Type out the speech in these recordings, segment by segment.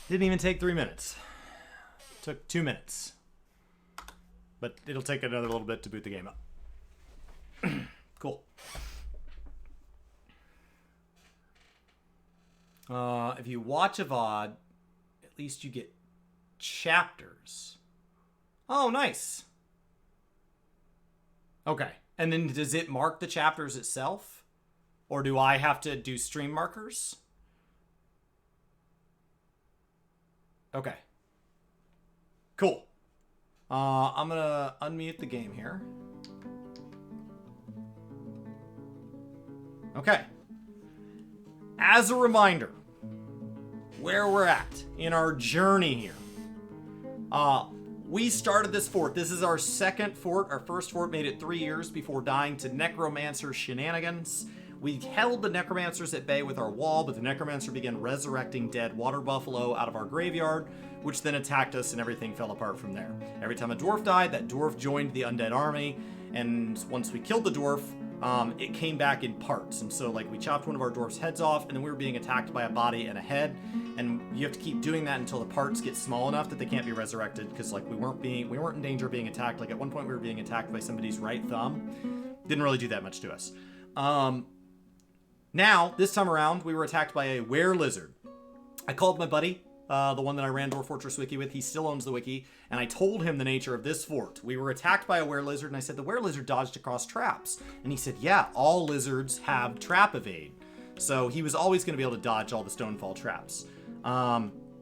Didn't even take 3 minutes. Took 2 minutes. But it'll take another little bit to boot the game up. Cool. If you watch a VOD, at least you get chapters. Oh, nice. Okay. And then does it mark the chapters itself? Or do I have to do stream markers? Okay. Cool. I'm going to unmute the game here. Okay. As a reminder, where we're at in our journey here. We started this fort. This is our second fort. Our first fort made it 3 years before dying to necromancer shenanigans. We held the necromancers at bay with our wall, but the necromancer began resurrecting dead water buffalo out of our graveyard, which then attacked us and everything fell apart from there. Every time a dwarf died, that dwarf joined the undead army, and once we killed the dwarf, it came back in parts. And so like we chopped one of our dwarf's heads off, and then we were being attacked by a body and a head, and you have to keep doing that until the parts get small enough that they can't be resurrected, because like we weren't in danger of being attacked. Like at one point we were being attacked by somebody's right thumb. Didn't really do that much to us. Now, this time around, we were attacked by a were-lizard. I called my buddy, the one that I ran Dwarf Fortress Wiki with. He still owns the wiki. And I told him the nature of this fort. We were attacked by a were-lizard, and I said, the were-lizard dodged across traps. And he said, yeah, all lizards have trap evade. So he was always going to be able to dodge all the stonefall traps.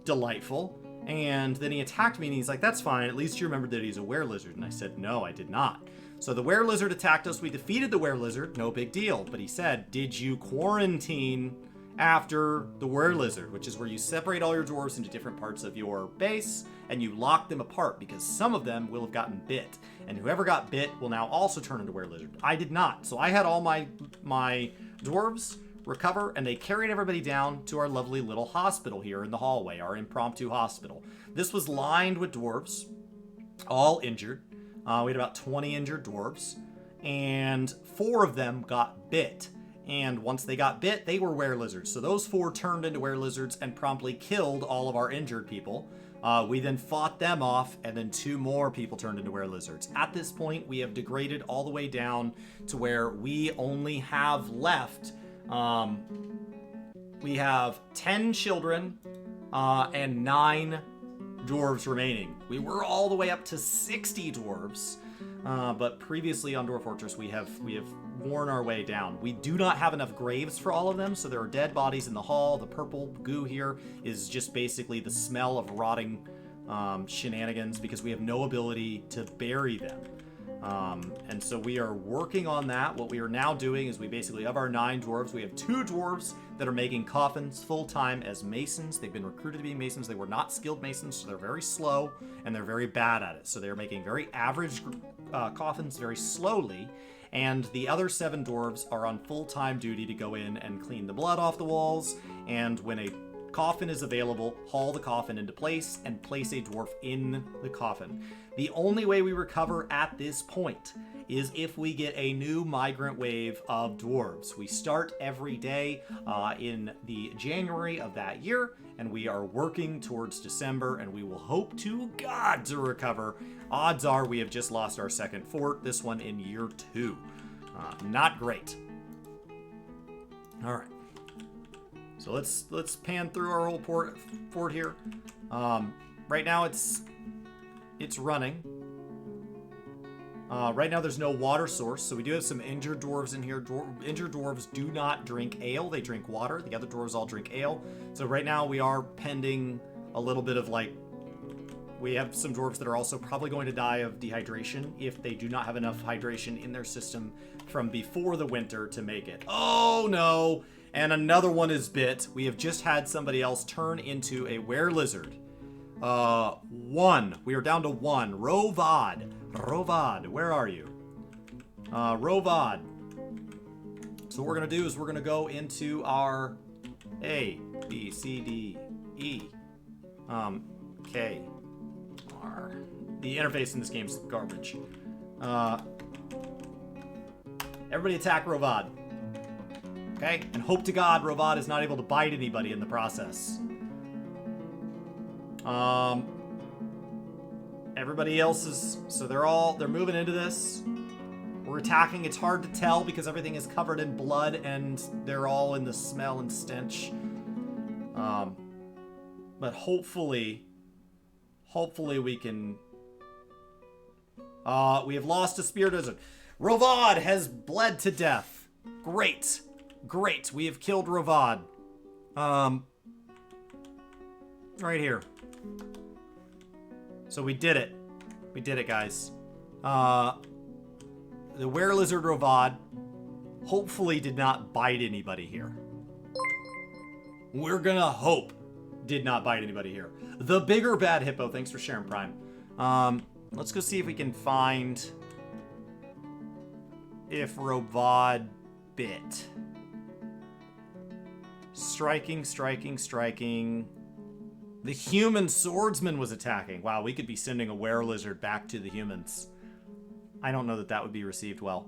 Delightful. And then he attacked me, and he's like, that's fine. At least you remembered that he's a were-lizard. And I said, no, I did not. So the were-lizard attacked us. We defeated the were-lizard. No big deal. But he said, did you quarantine after the were-lizard? Which is where you separate all your dwarves into different parts of your base, and you lock them apart, because some of them will have gotten bit. And whoever got bit will now also turn into were-lizard. I did not. So I had all my dwarves recover, and they carried everybody down to our lovely little hospital here in the hallway, our impromptu hospital. This was lined with dwarves, all injured. We had about 20 injured dwarves, and 4 of them got bit. And once they got bit, they were were-lizards. So those 4 turned into were-lizards and promptly killed all of our injured people. We then fought them off, and then 2 more people turned into were-lizards. At this point, we have degraded all the way down to where we only have left... we have 10 children and 9 dwarves remaining. We were all the way up to 60 dwarves, but previously on Dwarf Fortress we have worn our way down. We do not have enough graves for all of them, so there are dead bodies in the hall. The purple goo here is just basically the smell of rotting shenanigans, because we have no ability to bury them. And so we are working on that. What we are now doing is we basically, of our 9 dwarves, we have 2 dwarves that are making coffins full-time as masons. They've been recruited to be masons. They were not skilled masons, so they're very slow, and they're very bad at it. So they're making very average coffins very slowly. And the other 7 dwarves are on full-time duty to go in and clean the blood off the walls, and when a coffin is available, haul the coffin into place and place a dwarf in the coffin. The only way we recover at this point is if we get a new migrant wave of dwarves. We start every day in the January of that year, and we are working towards December, and we will hope to God to recover. Odds are we have just lost our second fort, this one in year 2. Not great. All right. So let's pan through our whole fort here. Right now it's running. Right now there's no water source, so we do have some injured dwarves in here. Injured dwarves do not drink ale, they drink water. The other dwarves all drink ale. So right now we are pending a little bit of we have some dwarves that are also probably going to die of dehydration if they do not have enough hydration in their system from before the winter to make it. Oh no! And another one is bit. We have just had somebody else turn into a were-lizard. 1. We are down to 1. Rovad. Rovad, where are you? Rovad. So what we're going to do is we're going to go into our A, B, C, D, E, K, R. The interface in this game is garbage. Everybody attack Rovad. Okay? And hope to God Rovad is not able to bite anybody in the process. Everybody else is, so they're moving into this. We're attacking. It's hard to tell because everything is covered in blood and they're all in the smell and stench. But hopefully we can. We have lost a spear wizard. Rovad has bled to death. Great. We have killed Rovad. Right here. So we did it. We did it, guys. The were-lizard Rovad hopefully did not bite anybody here. We're gonna hope did not bite anybody here. The bigger bad hippo, thanks for sharing, Prime. Let's go see if we can find if Rovad bit. Striking. The human swordsman was attacking. Wow, we could be sending a were-lizard back to the humans. I don't know that that would be received well.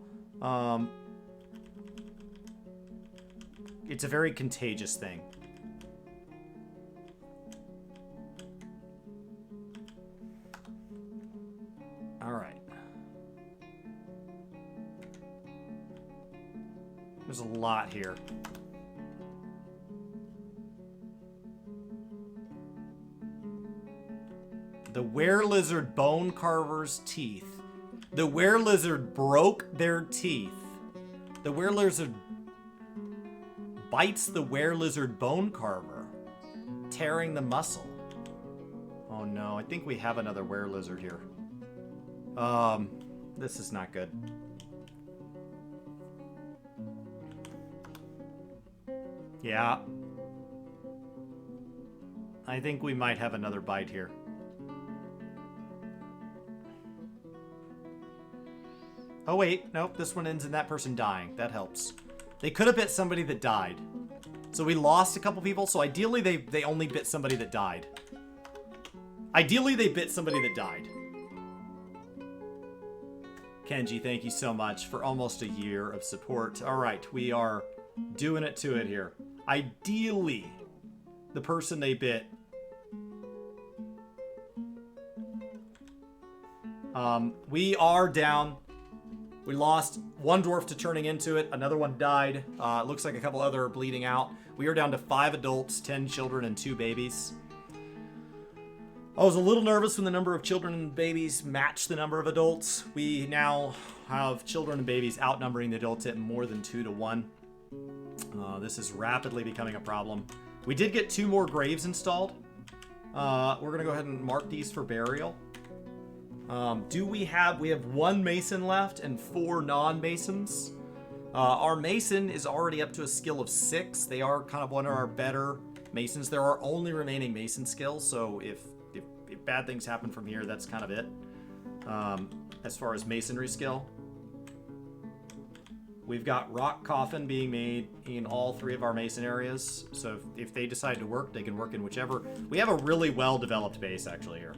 It's a very contagious thing. All right. There's a lot here. The were-lizard bone carver's teeth. The were-lizard broke their teeth. The were-lizard bites the were-lizard bone carver, tearing the muscle. Oh no, I think we have another were-lizard here. This is not good. Yeah. I think we might have another bite here. Oh wait, nope, this one ends in that person dying. That helps. They could have bit somebody that died. So we lost a couple people, so ideally they only bit somebody that died. Ideally they bit somebody that died. Kenji, thank you so much for almost a year of support. Alright, we are doing it to it here. Ideally, the person they bit... we are down. We lost one dwarf to turning into it. Another one died. Looks like a couple other are bleeding out. We are down to 5 adults, 10 children, and 2 babies. I was a little nervous when the number of children and babies matched the number of adults. We now have children and babies outnumbering the adults at more than 2 to 1. This is rapidly becoming a problem. We did get 2 more graves installed. We're going to go ahead and mark these for burial. We have 1 mason left and 4 non-masons. Our mason is already up to a skill of 6. They are kind of one of our better masons. There are only remaining mason skills, so if bad things happen from here, that's kind of it. As far as masonry skill. We've got rock coffin being made in all 3 of our mason areas. So if they decide to work, they can work in whichever. We have a really well-developed base, actually, here.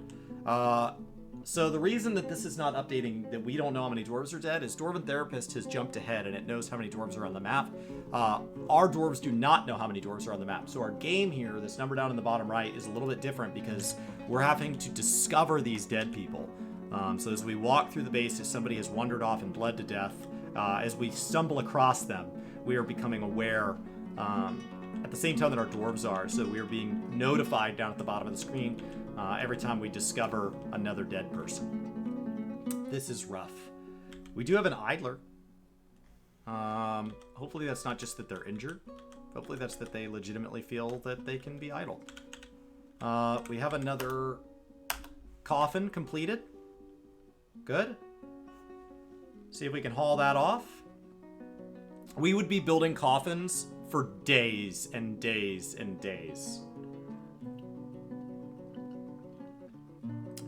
So the reason that this is not updating, that we don't know how many dwarves are dead, is Dwarven Therapist has jumped ahead and it knows how many dwarves are on the map. Our dwarves do not know how many dwarves are on the map. So our game here, this number down in the bottom right, is a little bit different because we're having to discover these dead people. So as we walk through the base, if somebody has wandered off and bled to death, as we stumble across them, we are becoming aware at the same time that our dwarves are. So we are being notified down at the bottom of the screen every time we discover another dead person. This is rough. We do have an idler. Hopefully that's not just that they're injured. Hopefully that's that they legitimately feel that they can be idle. We have another coffin completed. Good. See if we can haul that off. We would be building coffins for days and days and days.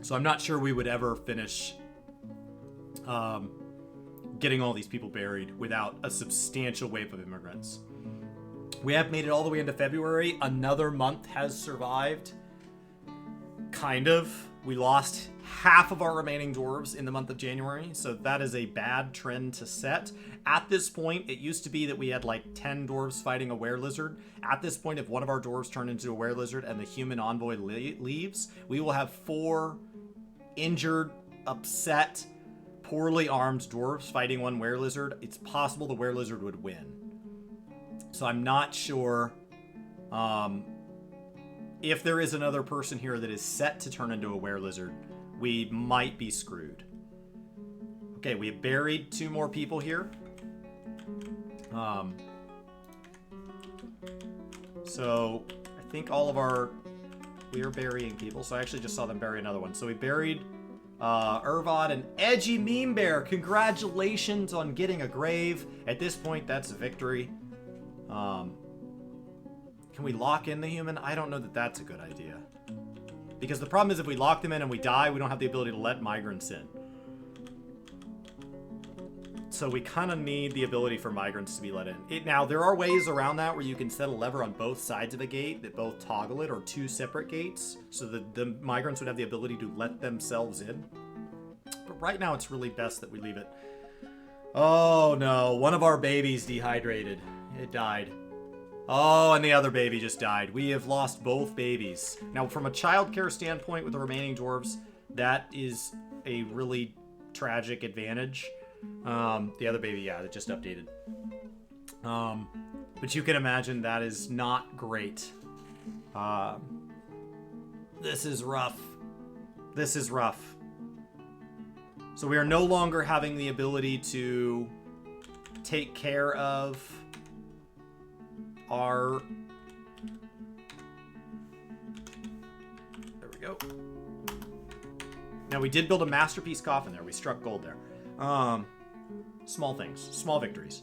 So I'm not sure we would ever finish getting all these people buried without a substantial wave of immigrants. We have made it all the way into February. Another month has survived. Kind of. We lost half of our remaining dwarves in the month of January, so that is a bad trend to set. At this point, it used to be that we had like 10 dwarves fighting a were-lizard. At this point, if one of our dwarves turned into a were-lizard and the human envoy leaves, we will have 4 injured, upset, poorly armed dwarves fighting one were-lizard. It's possible the were-lizard would win. So I'm not sure if there is another person here that is set to turn into a were-lizard, we might be screwed. Okay, we have buried 2 more people here. So I think all of our... We are burying people, so I actually just saw them bury another one. So we buried Irvod and Edgy Meme Bear. Congratulations on getting a grave. At this point, that's a victory. Can we lock in the human? I don't know that that's a good idea. Because the problem is if we lock them in and we die, we don't have the ability to let migrants in. So we kind of need the ability for migrants to be let in. Now, there are ways around that where you can set a lever on both sides of a gate that both toggle it, or 2 separate gates, so that the migrants would have the ability to let themselves in. But right now, it's really best that we leave it. Oh no, one of our babies dehydrated. It died. Oh, and the other baby just died. We have lost both babies. Now, from a childcare standpoint with the remaining dwarves, that is a really tragic advantage. The other baby, yeah, it just updated. But you can imagine that is not great. This is rough. This is rough. So we are no longer having the ability to take care of our... There we go. Now, we did build a masterpiece coffin there. We struck gold there. Small things. Small victories.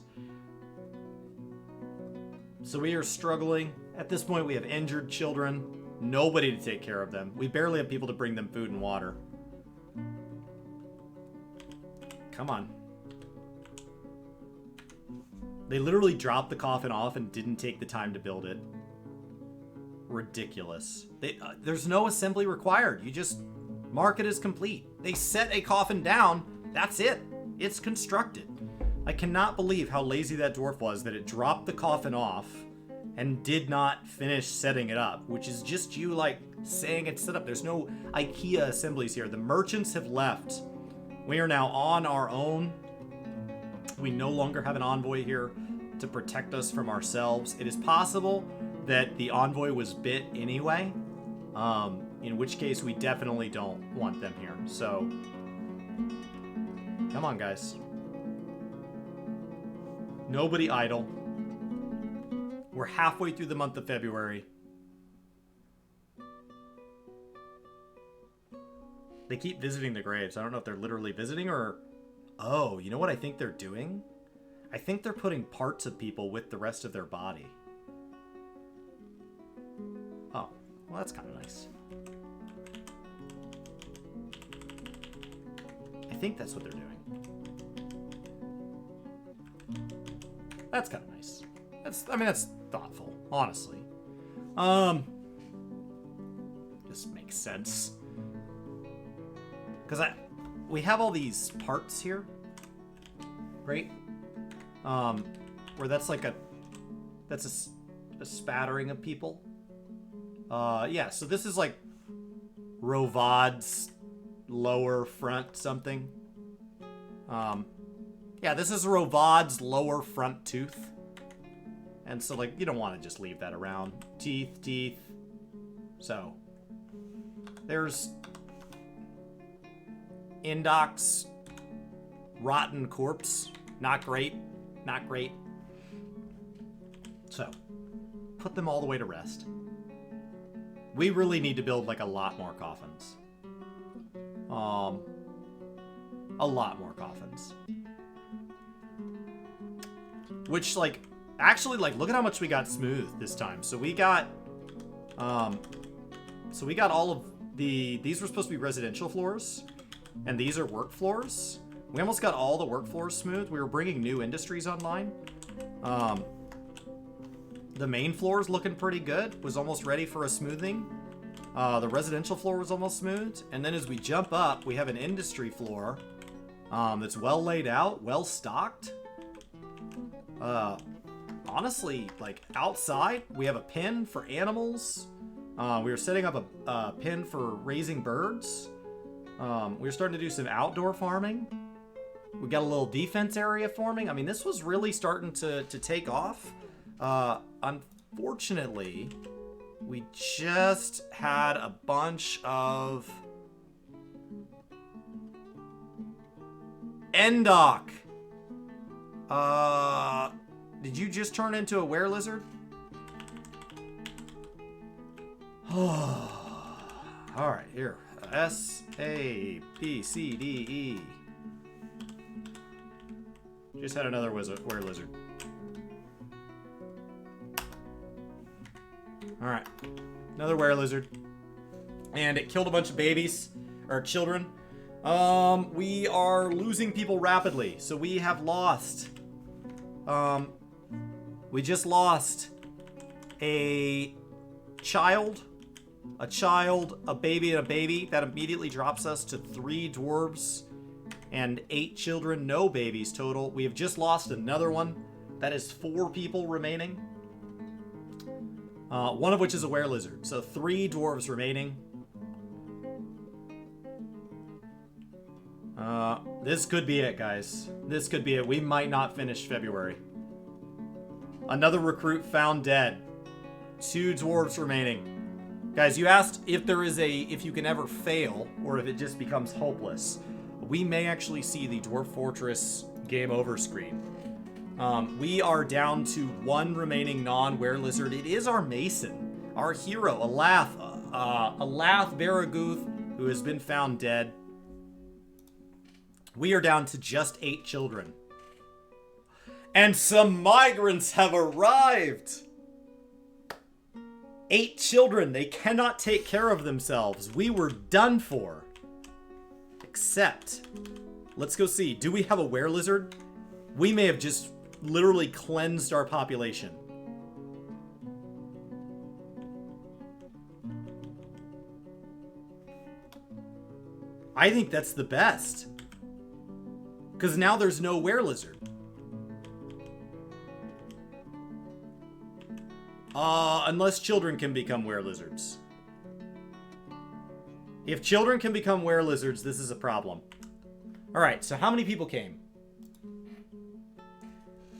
So we are struggling. At this point, we have injured children. Nobody to take care of them. We barely have people to bring them food and water. Come on. They literally dropped the coffin off and didn't take the time to build it. Ridiculous. There's no assembly required. You just mark it as complete. They set a coffin down. That's it. It's constructed. I cannot believe how lazy that dwarf was that it dropped the coffin off and did not finish setting it up, which is just you, like, saying it's set up. There's no IKEA assemblies here. The merchants have left. We are now on our own. We no longer have an envoy here to protect us from ourselves. It is possible that the envoy was bit anyway, in which case we definitely don't want them here. So, come on, guys. Nobody idle. We're halfway through the month of February. They keep visiting the graves. I don't know if they're literally visiting or... Oh, you know what I think they're doing? I think they're putting parts of people with the rest of their body. Oh, well, that's kind of nice. I think that's what they're doing. That's kind of nice. That's thoughtful, honestly. This makes sense. Because we have all these parts here, right? Where that's like a spattering of people. Yeah, so this is like Rovod's lower front something. Yeah, this is Rovod's lower front tooth. And so, like, you don't want to just leave that around. Teeth. So, there's Indoc's rotten corpse. Not great. Not great. So, put them all the way to rest. We really need to build, like, a lot more coffins. A lot more coffins. Which, like, actually, like, look at how much we got smooth this time. So we got all of these were supposed to be residential floors, and these are work floors. We almost got all the work floors smooth. We were bringing new industries online. The main floor is looking pretty good. Was almost ready for a smoothing. The residential floor was almost smooth. And then as we jump up, we have an industry floor that's well laid out, well stocked. Honestly, like outside, we have a pen for animals. We were setting up a pen for raising birds. We were starting to do some outdoor farming. We got a little defense area forming. I mean, this was really starting to take off. Unfortunately, we just had a bunch of Endok. Did you just turn into a were-lizard? Alright, here. S, A, B, C, D, E. Just had another were-lizard. Alright. Another were-lizard. And it killed a bunch of babies. Or children. We are losing people rapidly. So we have lost. We just lost a child, a baby, and a baby. That immediately drops us to 3 dwarves and 8 children, no babies total. We have just lost another one. That is 4 people remaining. One of which is a were-lizard. So 3 dwarves remaining. This could be it, guys. This could be it. We might not finish February. Another recruit found dead. 2 dwarves remaining. Guys, you asked if you can ever fail, or if it just becomes hopeless. We may actually see the Dwarf Fortress game over screen. We are down to 1 remaining non-were-lizard. It is our Mason, our hero, Alath Baraguth, who has been found dead. We are down to just 8 children. And some migrants have arrived! 8 children, they cannot take care of themselves. We were done for. Except, let's go see. Do we have a were-lizard? We may have just literally cleansed our population. I think that's the best. Because now there's no were-lizard. Unless children can become were-lizards. If children can become were-lizards, this is a problem. Alright, so how many people came?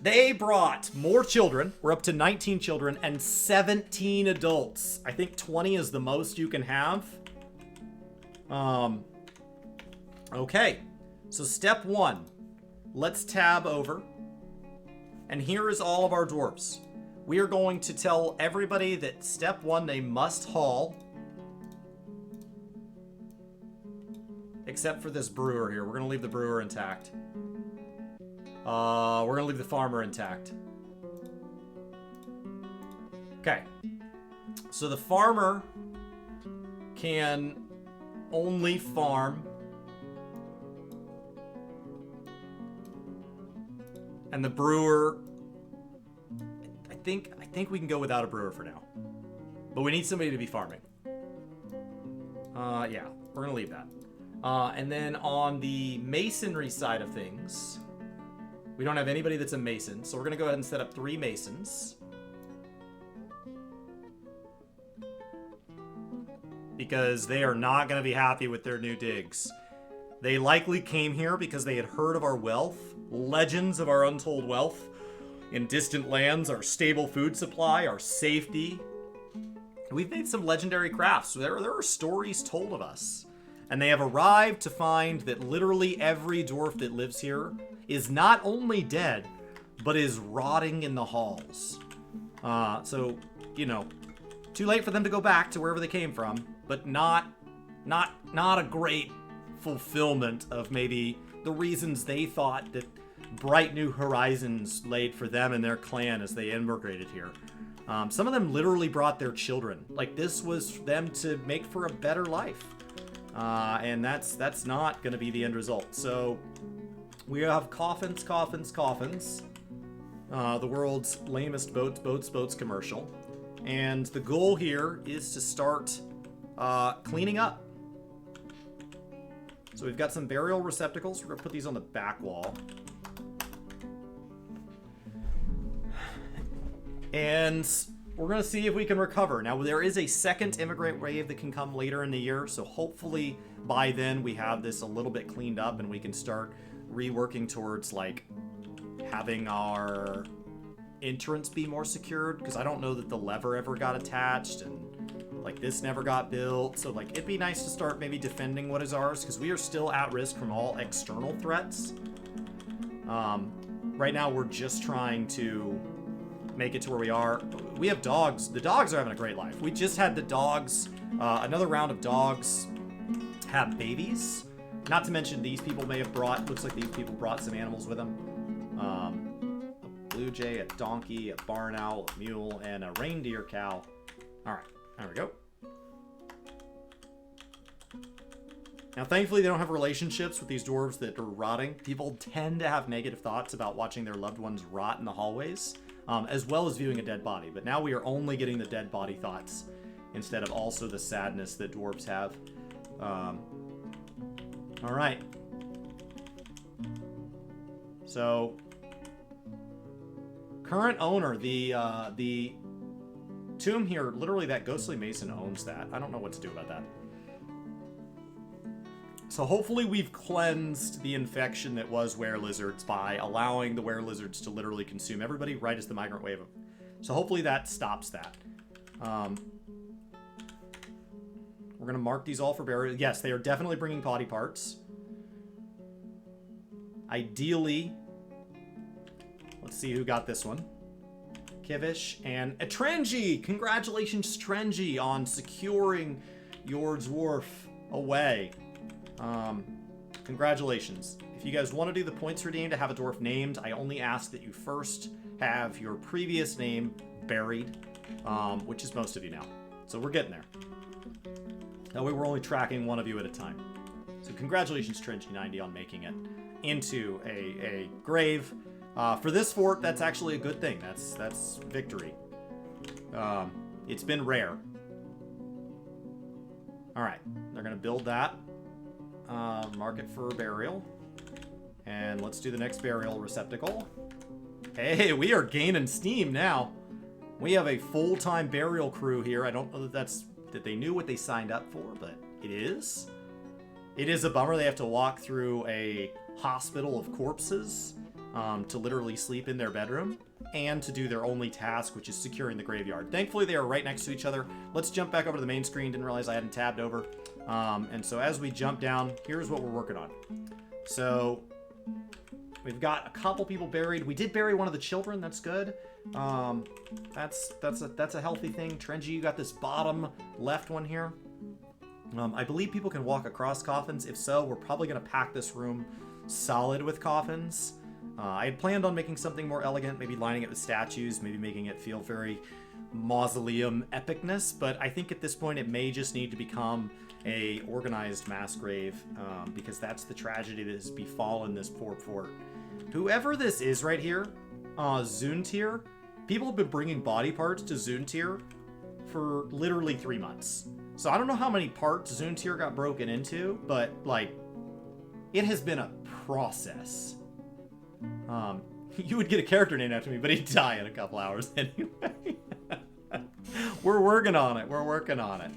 They brought more children. We're up to 19 children and 17 adults. I think 20 is the most you can have. Okay. So step 1. Let's tab over. And here is all of our dwarves. We are going to tell everybody that step 1, they must haul. Except for this brewer here. We're going to leave the brewer intact. We're going to leave the farmer intact. Okay. So the farmer can only farm. And the brewer, I think we can go without a brewer for now. But we need somebody to be farming. Yeah, we're going to leave that. And then on the masonry side of things, we don't have anybody that's a mason, so we're going to go ahead and set up 3 masons. Because they are not going to be happy with their new digs. They likely came here because they had heard of our wealth, legends of our untold wealth in distant lands, our stable food supply, our safety. We've made some legendary crafts. So there are stories told of us. And they have arrived to find that literally every dwarf that lives here is not only dead, but is rotting in the halls. So, you know, too late for them to go back to wherever they came from, but not a great fulfillment of maybe the reasons they thought that bright new horizons laid for them and their clan as they immigrated here. Some of them literally brought their children. Like, this was them to make for a better life. And that's not going to be the end result. So we have coffins. The world's lamest boats commercial. And the goal here is to start cleaning up. So we've got some burial receptacles. We're going to put these on the back wall. And we're going to see if we can recover. Now, there is a second immigrant wave that can come later in the year, so hopefully by then we have this a little bit cleaned up and we can start reworking towards, like, having our entrance be more secured, because I don't know that the lever ever got attached, and, like, this never got built. So, like, it'd be nice to start maybe defending what is ours, because we are still at risk from all external threats. Right now, we're just trying to make it to where we are. We have dogs. The dogs are having a great life. We just had the dogs, another round of dogs have babies. Not to mention these people may have brought, looks like these people brought some animals with them. A blue jay, a donkey, a barn owl, a mule, and a reindeer cow. All right, there we go. Now, thankfully, they don't have relationships with these dwarves that are rotting. People tend to have negative thoughts about watching their loved ones rot in the hallways. As well as viewing a dead body. But now we are only getting the dead body thoughts instead of also the sadness that dwarves have. All right. So, current owner, the tomb here, literally that ghostly mason owns that. I don't know what to do about that. So hopefully we've cleansed the infection that was were-lizards by allowing the were-lizards to literally consume everybody right as the migrant wave. So hopefully that stops that. We're going to mark these all for burial. Yes, they are definitely bringing body parts. Ideally, let's see who got this one. Kivish and Atrenji. Congratulations, Trenji, on securing your dwarf away. Congratulations. If you guys want to do the points redeemed to have a dwarf named, I only ask that you first have your previous name buried, which is most of you now. So we're getting there. That way we're only tracking one of you at a time. So congratulations, Trench90, on making it into a grave. For this fort, that's actually a good thing. That's victory. It's been rare. All right, they're gonna build that. Mark it for burial. And let's do the next burial receptacle. Hey, we are gaining steam now. We have a full-time burial crew here. I don't know that they knew what they signed up for, but it is. It is a bummer they have to walk through a hospital of corpses to literally sleep in their bedroom and to do their only task, which is securing the graveyard. Thankfully, they are right next to each other. Let's jump back over to the main screen. Didn't realize I hadn't tabbed over. And so as we jump down, here's what we're working on. So we've got a couple people buried. We did bury one of the children. That's good. That's a healthy thing. Trenji, you got this bottom left one here. I believe people can walk across coffins. If so, we're probably going to pack this room solid with coffins. I had planned on making something more elegant, maybe lining it with statues, maybe making it feel very mausoleum epicness, but I think at this point it may just need to become a organized mass grave, because that's the tragedy that has befallen this poor fort. Whoever this is right here, Zuntir, people have been bringing body parts to Zuntir for literally 3 months. So I don't know how many parts Zuntir got broken into, but, like, it has been a process. You would get a character named after me, but he'd die in a couple hours anyway. We're working on it. We're working on it.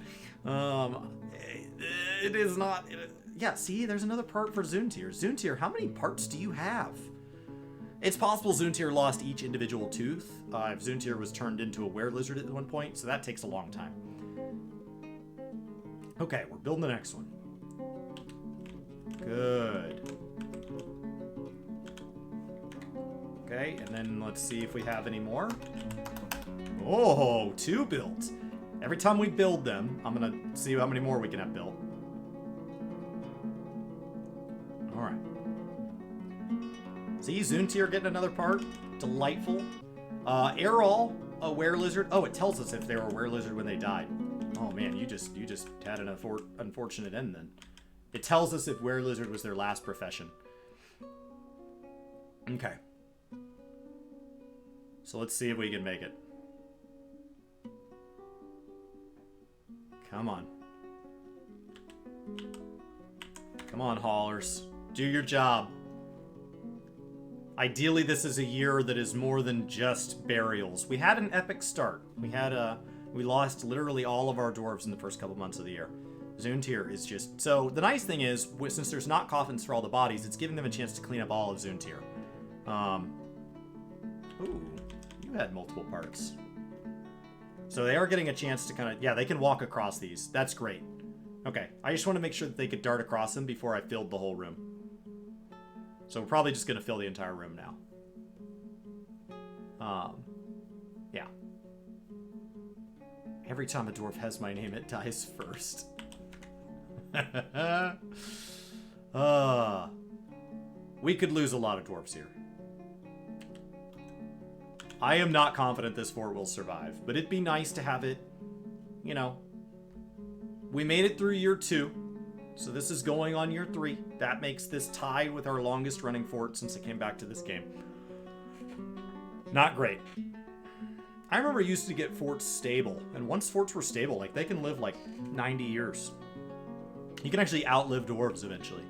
It is not... yeah, see, there's another part for Zuntir. Zuntir, how many parts do you have? It's possible Zuntir lost each individual tooth. If Zuntir was turned into a were-lizard at one point, so that takes a long time. Okay, we're building the next one. Good. Okay, and then let's see if we have any more. Oh, 2 built. Every time we build them, I'm gonna see how many more we can have built. All right. See, Zuntir getting another part. Delightful. Errol, a were-lizard. Oh, it tells us if they were a were-lizard when they died. Oh man, you just had an unfortunate end then. It tells us if were-lizard was their last profession. Okay. So let's see if we can make it. Come on. Come on, haulers. Do your job. Ideally, this is a year that is more than just burials. We had an epic start. We lost literally all of our dwarves in the first couple months of the year. Zuntir is just... So, the nice thing is, since there's not coffins for all the bodies, it's giving them a chance to clean up all of Zuntir. Ooh, you had multiple parts. So they are getting a chance to kind of... Yeah, they can walk across these. That's great. Okay, I just want to make sure that they could dart across them before I filled the whole room. So we're probably just going to fill the entire room now. Yeah. Every time a dwarf has my name, it dies first. We could lose a lot of dwarves here. I am not confident this fort will survive, but it'd be nice to have it, you know. We made it through year 2, so this is going on year 3. That makes this tied with our longest running fort since it came back to this game. Not great. I remember used to get forts stable, and once forts were stable, like, they can live like 90 years. You can actually outlive dwarves eventually.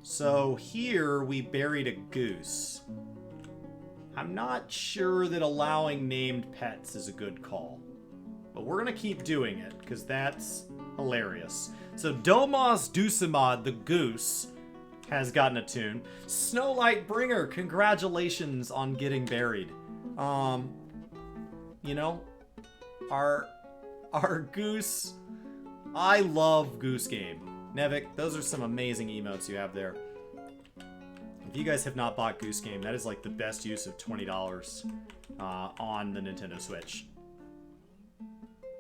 So here we buried a goose. I'm not sure that allowing named pets is a good call, but we're gonna keep doing it because that's hilarious. So Domas Dusimad the goose has gotten a tune. Snowlight Bringer, congratulations on getting buried. You know, our goose, I love Goose Game. Nevik, those are some amazing emotes you have there. If you guys have not bought Goose Game, that is like the best use of $20 on the Nintendo Switch.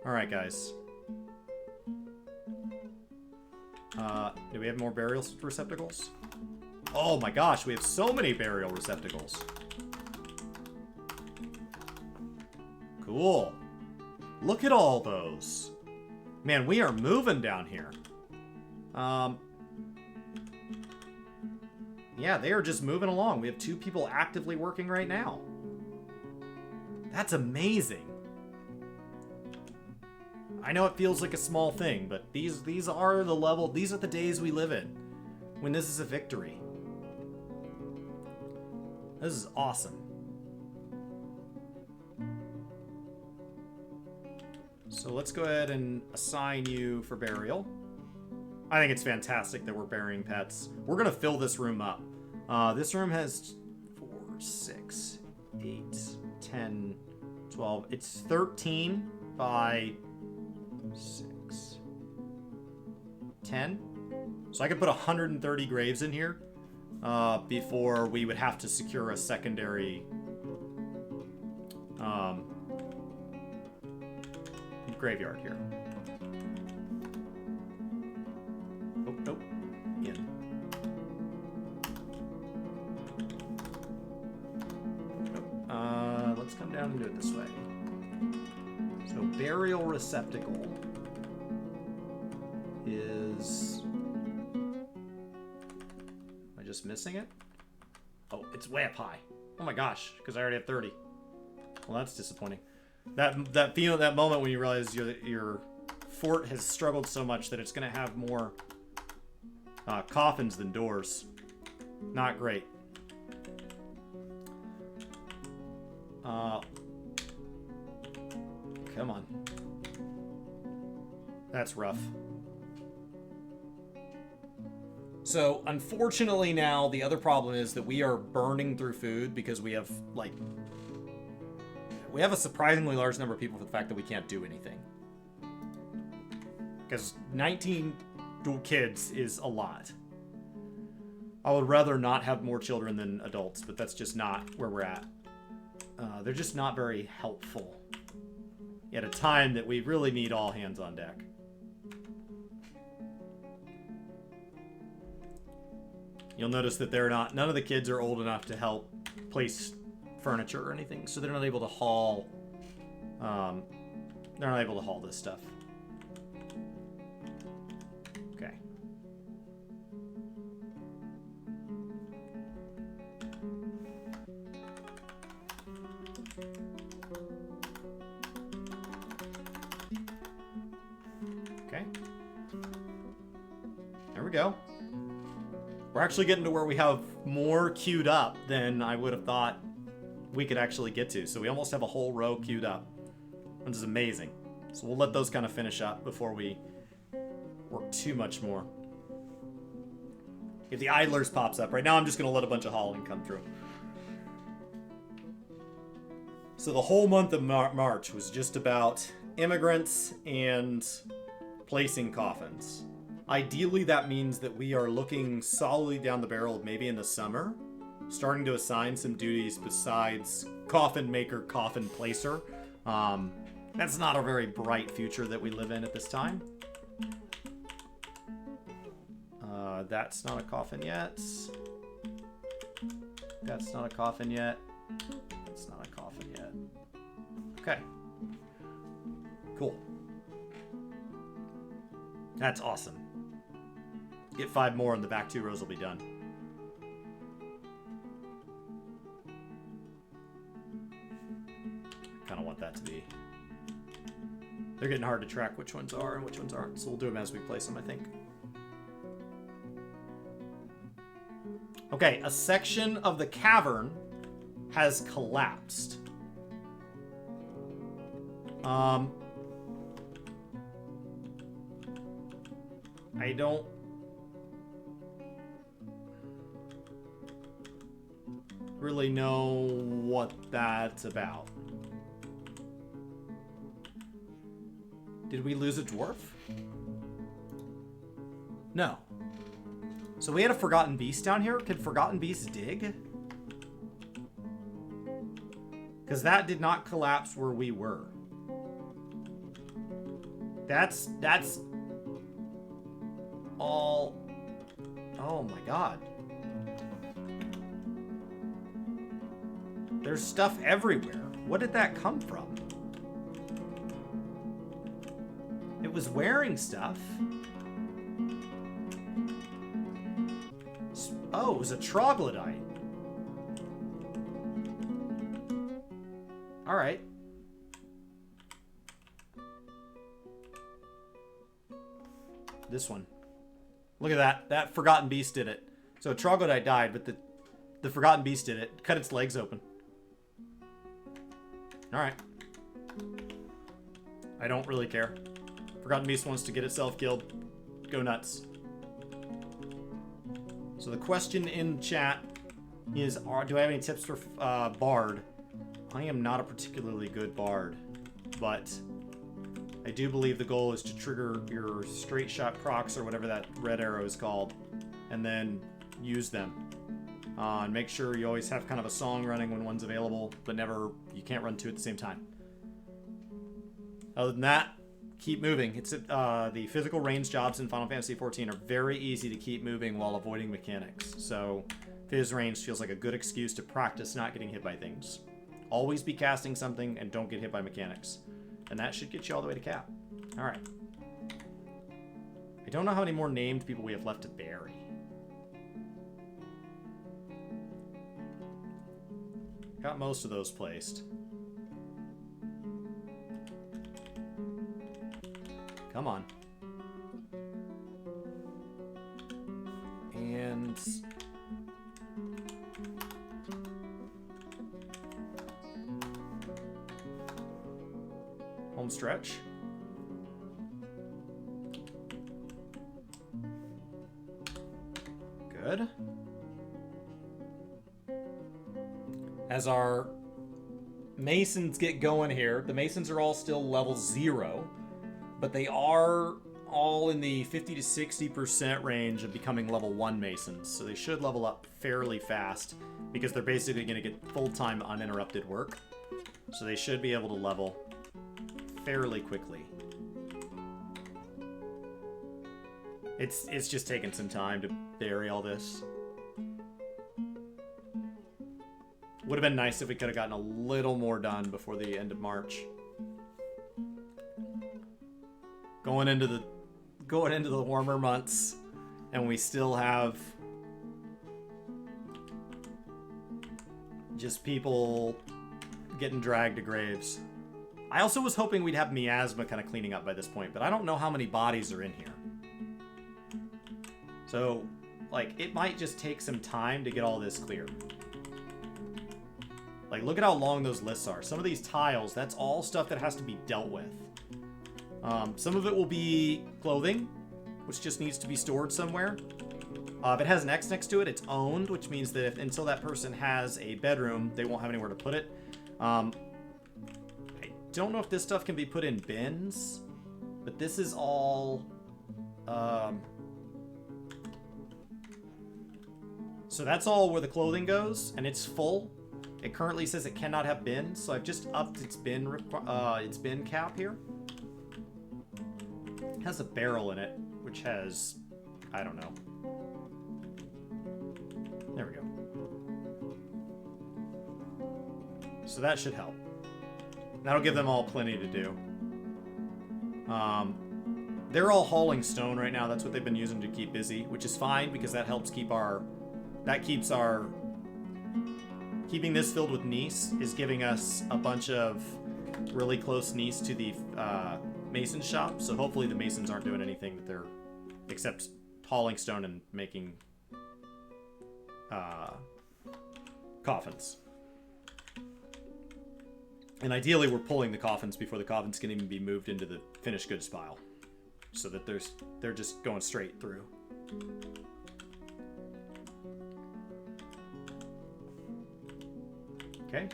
Alright, guys. Do we have more burial receptacles? Oh my gosh, we have so many burial receptacles. Cool. Look at all those. Man, we are moving down here. Yeah, they are just moving along. We have 2 people actively working right now. That's amazing. I know it feels like a small thing, but these are the level, these are the days we live in when this is a victory. This is awesome. So let's go ahead and assign you for burial. I think it's fantastic that we're burying pets. We're gonna fill this room up. This room has 4, 6, 8, 10, 12. It's 13 by 6, 10. So I could put 130 graves in here before we would have to secure a secondary graveyard here. Oh, nope. Again. Nope. Let's come down and do it this way. So burial receptacle is... Am I just missing it? Oh, it's way up high. Oh my gosh, because I already have 30. Well, that's disappointing. That feeling, that moment when you realize your fort has struggled so much that it's going to have more coffins than doors. Not great. Come on. That's rough. So, unfortunately now, the other problem is that we are burning through food because we have, like... We have a surprisingly large number of people for the fact that we can't do anything. Because 19 kids is a lot. I would rather not have more children than adults, but that's just not where we're at. They're just not very helpful at a time that we really need all hands on deck. You'll notice that none of the kids are old enough to help place furniture or anything, so they're not able to haul this stuff. Okay. Okay. we go. We're actually getting to where we have more queued up than I would have thought we could actually get to. So we almost have a whole row queued up, which is amazing. So we'll let those kind of finish up before we work too much more. If the idlers pops up, right now I'm just going to let a bunch of hauling come through. So the whole month of March was just about immigrants and placing coffins. Ideally, that means that we are looking solidly down the barrel of maybe in the summer, starting to assign some duties besides coffin maker, coffin placer. That's not a very bright future that we live in at this time. That's not a coffin yet. That's not a coffin yet. That's not a coffin yet. Okay. Cool. That's awesome. Get 5 more and the back 2 rows will be done. Kind of want that to be... They're getting hard to track which ones are and which ones aren't, so we'll do them as we place them, I think. Okay, a section of the cavern has collapsed. I don't really know what that's about. Did we lose a dwarf? No. So we had a forgotten beast down here? Could forgotten beast dig? Because that did not collapse where we were. That's all... Oh my god. There's stuff everywhere. What did that come from? It was wearing stuff. Oh, it was a troglodyte. Alright. This one. Look at that. That forgotten beast did it. So a troglodyte died, but the forgotten beast did it. Cut its legs open. Alright. I don't really care. Forgotten beast wants to get itself killed. Go nuts. So the question in chat is, do I have any tips for Bard? I am not a particularly good Bard, but I do believe the goal is to trigger your straight shot procs or whatever that red arrow is called, and then use them. And make sure you always have kind of a song running when one's available, but never, you can't run 2 at the same time. Other than that, keep moving. It's the physical range jobs in Final Fantasy XIV are very easy to keep moving while avoiding mechanics. So phys range feels like a good excuse to practice not getting hit by things. Always be casting something and don't get hit by mechanics. And that should get you all the way to cap. Alright. I don't know how many more named people we have left to bury. Got most of those placed. Come on. And... home stretch. Good. As our masons get going here, the masons are all still level 0, but they are all in the 50 to 60% range of becoming level 1 masons, so they should level up fairly fast because they're basically going to get full-time uninterrupted work. So they should be able to level fairly quickly. It's just taking some time to bury all this. Would have been nice if we could have gotten a little more done before the end of March. Going into the warmer months, and we still have just people getting dragged to graves. I also was hoping we'd have miasma kind of cleaning up by this point, but I don't know how many bodies are in here. So, like, it might just take some time to get all this clear. Like, look at how long those lists are. Some of these tiles, that's all stuff that has to be dealt with. Some of it will be clothing, which just needs to be stored somewhere. If it has an X next to it, it's owned, which means that if, until that person has a bedroom, they won't have anywhere to put it. I don't know if this stuff can be put in bins, but this is all... So that's all where the clothing goes, and it's full. It currently says it cannot have bins, so I've just upped its bin cap here. It has a barrel in it, which has, I don't know. There we go. So that should help. That'll give them all plenty to do. They're all hauling stone right now. That's what they've been using to keep busy, which is fine because that helps keep our... Keeping this filled with gneiss is giving us a bunch of really close gneiss to the mason shop. So hopefully the masons aren't doing anything that they're... except hauling stone and making coffins. And ideally we're pulling the coffins before the coffins can even be moved into the finished goods pile. So that they're just going straight through. Okay.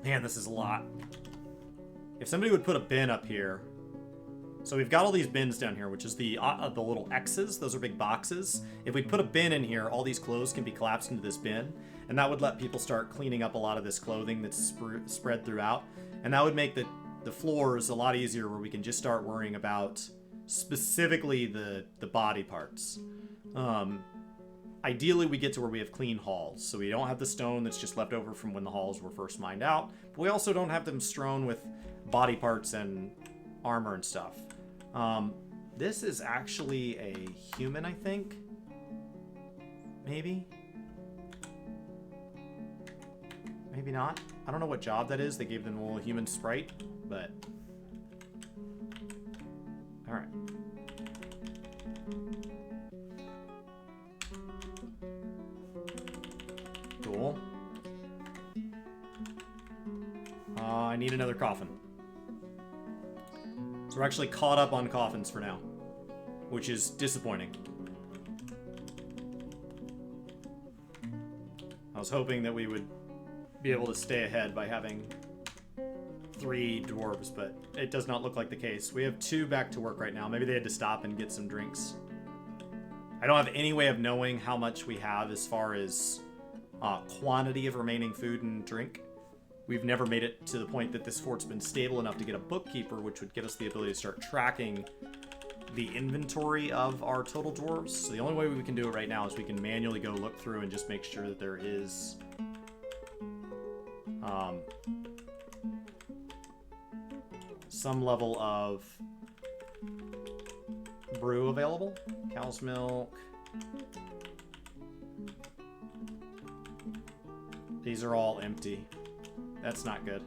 Man, this is a lot. If somebody would put a bin up here. So we've got all these bins down here, which is the little X's. Those are big boxes. If we put a bin in here, all these clothes can be collapsed into this bin. And that would let people start cleaning up a lot of this clothing that's spread throughout. And that would make the floors a lot easier, where we can just start worrying about specifically the body parts. Ideally, we get to where we have clean halls, so we don't have the stone that's just left over from when the halls were first mined out, but we also don't have them strewn with body parts and armor and stuff. This is actually a human, I think. Maybe? Maybe not. I don't know what job that is. They gave them a little human sprite, but... Alright. Cool. I need another coffin. So we're actually caught up on coffins for now, which is disappointing. I was hoping that we would be able to stay ahead by having 3 dwarves, but it does not look like the case. We have 2 back to work right now. Maybe they had to stop and get some drinks. I don't have any way of knowing how much we have as far as quantity of remaining food and drink. We've never made it to the point that this fort's been stable enough to get a bookkeeper, which would get us the ability to start tracking the inventory of our total dwarves. So the only way we can do it right now is we can manually go look through and just make sure that there is some level of brew available. Cow's milk. These are all empty. That's not good.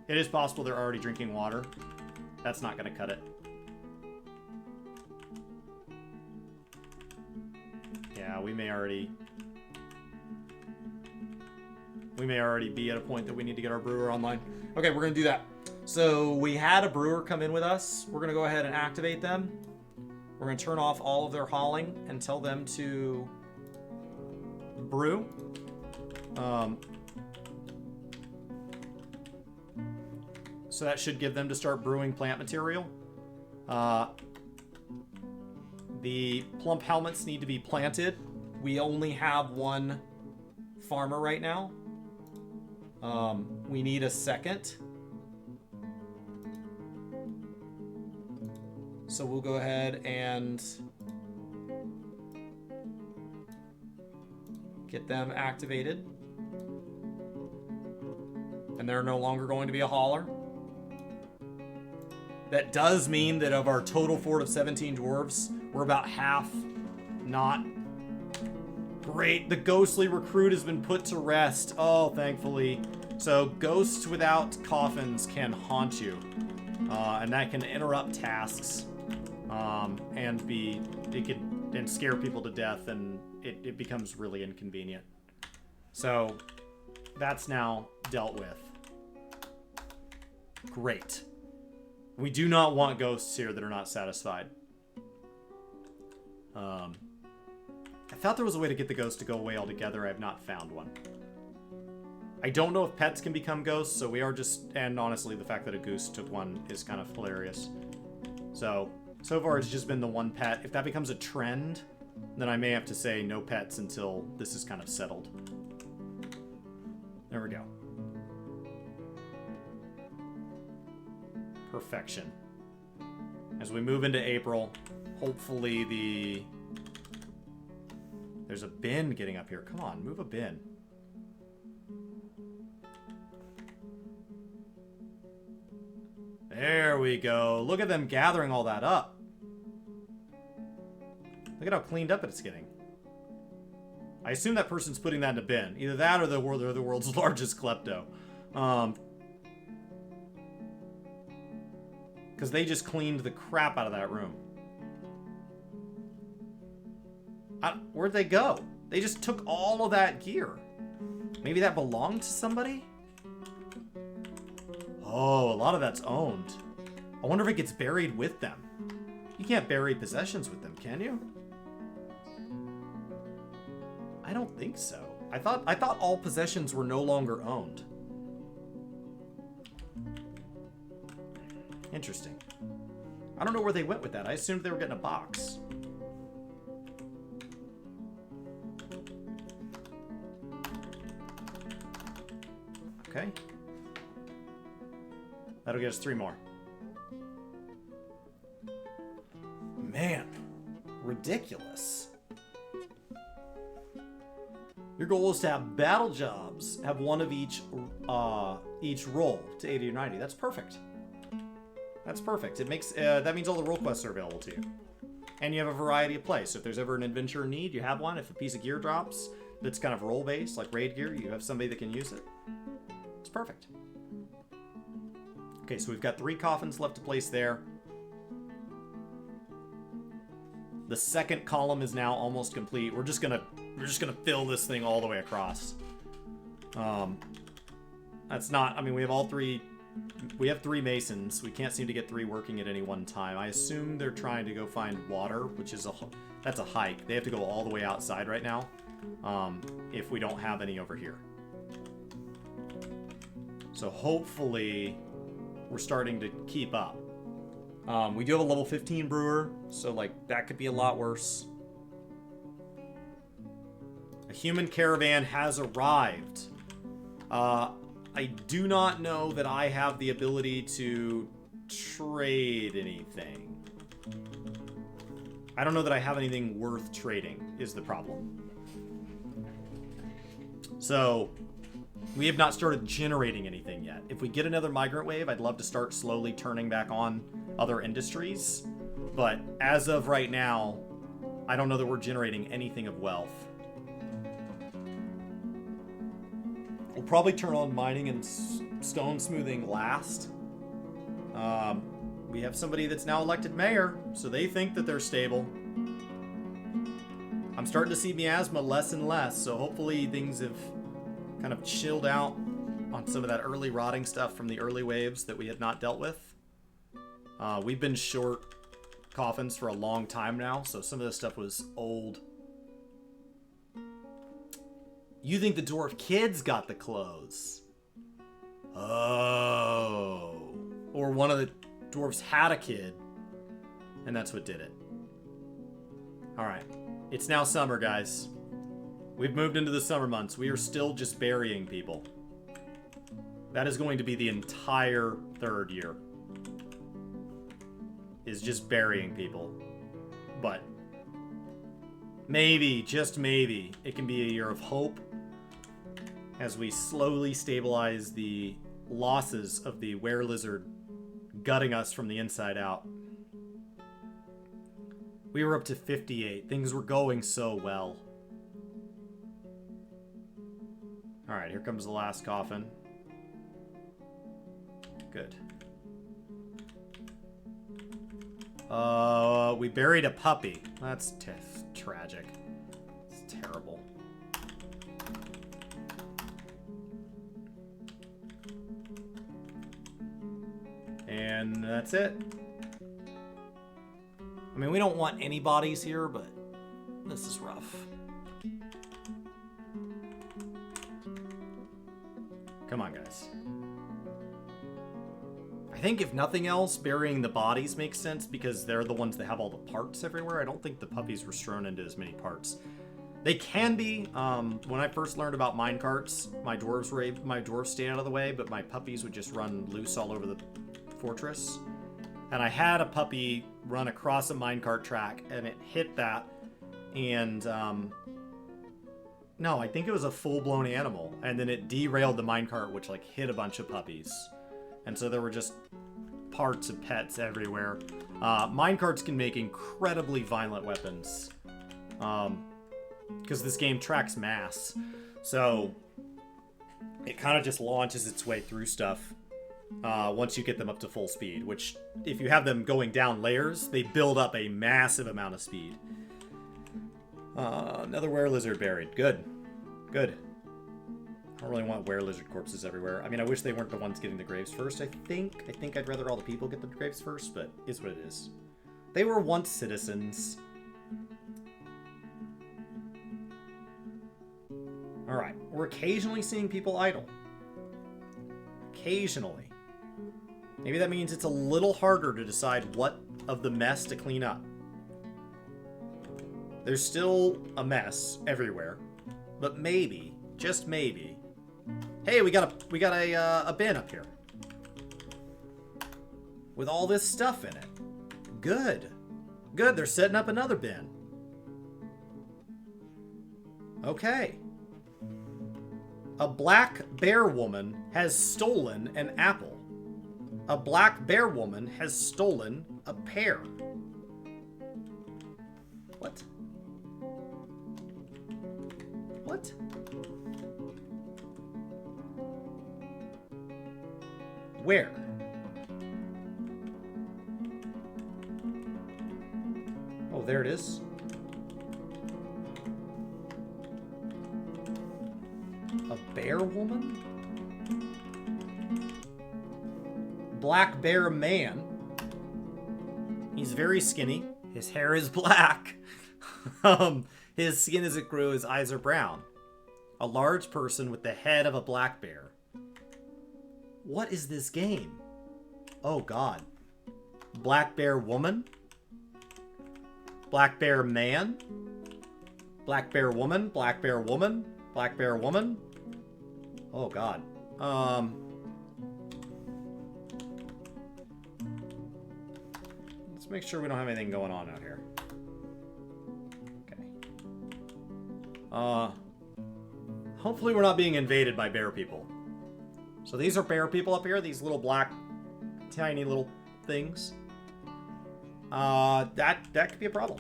It is possible they're already drinking water. That's not going to cut it. Yeah, we may already be at a point that we need to get our brewer online. Okay, we're going to do that. So we had a brewer come in with us. We're going to go ahead and activate them. We're going to turn off all of their hauling and tell them to brew. So that should give them to start brewing plant material. The plump helmets need to be planted. We only have 1 farmer right now. We need a second. So we'll go ahead and get them activated. And they're no longer going to be a hauler. That does mean that of our total fort of 17 dwarves, we're about half not. Great, the ghostly recruit has been put to rest. Oh, thankfully. So ghosts without coffins can haunt you. and that can interrupt tasks, and scare people to death, and it becomes really inconvenient. So that's now dealt with. Great. We do not want ghosts here that are not satisfied. I thought there was a way to get the ghost to go away altogether. I have not found one. I don't know if pets can become ghosts, so we are just... And honestly, the fact that a goose took one is kind of hilarious. So far it's just been the one pet. If that becomes a trend, then I may have to say no pets until this is kind of settled. There we go. Perfection. As we move into April, hopefully there's a bin getting up here. Come on, move a bin. There we go. Look at them gathering all that up. Look at how cleaned up it's getting. I assume that person's putting that in a bin. Either that or they're the world's largest klepto. Because they just cleaned the crap out of that room. Where'd they go? They just took all of that gear. Maybe that belonged to somebody? Oh, a lot of that's owned. I wonder if it gets buried with them. You can't bury possessions with them, can you? I don't think so. I thought all possessions were no longer owned. Interesting. I don't know where they went with that. I assumed they were getting a box. Okay. That'll get us 3 more. Man, ridiculous. Your goal is to have battle jobs, have one of each role to 80 or 90. That's perfect. That's perfect. It makes that means all the role quests are available to you, and you have a variety of plays. So if there's ever an adventure need, you have one. If a piece of gear drops that's kind of role based, like raid gear, you have somebody that can use it. It's perfect. Okay, so we've got 3 coffins left to place there. The second column is now almost complete. We're just gonna fill this thing all the way across. That's not. I mean, we have all 3. We have 3 masons. We can't seem to get 3 working at any one time. I assume they're trying to go find water, which is that's a hike. They have to go all the way outside right now. If we don't have any over here. So hopefully we're starting to keep up. We do have a level 15 brewer, so like that could be a lot worse. A human caravan has arrived. I do not know that I have the ability to trade anything. I don't know that I have anything worth trading, is the problem. So, we have not started generating anything yet. If we get another migrant wave, I'd love to start slowly turning back on other industries. But as of right now, I don't know that we're generating anything of wealth. We'll probably turn on mining and stone smoothing last. We have somebody that's now elected mayor, so they think that they're stable. I'm starting to see miasma less and less, so hopefully things have kind of chilled out on some of that early rotting stuff from the early waves that we had not dealt with. We've been short coffins for a long time now, so some of this stuff was old. You think the dwarf kids got the clothes? Oh. Or one of the dwarves had a kid, and that's what did it. Alright. It's now summer, guys. We've moved into the summer months. We are still just burying people. That is going to be the entire 3rd year. Is just burying people. But maybe, just maybe, it can be a year of hope as we slowly stabilize the losses of the were-lizard gutting us from the inside out. We were up to 58. Things were going so well. Alright, here comes the last coffin. Good. We buried a puppy. That's tragic. It's terrible. And that's it. I mean, we don't want any bodies here, but this is rough. Come on, guys. I think if nothing else, burying the bodies makes sense because they're the ones that have all the parts everywhere. I don't think the puppies were strewn into as many parts. They can be. When I first learned about minecarts, my dwarves stayed out of the way, but my puppies would just run loose all over the fortress. And I had a puppy run across a minecart track, and it hit that, and no, I think it was a full-blown animal, and then it derailed the minecart, which like hit a bunch of puppies. And so there were just parts of pets everywhere. Minecarts can make incredibly violent weapons. Because this game tracks mass. So it kind of just launches its way through stuff once you get them up to full speed. Which, if you have them going down layers, they build up a massive amount of speed. Another were-lizard buried. Good. Good. I don't really want were-lizard corpses everywhere. I mean, I wish they weren't the ones getting the graves first, I think. I think I'd rather all the people get the graves first, but it's what it is. They were once citizens. Alright, we're occasionally seeing people idle. Occasionally. Maybe that means it's a little harder to decide what of the mess to clean up. There's still a mess everywhere, but maybe, just maybe... Hey, we got a bin up here. With all this stuff in it. Good. Good, they're setting up another bin. Okay. A black bear woman has stolen an apple. A black bear woman has stolen a pear. What? What? Where? Oh, there it is. A bear woman? Black bear man. He's very skinny. His hair is black. His skin as it grew, his eyes are brown. A large person with the head of a black bear. What is this game? Oh god. Black bear woman? Black bear man? Black bear woman? Black bear woman? Black bear woman? Oh god. Let's make sure we don't have anything going on out here. Okay. Hopefully we're not being invaded by bear people. So these are bear people up here, these little black, tiny little things. That could be a problem.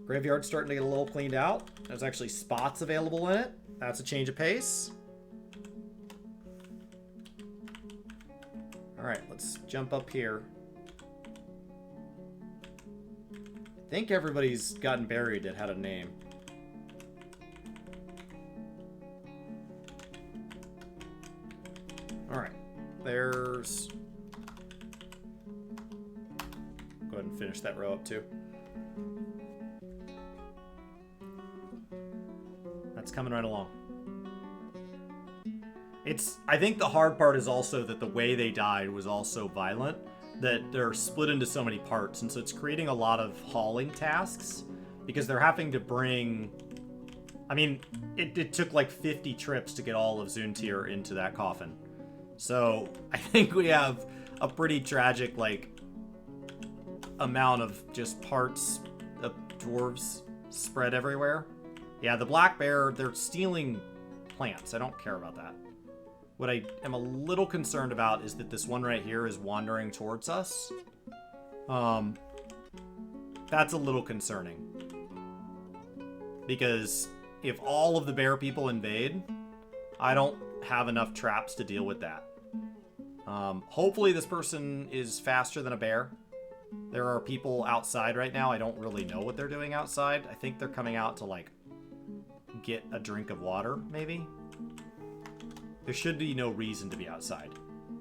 Graveyard's starting to get a little cleaned out. There's actually spots available in it. That's a change of pace. Alright, let's jump up here. I think everybody's gotten buried that had a name. Alright, there's... Go ahead and finish that row up too. That's coming right along. I think the hard part is also that the way they died was also violent, that they're split into so many parts, and so it's creating a lot of hauling tasks, because they're having to bring... I mean, it took like 50 trips to get all of Zuntir into that coffin. So, I think we have a pretty tragic, like, amount of just parts of dwarves spread everywhere. Yeah, the black bear, they're stealing plants. I don't care about that. What I am a little concerned about is that this one right here is wandering towards us. That's a little concerning. Because if all of the bear people invade, I don't have enough traps to deal with that. Hopefully this person is faster than a bear. There are people outside right now. I don't really know what they're doing outside. I think they're coming out to, like, get a drink of water, maybe? There should be no reason to be outside.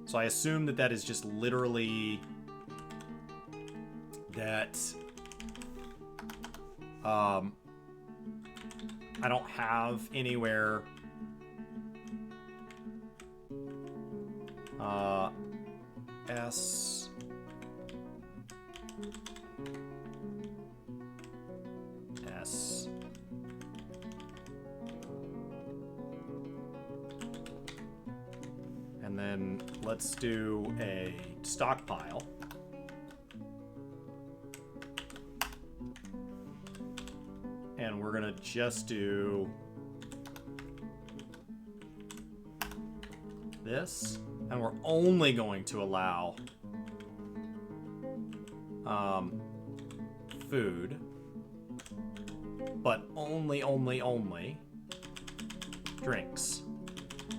So I assume that that is just literally that I don't have anywhere S and then let's do a stockpile. And we're gonna just do this, and we're only going to allow food, but only drinks.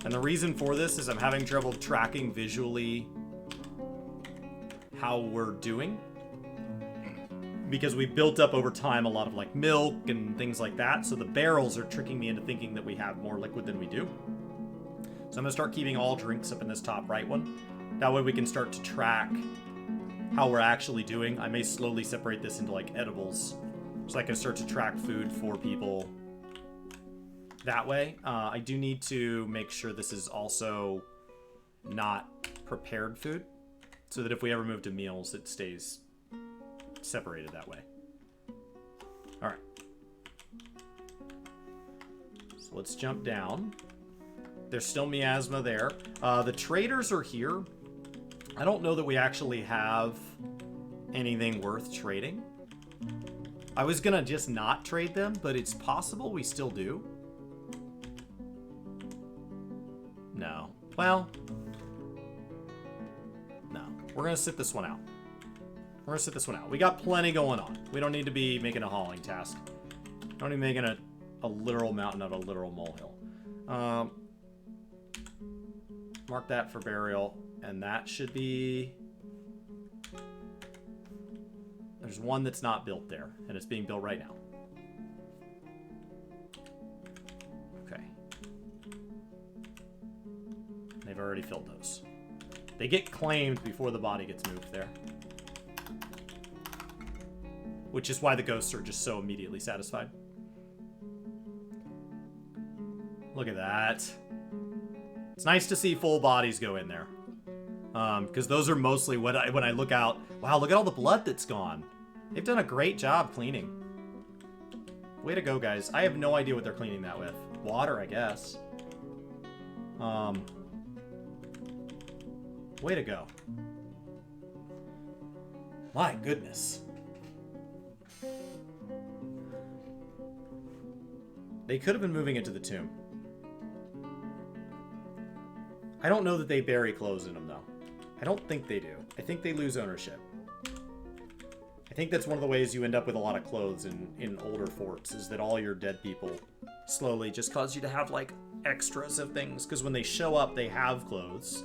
And the reason for this is I'm having trouble tracking visually how we're doing, because we built up over time a lot of like milk and things like that, so the barrels are tricking me into thinking that we have more liquid than we do. So I'm gonna start keeping all drinks up in this top right one. That way we can start to track how we're actually doing. I may slowly separate this into like edibles, so I can start to track food for people that way. I do need to make sure this is also not prepared food, so that if we ever move to meals, it stays separated that way. All right. So let's jump down. There's still miasma there. The traders are here. I don't know that we actually have anything worth trading. I was gonna just not trade them, but it's possible we still do. No. Well, no. We're gonna sit this one out. We're gonna sit this one out. We got plenty going on. We don't need to be making a hauling task. Don't need making a literal mountain out of a literal molehill. Mark that for burial, and that should be... There's one that's not built there, and it's being built right now. Okay. They've already filled those. They get claimed before the body gets moved there. Which is why the ghosts are just so immediately satisfied. Look at that. It's nice to see full bodies go in there. Because those are mostly when I look out. Wow, look at all the blood that's gone. They've done a great job cleaning. Way to go, guys. I have no idea what they're cleaning that with. Water, I guess. Way to go. My goodness. They could have been moving it to the tomb. I don't know that they bury clothes in them, though. I don't think they do. I think they lose ownership. I think that's one of the ways you end up with a lot of clothes in older forts, is that all your dead people slowly just cause you to have, like, extras of things. Because when they show up, they have clothes.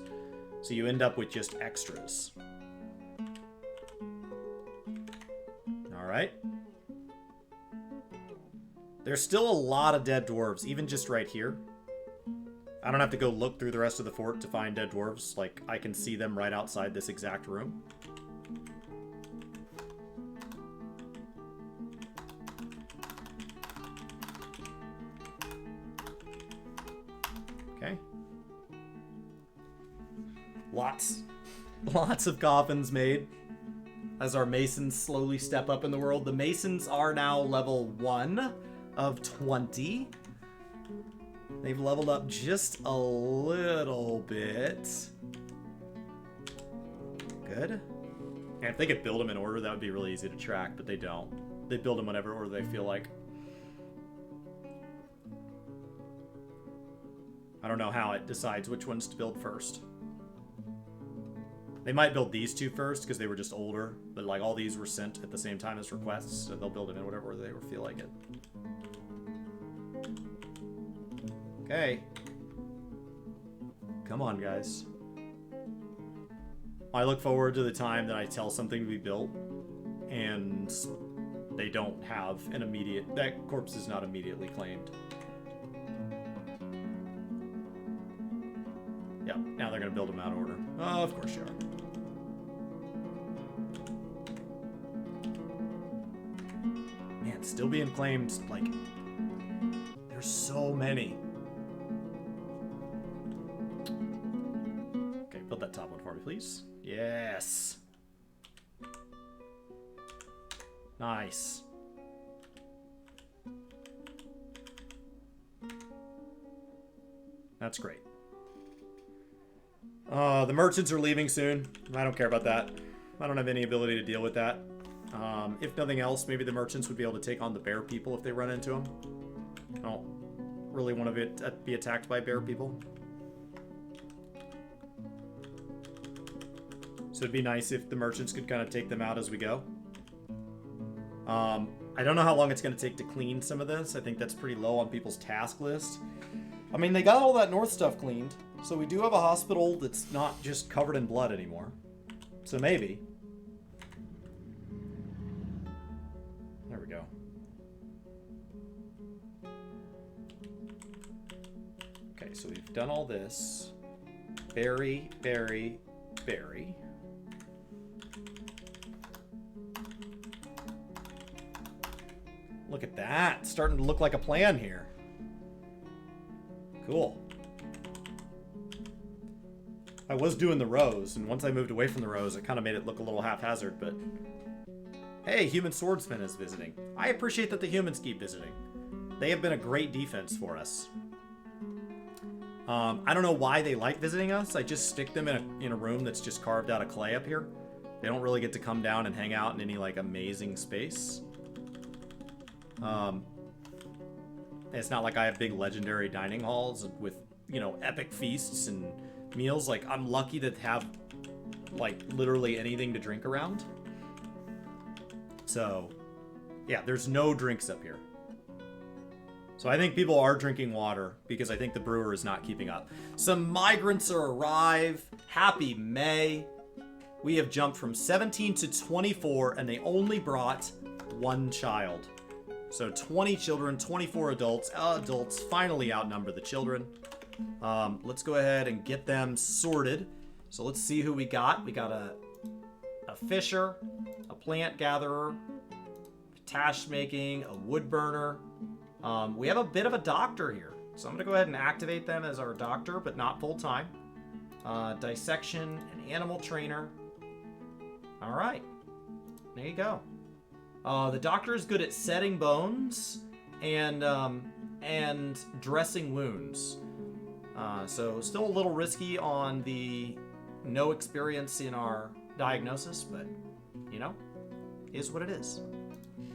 So you end up with just extras. Alright. There's still a lot of dead dwarves, even just right here. I don't have to go look through the rest of the fort to find dead dwarves. Like, I can see them right outside this exact room. Okay. Lots of coffins made as our masons slowly step up in the world. The masons are now level 1 of 20. They've leveled up just a little bit. Good. And if they could build them in order, that would be really easy to track, but they don't. They build them whatever order they feel like. I don't know how it decides which ones to build first. They might build these two first because they were just older, but like all these were sent at the same time as requests, so they'll build them in whatever order they feel like it. Okay. Come on, guys. I look forward to the time that I tell something to be built, and they don't have an immediate... That corpse is not immediately claimed. Yeah, now they're going to build them out of order. Oh, of course you are. Man, still being claimed, like... There's so many. Okay, build that top one for me, please. Yes. Nice. That's great. The merchants are leaving soon. I don't care about that. I don't have any ability to deal with that. If nothing else, maybe the merchants would be able to take on the bear people if they run into them. I don't really want to be attacked by bear people. So it'd be nice if the merchants could kind of take them out as we go. I don't know how long it's going to take to clean some of this. I think that's pretty low on people's task list. I mean, they got all that north stuff cleaned. So we do have a hospital that's not just covered in blood anymore. So maybe. There we go. Okay, so we've done all this. Berry, berry, berry. Look at that. Starting to look like a plan here. Cool. I was doing the rows, and once I moved away from the rows, it kind of made it look a little haphazard, but... Hey, Human Swordsman is visiting. I appreciate that the humans keep visiting. They have been a great defense for us. I don't know why they like visiting us. I just stick them in a room that's just carved out of clay up here. They don't really get to come down and hang out in any, like, amazing space. It's not like I have big legendary dining halls with, you know, epic feasts and meals. Like, I'm lucky to have, like, literally anything to drink around. So, yeah, there's no drinks up here. So I think people are drinking water because I think the brewer is not keeping up. Some migrants are arrive. Happy May. We have jumped from 17 to 24, and they only brought one child. So 20 children, 24 adults. Adults finally outnumber the children. Let's go ahead and get them sorted. So let's see who we got. We got a fisher, a plant gatherer, tash making, a wood burner. We have a bit of a doctor here. So I'm going to go ahead and activate them as our doctor, but not full time. Dissection, an animal trainer. All right. There you go. The doctor is good at setting bones and dressing wounds. So still a little risky on the no experience in our diagnosis, but you know, is what it is.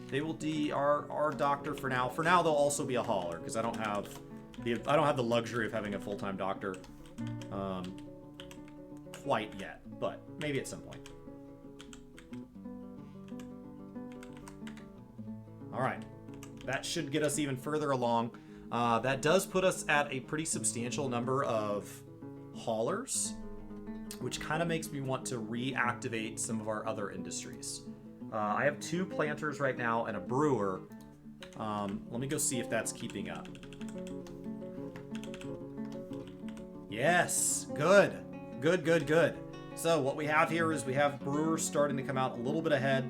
They will be our doctor for now. For now, they'll also be a hauler because I don't have the luxury of having a full-time doctor quite yet, but maybe at some point. All right, that should get us even further along. That does put us at a pretty substantial number of haulers, which kind of makes me want to reactivate some of our other industries. I have 2 planters right now and a brewer. Let me go see if that's keeping up. Yes, good. Good. So what we have here is we have brewers starting to come out a little bit ahead.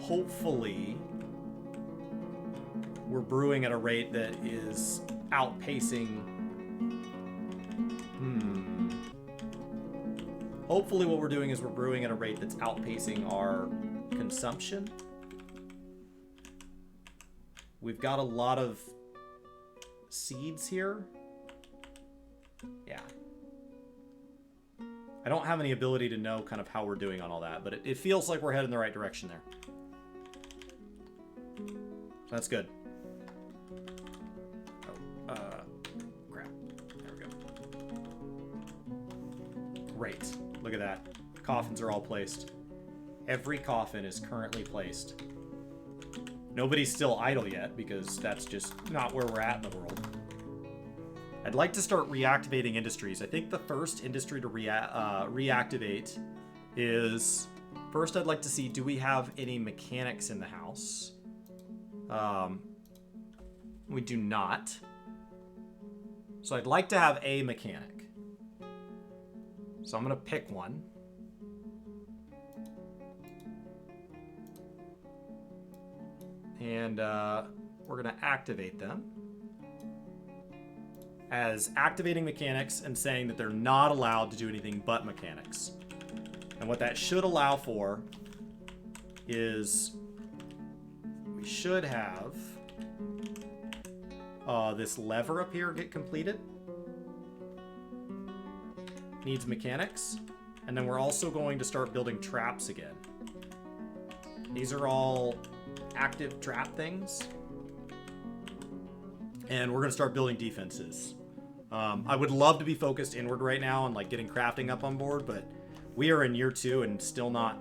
Hopefully, we're brewing at a rate that is outpacing... Hopefully what we're doing is we're brewing at a rate that's outpacing our consumption. We've got a lot of seeds here. Yeah. I don't have any ability to know kind of how we're doing on all that, but it feels like we're heading in the right direction there. That's good. Oh, crap. There we go. Great. Look at that. Coffins are all placed. Every coffin is currently placed. Nobody's still idle yet because that's just not where we're at in the world. I'd like to start reactivating industries. I think the first industry to reactivate is... First, I'd like to see, do we have any mechanics in the house? We do not. So I'd like to have a mechanic. So I'm going to pick one. And we're going to activate them as activating mechanics and saying that they're not allowed to do anything but mechanics. And what that should allow for is we should have this lever up here get completed. Needs mechanics. And then we're also going to start building traps again. These are all active trap things. And we're going to start building defenses. I would love to be focused inward right now and like getting crafting up on board, but we are in year 2 and still not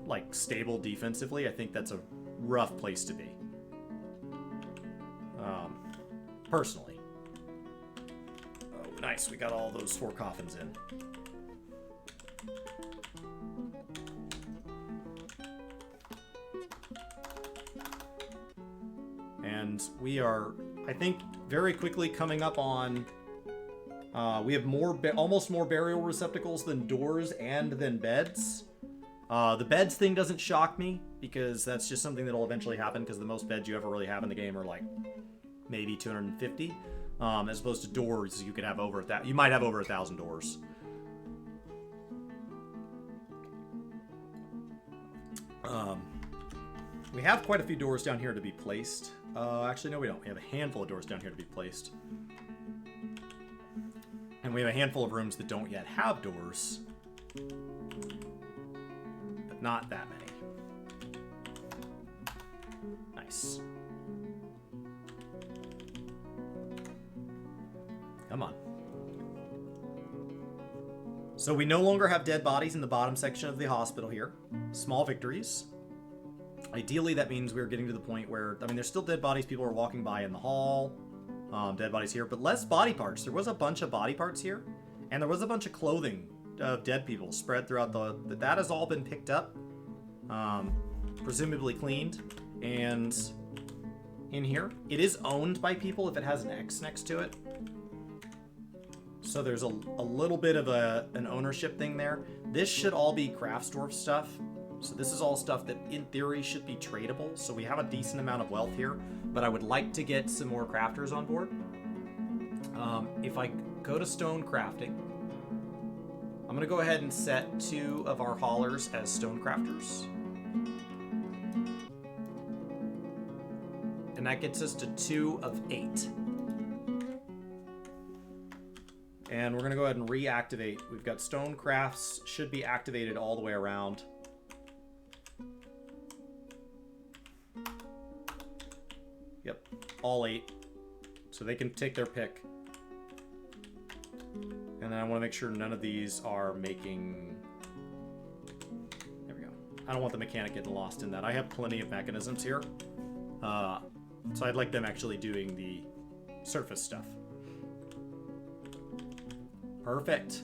like stable defensively. I think that's a rough place to be. Personally. Oh, nice. We got all those 4 coffins in. And we are, I think, very quickly coming up on... we have almost more burial receptacles than doors and than beds. The beds thing doesn't shock me, because that's just something that'll eventually happen, because the most beds you ever really have in the game are like maybe 250. As opposed to doors, you could have over that. You might have over 1,000 doors. We have quite a few doors down here to be placed. Actually, no, we don't. We have a handful of doors down here to be placed. And we have a handful of rooms that don't yet have doors. But not that many. Nice. Come on. So we no longer have dead bodies in the bottom section of the hospital here. Small victories. Ideally, that means we're getting to the point where, I mean, there's still dead bodies. People are walking by in the hall. Dead bodies here, but less body parts. There was a bunch of body parts here, and there was a bunch of clothing of dead people spread throughout that has all been picked up, presumably cleaned, and in here. It is owned by people if it has an X next to it. So there's a little bit of an ownership thing there. This should all be Craftsdwarf stuff. So this is all stuff that, in theory, should be tradable. So we have a decent amount of wealth here, but I would like to get some more crafters on board. If I go to stone crafting, I'm going to go ahead and set 2 of our haulers as stone crafters. And that gets us to 2 of 8. And we're going to go ahead and reactivate. We've got stone crafts, should be activated all the way around. Yep, all 8. So they can take their pick. And then I want to make sure none of these are making... There we go. I don't want the mechanic getting lost in that. I have plenty of mechanisms here. So I'd like them actually doing the surface stuff. Perfect.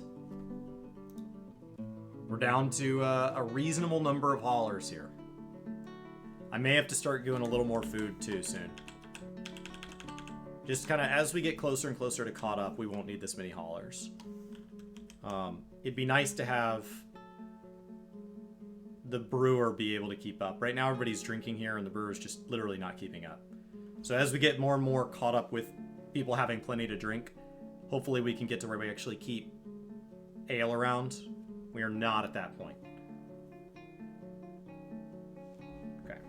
We're down to a reasonable number of haulers here. I may have to start doing a little more food too soon. Just kind of as we get closer and closer to caught up, we won't need this many haulers. It'd be nice to have the brewer be able to keep up. Right now everybody's drinking here and the brewer's just literally not keeping up. So as we get more and more caught up with people having plenty to drink, hopefully we can get to where we actually keep ale around. We are not at that point. Okay.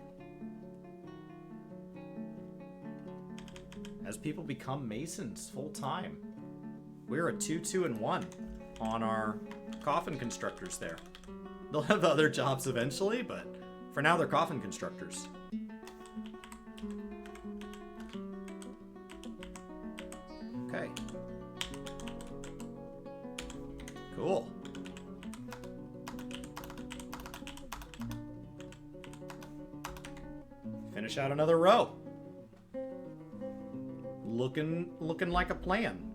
As people become masons full time, we're at 2, 2, and 1 on our coffin constructors there. They'll have other jobs eventually, but for now they're coffin constructors. Okay. Cool. Finish out another row. Looking like a plan.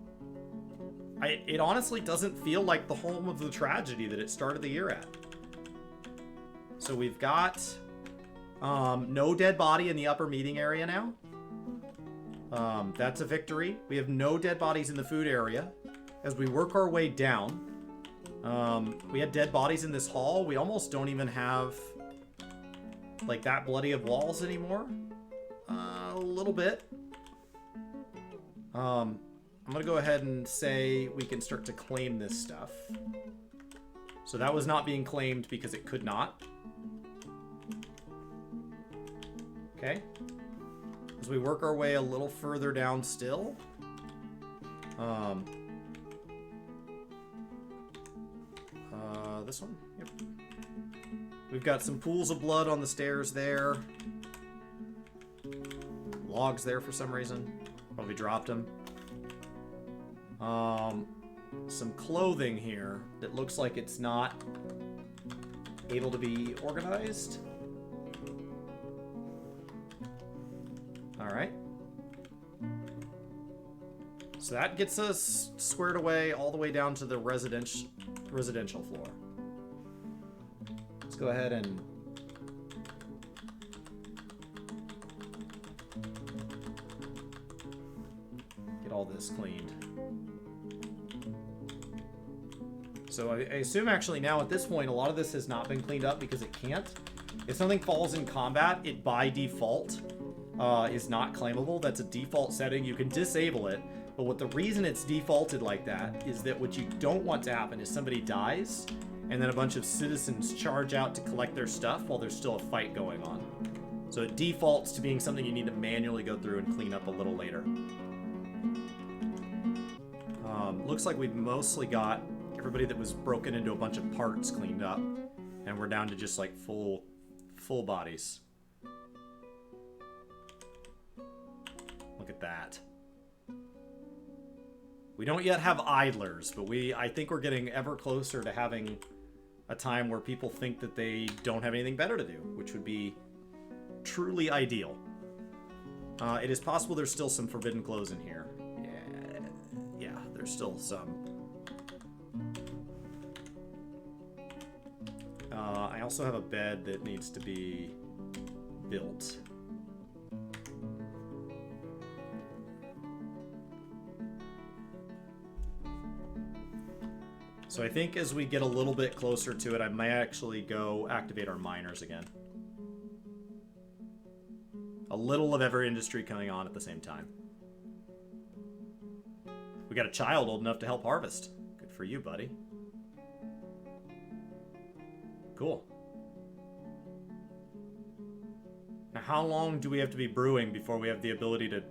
It honestly doesn't feel like the home of the tragedy that it started the year at. So we've got no dead body in the upper meeting area now. That's a victory. We have no dead bodies in the food area. As we work our way down, we had dead bodies in this hall. We almost don't even have like that bloody of walls anymore. A little bit. I'm gonna go ahead and say we can start to claim this stuff. So that was not being claimed because it could not. Okay. As we work our way a little further down still. This one? Yep. We've got some pools of blood on the stairs there. Logs there for some reason. Probably dropped them. Some clothing here that looks like it's not able to be organized. Alright. So that gets us squared away all the way down to the residential floor. Let's go ahead and get all this cleaned. So I assume actually now at this point a lot of this has not been cleaned up because it can't. If something falls in combat, it by default is not claimable. That's a default setting. You can disable it, but the reason it's defaulted like that is that what you don't want to happen is somebody dies and then a bunch of citizens charge out to collect their stuff while there's still a fight going on. So it defaults to being something you need to manually go through and clean up a little later. Looks like we've mostly got everybody that was broken into a bunch of parts cleaned up, and we're down to just like full bodies. Look at that. We don't yet have idlers, but I think we're getting ever closer to having a time where people think that they don't have anything better to do, which would be truly ideal. It is possible there's still some forbidden clothes in here. Yeah, there's still some. I also have a bed that needs to be built. So I think as we get a little bit closer to it, I might actually go activate our miners again. A little of every industry coming on at the same time. We got a child old enough to help harvest. Good for you, buddy. Cool. Now, how long do we have to be brewing before we have the ability to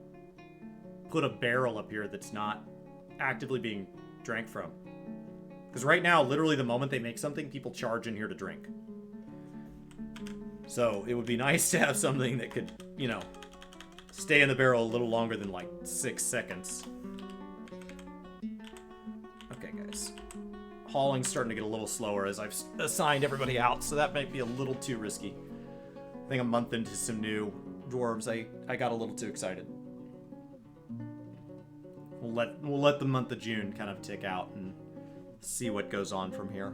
put a barrel up here that's not actively being drank from? Because right now, literally the moment they make something, people charge in here to drink. So it would be nice to have something that could, you know, stay in the barrel a little longer than like 6 seconds. Okay, guys. Hauling's starting to get a little slower as I've assigned everybody out, so that might be a little too risky. I think a month into some new dwarves, I got a little too excited. We'll let the month of June kind of tick out and see what goes on from here.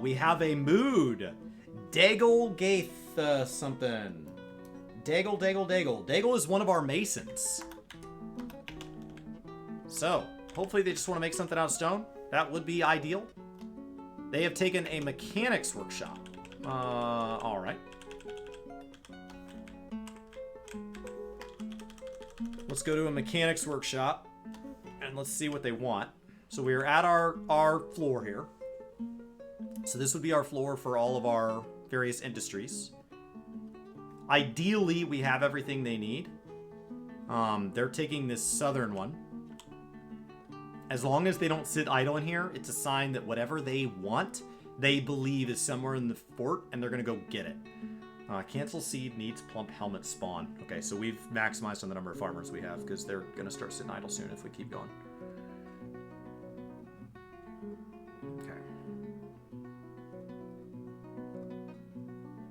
We have a mood. Daigle Gaith something. Daigle. Daigle is one of our masons. So, hopefully they just want to make something out of stone. That would be ideal. They have taken a mechanics workshop. Alright. Let's go to a mechanics workshop and let's see what they want. So we're at our floor here. So this would be our floor for all of our various industries. Ideally, we have everything they need. They're taking this southern one. As long as they don't sit idle in here, it's a sign that whatever they want, they believe is somewhere in the fort, and they're going to go get it. Cancel seed needs plump helmet spawn. Okay, so we've maximized on the number of farmers we have, because they're going to start sitting idle soon if we keep going. Okay.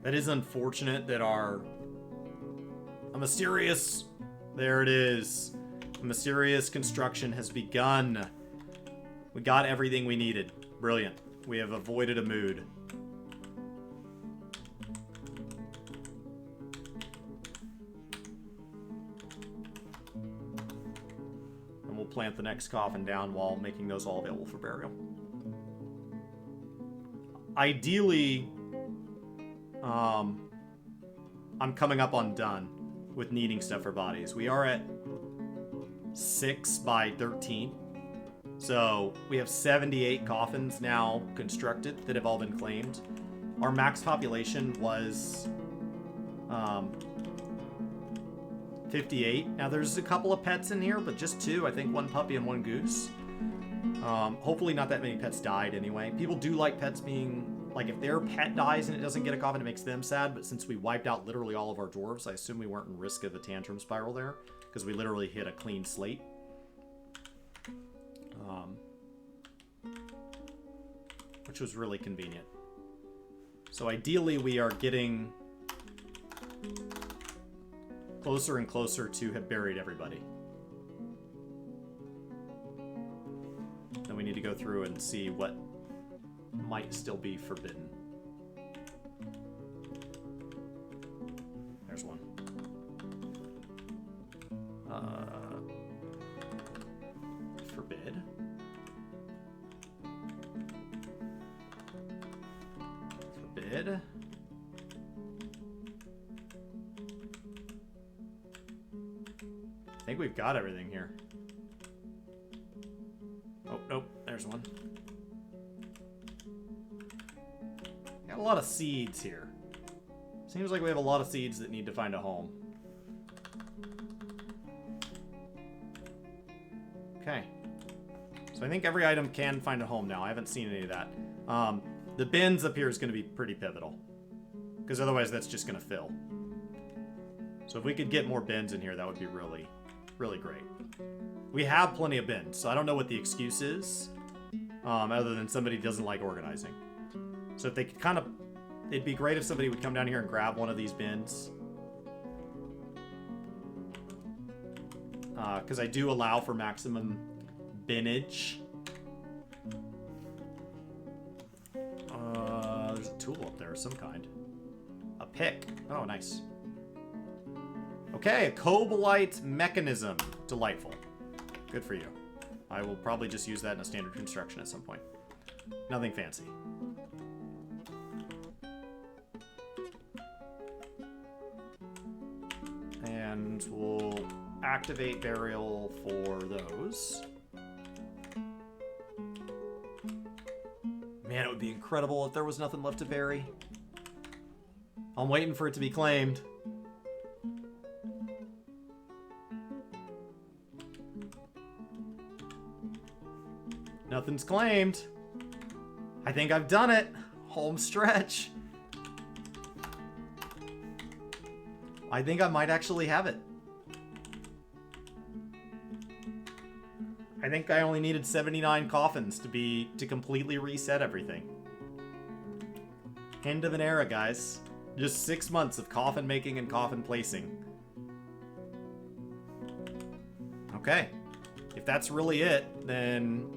That is unfortunate that a mysterious There it is. Mysterious construction has begun. We got everything we needed. Brilliant. We have avoided a mood. And we'll plant the next coffin down while making those all available for burial. Ideally, I'm coming up on done with needing stuff for bodies. We are at 6 by 13. So we have 78 coffins now constructed that have all been claimed. Our max population was 58. Now there's a couple of pets in here, but just 2. I think 1 puppy and 1 goose. Hopefully not that many pets died anyway. People do like pets being... Like, if their pet dies and it doesn't get a coffin, it makes them sad. But since we wiped out literally all of our dwarves, I assume we weren't in risk of a tantrum spiral there. Because we literally hit a clean slate. Which was really convenient. So ideally, we are getting closer and closer to have buried everybody. Then we need to go through and see what might still be forbidden. There's one. Forbid. Forbid. I think we've got everything here. Oh, nope, there's one. Got a lot of seeds here. Seems like we have a lot of seeds that need to find a home. Okay. So I think every item can find a home now. I haven't seen any of that. The bins up here is going to be pretty pivotal. Because otherwise that's just going to fill. So if we could get more bins in here, that would be really, really great. We have plenty of bins, so I don't know what the excuse is. Other than somebody doesn't like organizing. So if they could kind of... It'd be great if somebody would come down here and grab one of these bins. Because I do allow for maximum binnage. There's a tool up there of some kind. A pick. Oh, nice. Okay, a Cobalite mechanism. Delightful. Good for you. I will probably just use that in a standard construction at some point. Nothing fancy. And we'll activate burial for those. Man, it would be incredible if there was nothing left to bury. I'm waiting for it to be claimed. Nothing's claimed. I think I've done it. Home stretch. I think I might actually have it. I think I only needed 79 coffins to completely reset everything. End of an era, guys. Just 6 months of coffin making and coffin placing. Okay. If that's really it, then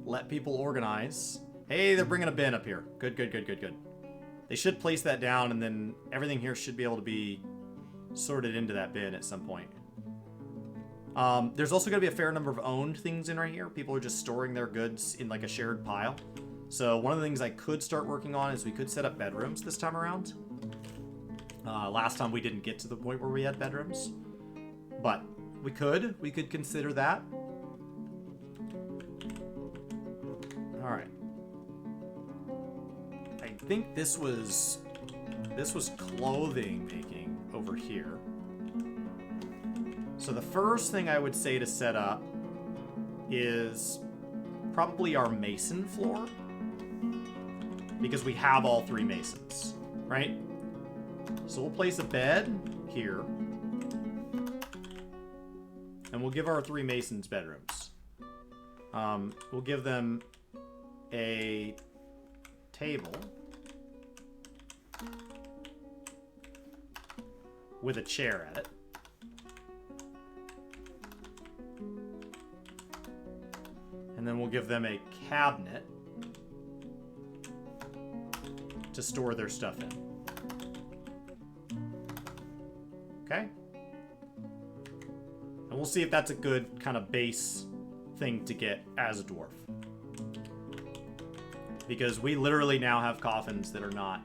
let people organize. Hey, they're bringing a bin up here. Good, good, good, good, good. They should place that down, and then everything here should be able to be sorted into that bin at some point. There's also going to be a fair number of owned things in right here. People are just storing their goods in like a shared pile. So one of the things I could start working on is we could set up bedrooms this time around. Last time we didn't get to the point where we had bedrooms. But we could consider that. Alright. I think this was clothing making over here. So the first thing I would say to set up is probably our mason floor. Because we have all 3 masons, right? So we'll place a bed here. And we'll give our 3 masons bedrooms. We'll give them a table. with a chair at it. And then we'll give them a cabinet to store their stuff in. Okay? And we'll see if that's a good kind of base thing to get as a dwarf. Because we literally now have coffins that are not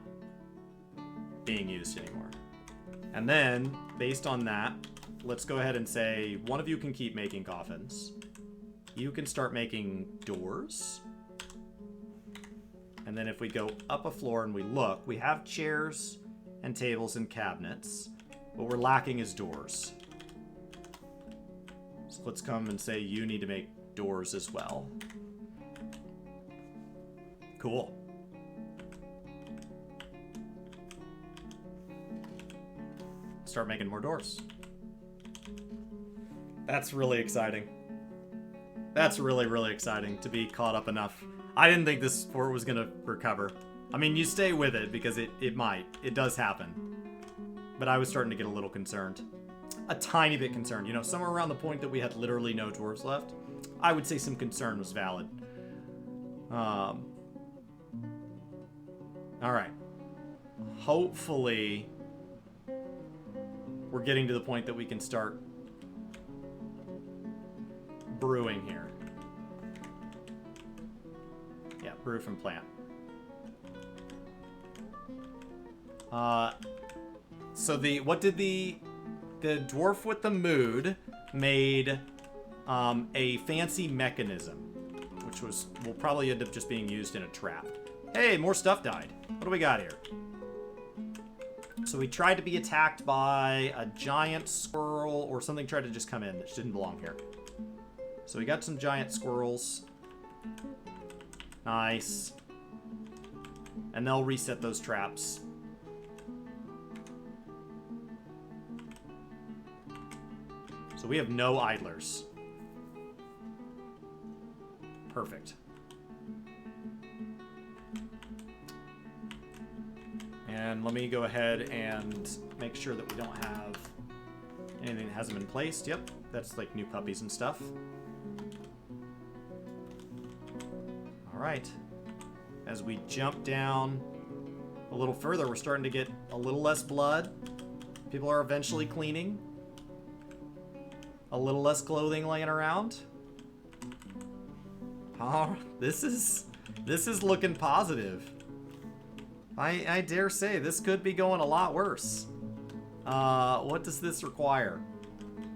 being used anymore. And then, based on that, let's go ahead and say, one of you can keep making coffins. You can start making doors. And then if we go up a floor and we look, we have chairs and tables and cabinets. What we're lacking is doors. So let's come and say you need to make doors as well. Cool. Start making more doors. That's really exciting. That's really, really exciting to be caught up enough. I didn't think this fort was gonna recover. I mean, you stay with it because it might. It does happen. But I was starting to get a little concerned. A tiny bit concerned. You know, somewhere around the point that we had literally no dwarves left, I would say some concern was valid. Alright. Hopefully, we're getting to the point that we can start brewing here. Yeah, brew from plant. So what did the dwarf with the mood made a fancy mechanism, which will probably end up just being used in a trap. Hey, more stuff died. What do we got here? So we tried to be attacked by a giant squirrel or something tried to just come in that didn't belong here. So we got some giant squirrels. Nice. And they'll reset those traps. So we have no idlers. Perfect. And let me go ahead and make sure that we don't have anything that hasn't been placed. Yep, that's like new puppies and stuff. All right. As we jump down a little further, we're starting to get a little less blood. People are eventually cleaning. A little less clothing laying around. Oh, this is looking positive. I dare say this could be going a lot worse. What does this require?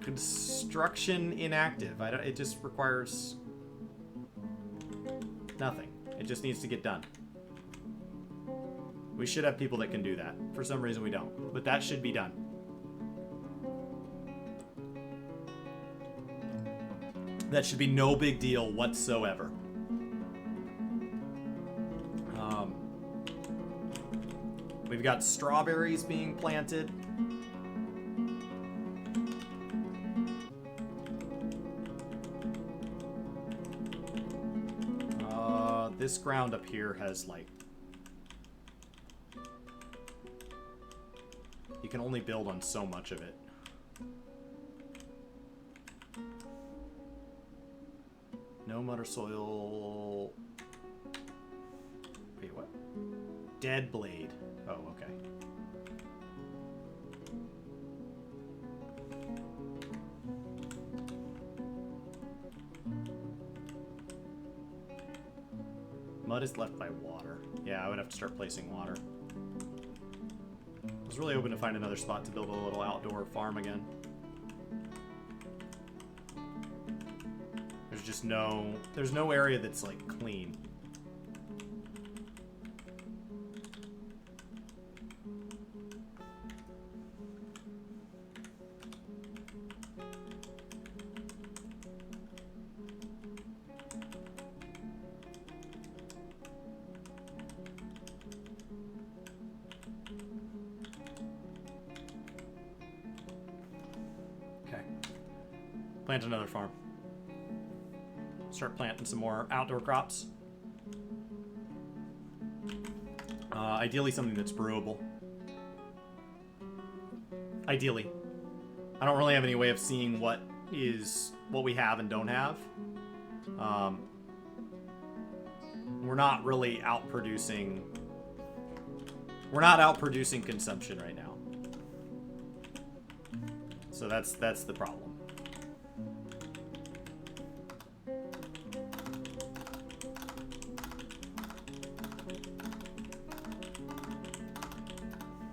Construction inactive. It just requires nothing. It just needs to get done. We should have people that can do that. For some reason we don't. But that should be done. That should be no big deal whatsoever. We've got strawberries being planted. This ground up here has like... You can only build on so much of it. No mud or soil. Wait, what? Dead blade. Oh, okay. Mud is left by water. Yeah, I would have to start placing water. I was really hoping to find another spot to build a little outdoor farm again. There's no area that's like clean. Okay. Plant another farm. Start planting some more outdoor crops. Ideally something that's brewable. ideally. I don't really have any way of seeing what we have and don't have. We're not really outproducing. We're not outproducing consumption right now. So that's the problem.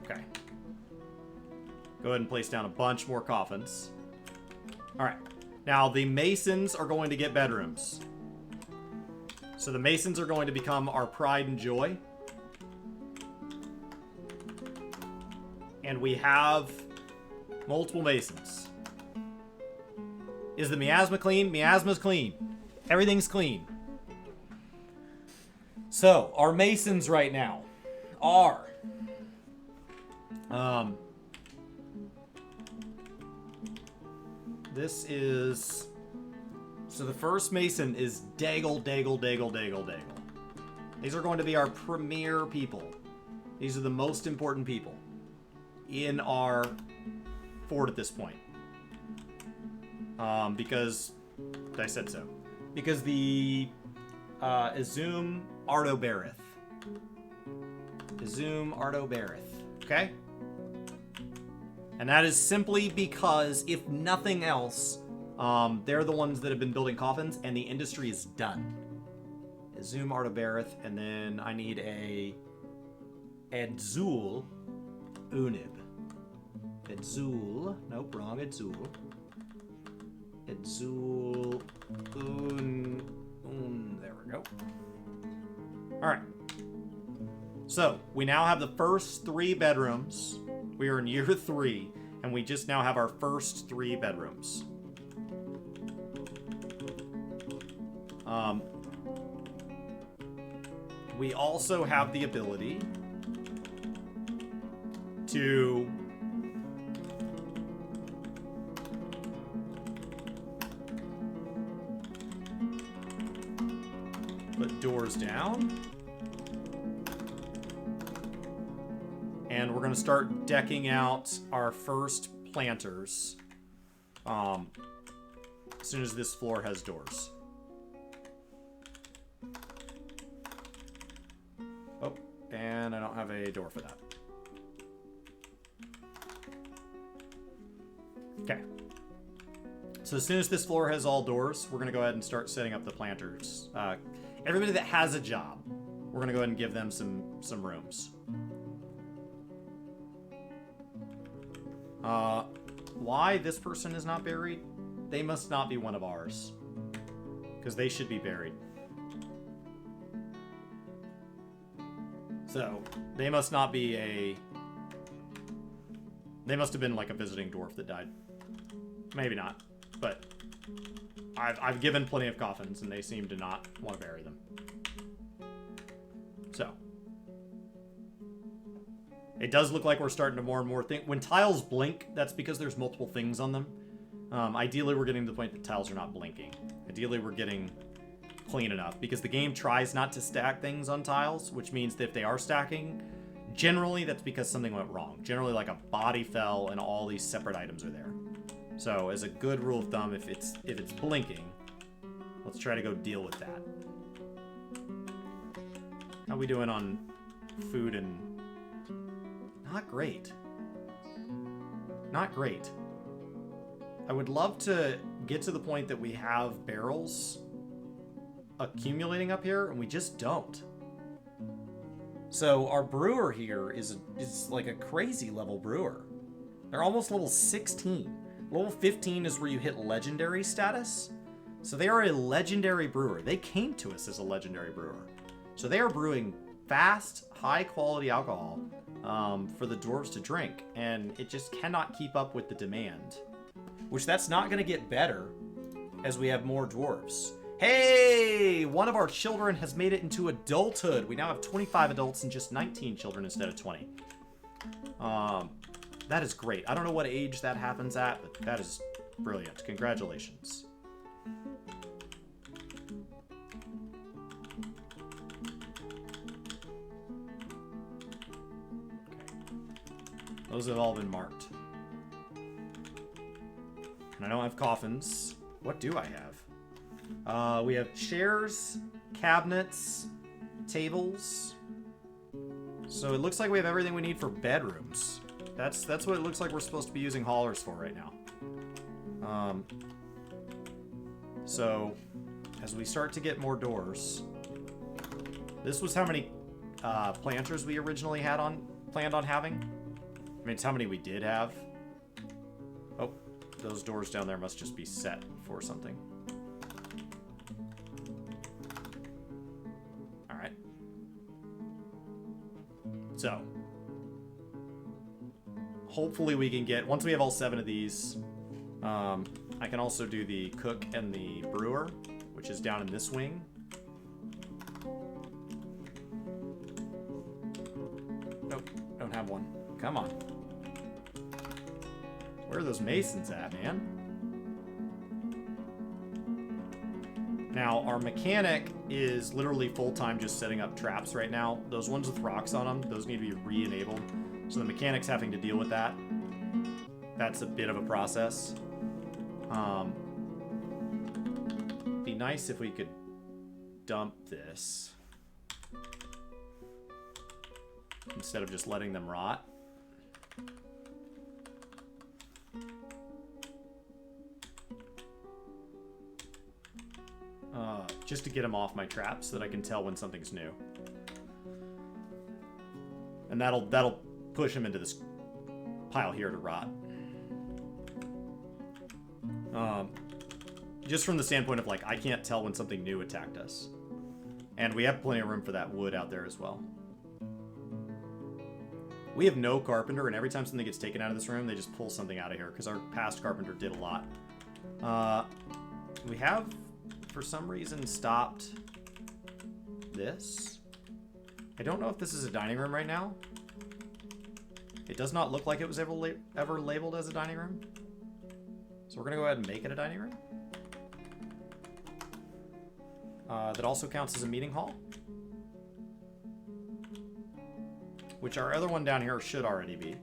Okay. Go ahead and place down a bunch more coffins. All right. Now the masons are going to get bedrooms. So the masons are going to become our pride and joy. And we have multiple masons. Is the miasma clean? Miasma's clean. Everything's clean. So, our masons right now are... this is... So the first mason is Daigle. These are going to be our premier people. These are the most important people in our fort at this point. Because I said so. Because the Izum Artoberith. Okay? And that is simply because, if nothing else, they're the ones that have been building coffins, and the industry is done. Izum Artoberith, and then I need a Edzul Unib. Edzul. Nope, wrong. Edzul. Edzul there we go. Alright. So, we now have the first 3 bedrooms. We are in year 3, and we just now have our first 3 bedrooms. We also have the ability to put doors down. And we're going to start decking out our first planters as soon as this floor has doors. Oh, and I don't have a door for that. Okay. So as soon as this floor has all doors, we're going to go ahead and start setting up the planters. Everybody that has a job, we're going to go ahead and give them some rooms. Why this person is not buried? They must not be one of ours. Because they should be buried. So, they must not be a... They must have been like a visiting dwarf that died. Maybe not. But I've given plenty of coffins and they seem to not want to bury them. So. It does look like we're starting to more and more think. When tiles blink, that's because there's multiple things on them. Ideally, we're getting to the point that tiles are not blinking. Ideally, we're getting clean enough because the game tries not to stack things on tiles, which means that if they are stacking, generally that's because something went wrong. Generally, like a body fell and all these separate items are there. So, as a good rule of thumb, if it's blinking, let's try to go deal with that. How we doing on food and... Not great. Not great. I would love to get to the point that we have barrels accumulating up here, and we just don't. So our brewer here is like a crazy level brewer. They're almost level 16. Level 15 is where you hit legendary status. So they are a legendary brewer. They came to us as a legendary brewer. So they are brewing fast, high quality alcohol for the dwarves to drink, and it just cannot keep up with the demand. Which that's not going to get better as we have more dwarves. Hey! One of our children has made it into adulthood. We now have 25 adults and just 19 children instead of 20. That is great. I don't know what age that happens at, but that is brilliant. Congratulations. Okay. Those have all been marked. I don't have coffins. What do I have? We have chairs, cabinets, tables. So it looks like we have everything we need for bedrooms. That's what it looks like we're supposed to be using haulers for right now. So as we start to get more doors, this was how many planters we originally planned on having. I mean, it's how many we did have. Oh, those doors down there must just be set for something. All right. So, hopefully we can get, once we have all 7 of these, I can also do the cook and the brewer, which is down in this wing. Nope, don't have one. Come on. Where are those masons at, man? Now, our mechanic is literally full-time just setting up traps right now. Those ones with rocks on them, those need to be re-enabled. So the mechanic's having to deal with that. That's a bit of a process. Be nice if we could dump this instead of just letting them rot. Just to get them off my traps so that I can tell when something's new. And that'll push them into this pile here to rot. Just from the standpoint of, like, I can't tell when something new attacked us. And we have plenty of room for that wood out there as well. We have no carpenter, and every time something gets taken out of this room, they just pull something out of here, because our past carpenter did a lot. We have, for some reason, stopped this. I don't know if this is a dining room right now. It does not look like it was ever labeled as a dining room. So we're going to go ahead and make it a dining room. That also counts as a meeting hall. Which our other one down here should already be.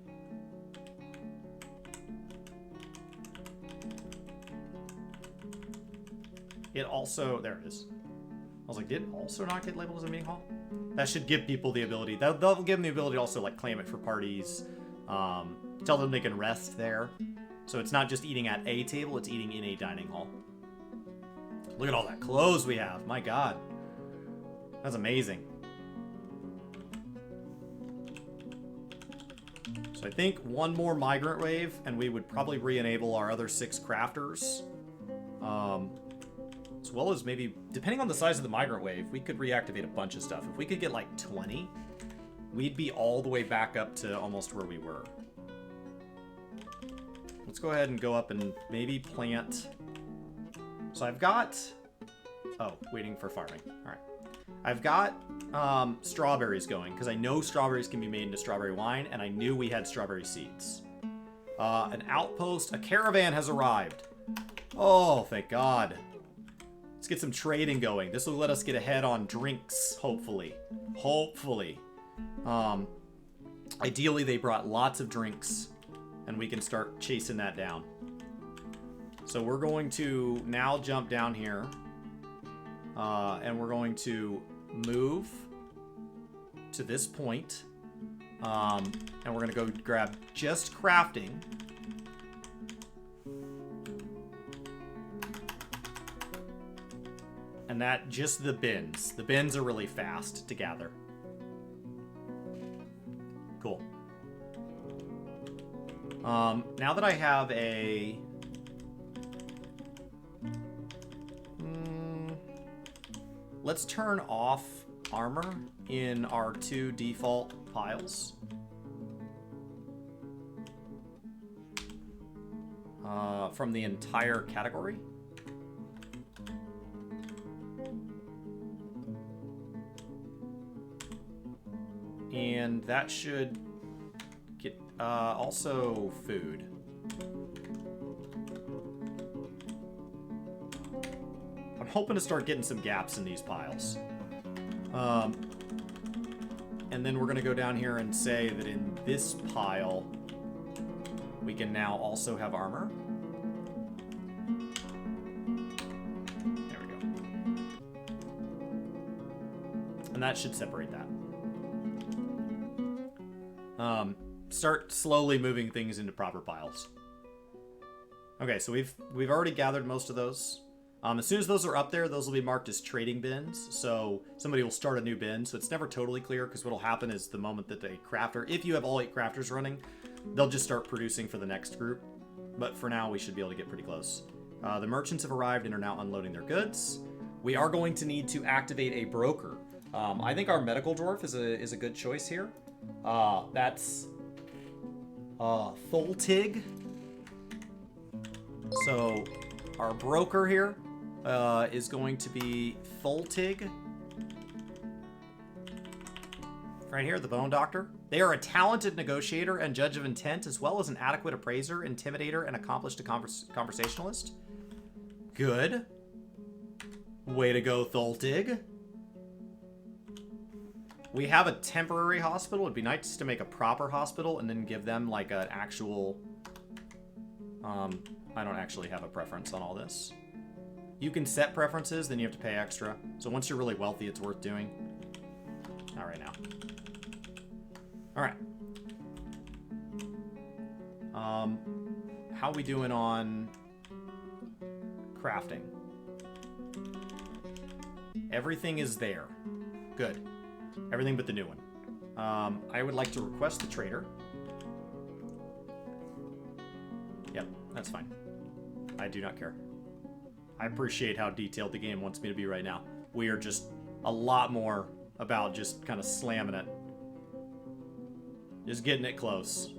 It also, there it is. I was like, did it also not get labeled as a meeting hall? That should give people the ability, that'll give them the ability to also, like, claim it for parties. Tell them they can rest there. So it's not just eating at a table, it's eating in a dining hall. Look at all that clothes we have. My God. That's amazing. So I think one more migrant wave, and we would probably re-enable our other 6 crafters. As well as maybe, depending on the size of the migrant wave, we could reactivate a bunch of stuff. If we could get like 20, we'd be all the way back up to almost where we were. Let's go ahead and go up and maybe plant. So I've got, oh, waiting for farming. All right. I've got strawberries going because I know strawberries can be made into strawberry wine, and I knew we had strawberry seeds. An outpost, a caravan has arrived. Oh, thank God. Let's get some trading going. This will let us get ahead on drinks, hopefully. Hopefully. Ideally, they brought lots of drinks, and we can start chasing that down. So we're going to now jump down here, and we're going to move to this point, and we're going to go grab just crafting. And that, just the bins. The bins are really fast to gather. Cool. Now that I have a... let's turn off armor in our 2 default piles. From the entire category. And that should get, also food. I'm hoping to start getting some gaps in these piles. And then we're going to go down here and say that in this pile, we can now also have armor. There we go. And that should separate that. Start slowly moving things into proper piles. Okay, so we've already gathered most of those. As soon as those are up there, those will be marked as trading bins. So somebody will start a new bin. So it's never totally clear, because what will happen is the moment that a crafter, if you have all 8 crafters running, they'll just start producing for the next group. But for now, we should be able to get pretty close. The merchants have arrived and are now unloading their goods. We are going to need to activate a broker. I think our medical dwarf is a good choice here. That's Tholtig. So our broker here is going to be Tholtig. Right here, the Bone Doctor. They are a talented negotiator and judge of intent, as well as an adequate appraiser, intimidator, and accomplished conversationalist. Good. Way to go, Tholtig. We have a temporary hospital. It'd be nice to make a proper hospital and then give them like an actual... I don't actually have a preference on all this. You can set preferences, then you have to pay extra. So once you're really wealthy, it's worth doing. Not right now. Alright. How we doing on crafting? Everything is there. Good. Everything but the new one. I would like to request the trader. Yep, that's fine. I do not care. I appreciate how detailed the game wants me to be right now. We are just a lot more about just kind of slamming it. Just getting it close.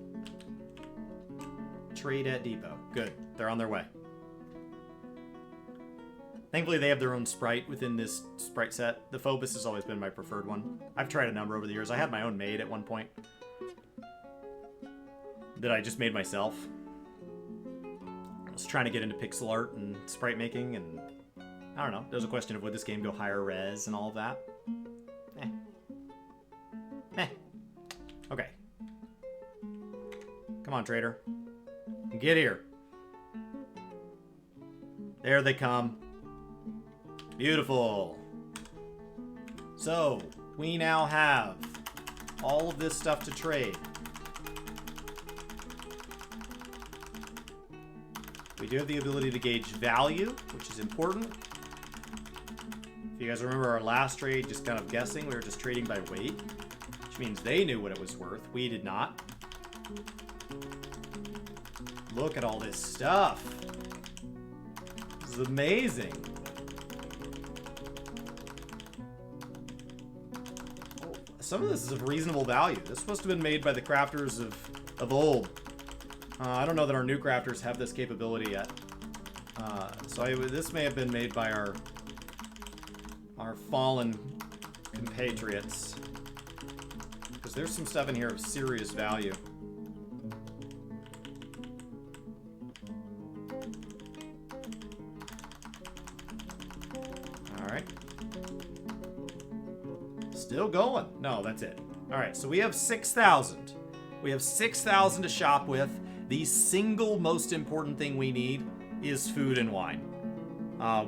Trade at depot. Good. They're on their way. Thankfully, they have their own sprite within this sprite set. The Phobos has always been my preferred one. I've tried a number over the years. I had my own made at one point that I just made myself. I was trying to get into pixel art and sprite making, and I don't know. There's a question of would this game go higher res and all of that. Okay. Come on, trader. Get here. There they come. Beautiful. So, we now have all of this stuff to trade. We do have the ability to gauge value, which is important. If you guys remember our last trade, just kind of guessing, we were just trading by weight, which means they knew what it was worth. We did not. Look at all this stuff. This is amazing. Some of this is of reasonable value. This must have been made by the crafters of old. I don't know that our new crafters have this capability yet. This may have been made by our fallen compatriots. Because there's some stuff in here of serious value. Alright. Still going. No, that's it. Alright, so we have 6,000. We have 6,000 to shop with. The single most important thing we need is food and wine.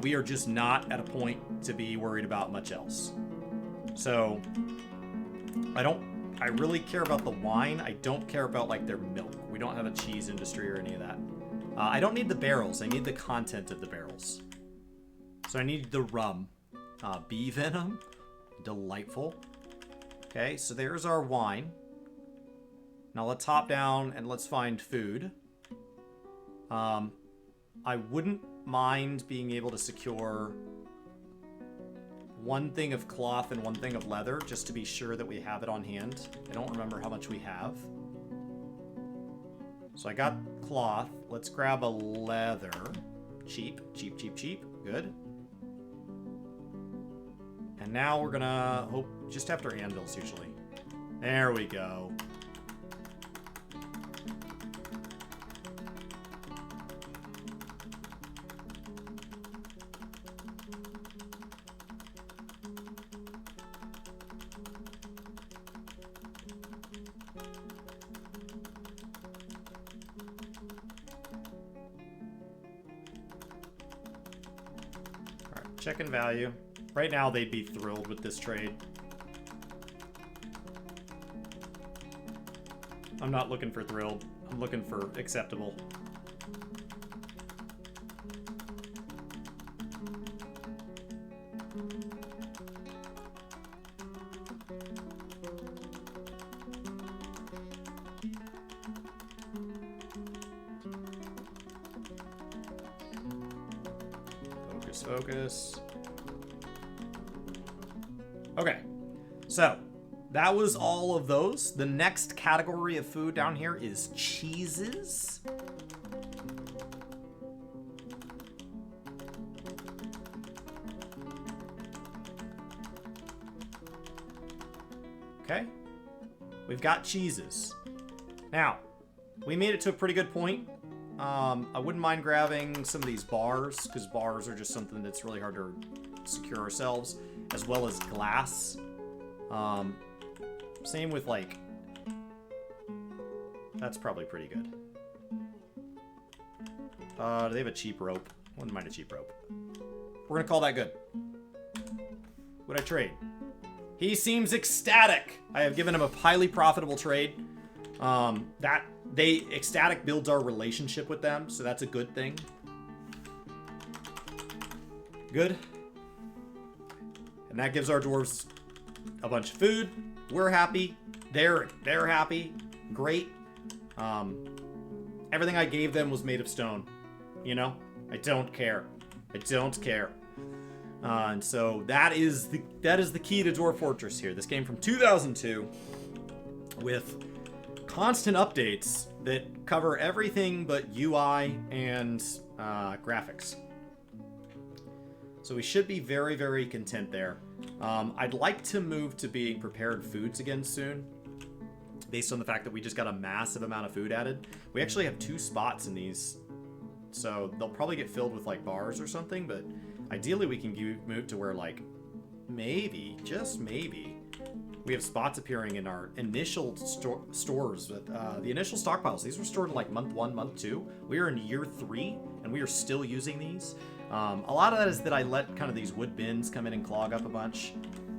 We are just not at a point to be worried about much else. So, I really care about the wine. I don't care about, like, their milk. We don't have a cheese industry or any of that. I don't need the barrels. I need the content of the barrels. So I need the rum. Bee venom. Delightful. Okay, so there's our wine. Now let's hop down and let's find food. I wouldn't mind being able to secure one thing of cloth and one thing of leather, just to be sure that we have it on hand. I don't remember how much we have. So I got cloth. Let's grab a leather. Cheap, cheap, cheap, cheap. Good. And now we're gonna just after anvils usually. There we go. Check in value. Right now, they'd be thrilled with this trade. I'm not looking for thrilled. I'm looking for acceptable. Focus. Okay, so that was all of those. The next category of food down here is cheeses. Okay, we've got cheeses. Now, we made it to a pretty good point. I wouldn't mind grabbing some of these bars, because bars are just something that's really hard to secure ourselves, as well as glass. Same with, like... That's probably pretty good. Do they have a cheap rope? Wouldn't mind a cheap rope. We're gonna call that good. What'd I trade? He seems ecstatic! I have given him a highly profitable trade. Ecstatic builds our relationship with them, so that's a good thing. Good. And that gives our dwarves a bunch of food. We're happy. They're happy. Great. Everything I gave them was made of stone. You know? I don't care. I don't care. And so that is the key to Dwarf Fortress here. This game from 2002 with constant updates that cover everything but UI and graphics. So we should be very, very content there. I'd like to move to being prepared foods again soon, based on the fact that we just got a massive amount of food added. We actually have 2 spots in these, so they'll probably get filled with like bars or something, but ideally we can move to where, like, maybe, just maybe, we have spots appearing in our initial stores. But the initial stockpiles, these were stored in like month 1, month 2. We are in year 3, and we are still using these. A lot of that is that I let kind of these wood bins come in and clog up a bunch.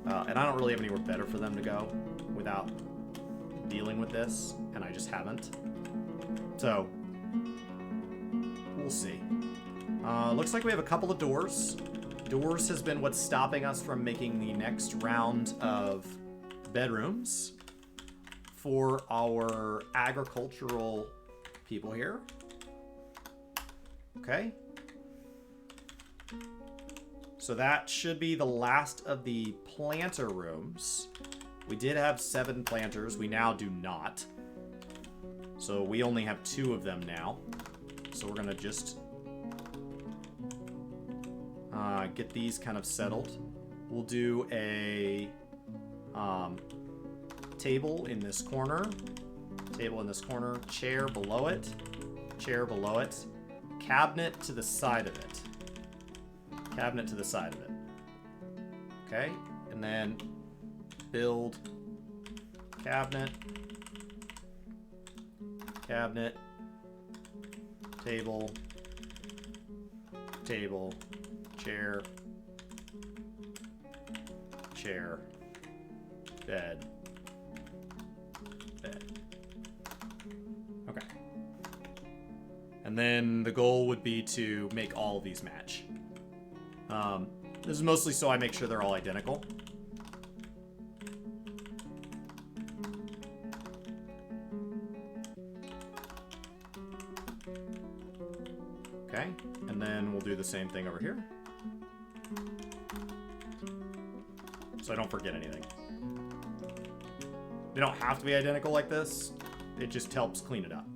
And I don't really have anywhere better for them to go without dealing with this, and I just haven't. So, we'll see. Looks like we have a couple of doors. Doors has been what's stopping us from making the next round of bedrooms for our agricultural people here. Okay. So that should be the last of the planter rooms. We did have 7 planters. We now do not. So we only have 2 of them now. So we're gonna just get these kind of settled. We'll do a table in this corner, chair below it, cabinet to the side of it, okay, and then build cabinet, table, chair, bed. Okay. And then the goal would be to make all of these match. This is mostly so I make sure they're all identical. Okay, and then we'll do the same thing over here. So I don't forget anything. They don't have to be identical like this. It just helps clean it up.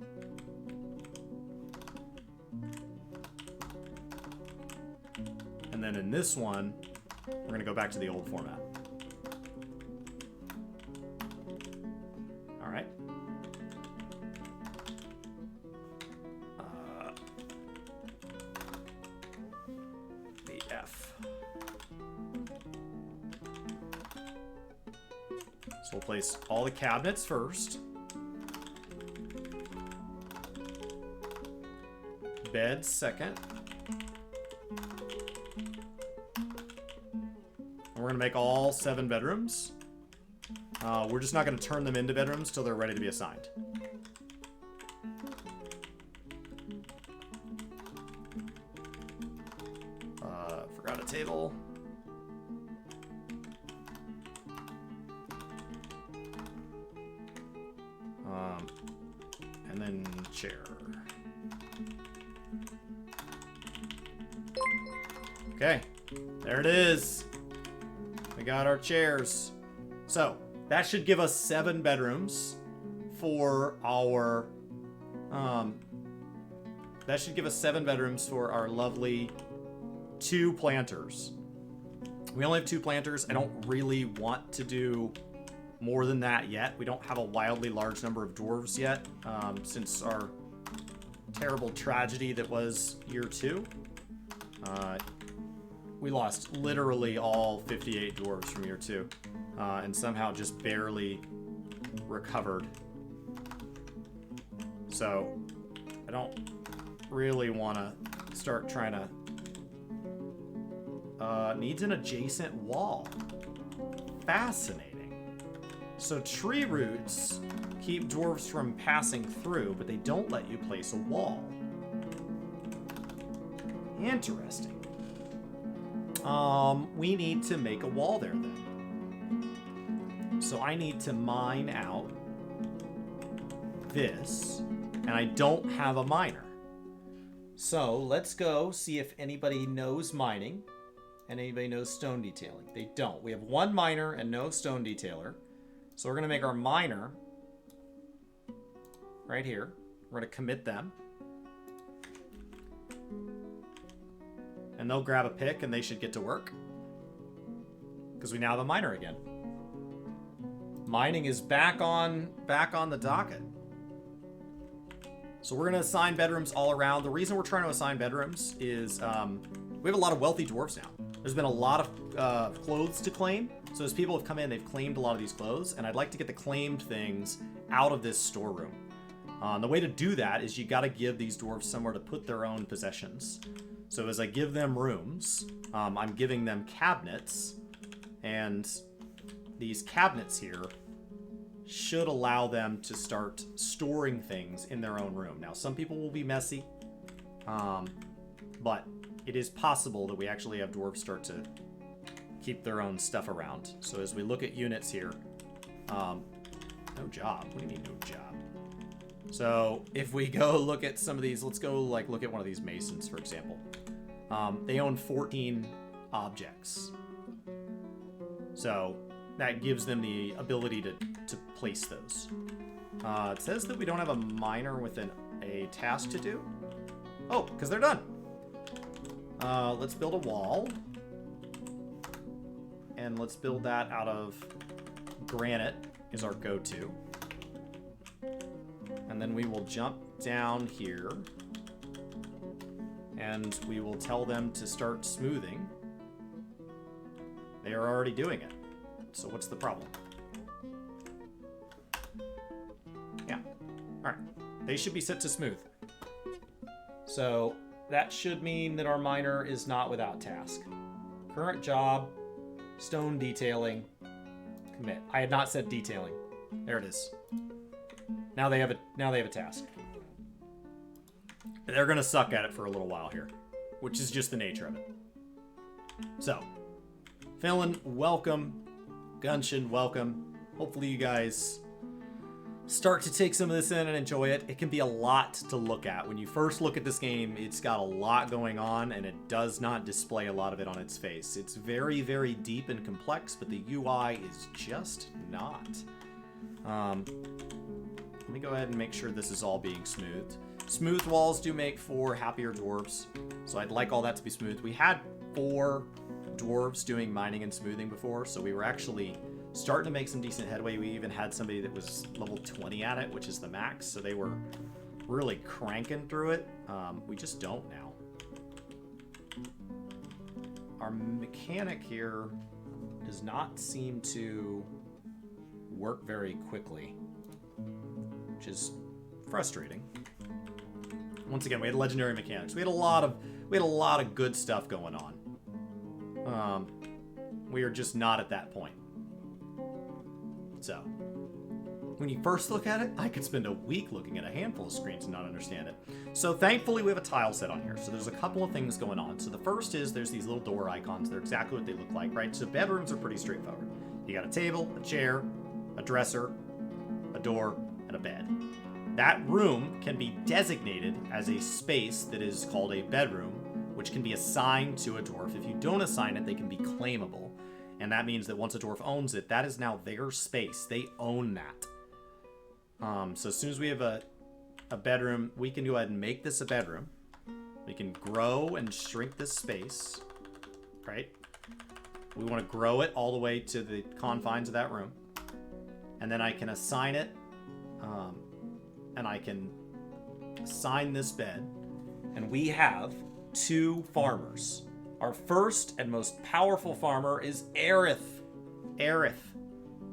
And then in this one, we're going to go back to the old format. All right. The F. So we'll place all the cabinets first. Bed second. And we're gonna make all 7 bedrooms. We're just not gonna turn them into bedrooms till they're ready to be assigned. Forgot a table. And then chair. Okay, there it is. We got our chairs. So that should give us 7 bedrooms for our lovely 2 planters. We only have 2 planters. I don't really want to do more than that yet. We don't have a wildly large number of dwarves yet, since our terrible tragedy that was year 2. We lost literally all 58 dwarves from year 2, and somehow just barely recovered. So I don't really want to start trying to... needs an adjacent wall. Fascinating. So tree roots keep dwarves from passing through, but they don't let you place a wall. Interesting. We need to make a wall there then. So I need to mine out this, and I don't have a miner. So let's go see if anybody knows mining and anybody knows stone detailing. They don't. We have 1 miner and no stone detailer. So we're going to make our miner right here. We're going to commit them. And they'll grab a pick and they should get to work. Because we now have a miner again. Mining is back on the docket. So we're going to assign bedrooms all around. The reason we're trying to assign bedrooms is we have a lot of wealthy dwarves now. There's been a lot of clothes to claim. So as people have come in, they've claimed a lot of these clothes. And I'd like to get the claimed things out of this storeroom. The way to do that is you got to give these dwarves somewhere to put their own possessions. So as I give them rooms, I'm giving them cabinets. And these cabinets here should allow them to start storing things in their own room. Now, some people will be messy, but it is possible that we actually have dwarves start to keep their own stuff around. So as we look at units here, no job. What do you mean no job? So if we go look at some of these, let's go look at one of these masons, for example. They own 14 objects. So that gives them the ability to place those. It says that we don't have a miner with a task to do. Oh, because they're done. Let's build a wall. And let's build that out of granite is our go-to. And then we will jump down here. And we will tell them to start smoothing. They are already doing it. So what's the problem? Yeah. Alright. They should be set to smooth. So that should mean that our miner is not without task. Current job, stone detailing, commit. I had not said detailing. There it is. Now they have a task. They're gonna suck at it for a little while here, which is just the nature of it. So, Phelan, welcome. Gunshin, welcome. Hopefully you guys start to take some of this in and enjoy it. It can be a lot to look at. When you first look at this game, it's got a lot going on, and it does not display a lot of it on its face. It's very, very deep and complex, but the UI is just not. Let me go ahead and make sure this is all being smoothed. Smooth walls do make for happier dwarves, so I'd like all that to be smooth. We had 4 dwarves doing mining and smoothing before, so we were actually starting to make some decent headway. We even had somebody that was level 20 at it, which is the max, so they were really cranking through it. We just don't now. Our mechanic here does not seem to work very quickly, which is frustrating. Once again, we had legendary mechanics. We had a lot of good stuff going on. We are just not at that point. So, when you first look at it, I could spend a week looking at a handful of screens and not understand it. So thankfully we have a tile set on here. So there's a couple of things going on. So the first is there's these little door icons. They're exactly what they look like, right? So bedrooms are pretty straightforward. You got a table, a chair, a dresser, a door, and a bed. That room can be designated as a space that is called a bedroom, which can be assigned to a dwarf. If you don't assign it, they can be claimable. And that means that once a dwarf owns it, that is now their space. They own that. So as soon as we have a bedroom, we can go ahead and make this a bedroom. We can grow and shrink this space, right? We want to grow it all the way to the confines of that room. And then I can assign it, and I can assign this bed. And we have 2 farmers. Our first and most powerful farmer is Aerith. Aerith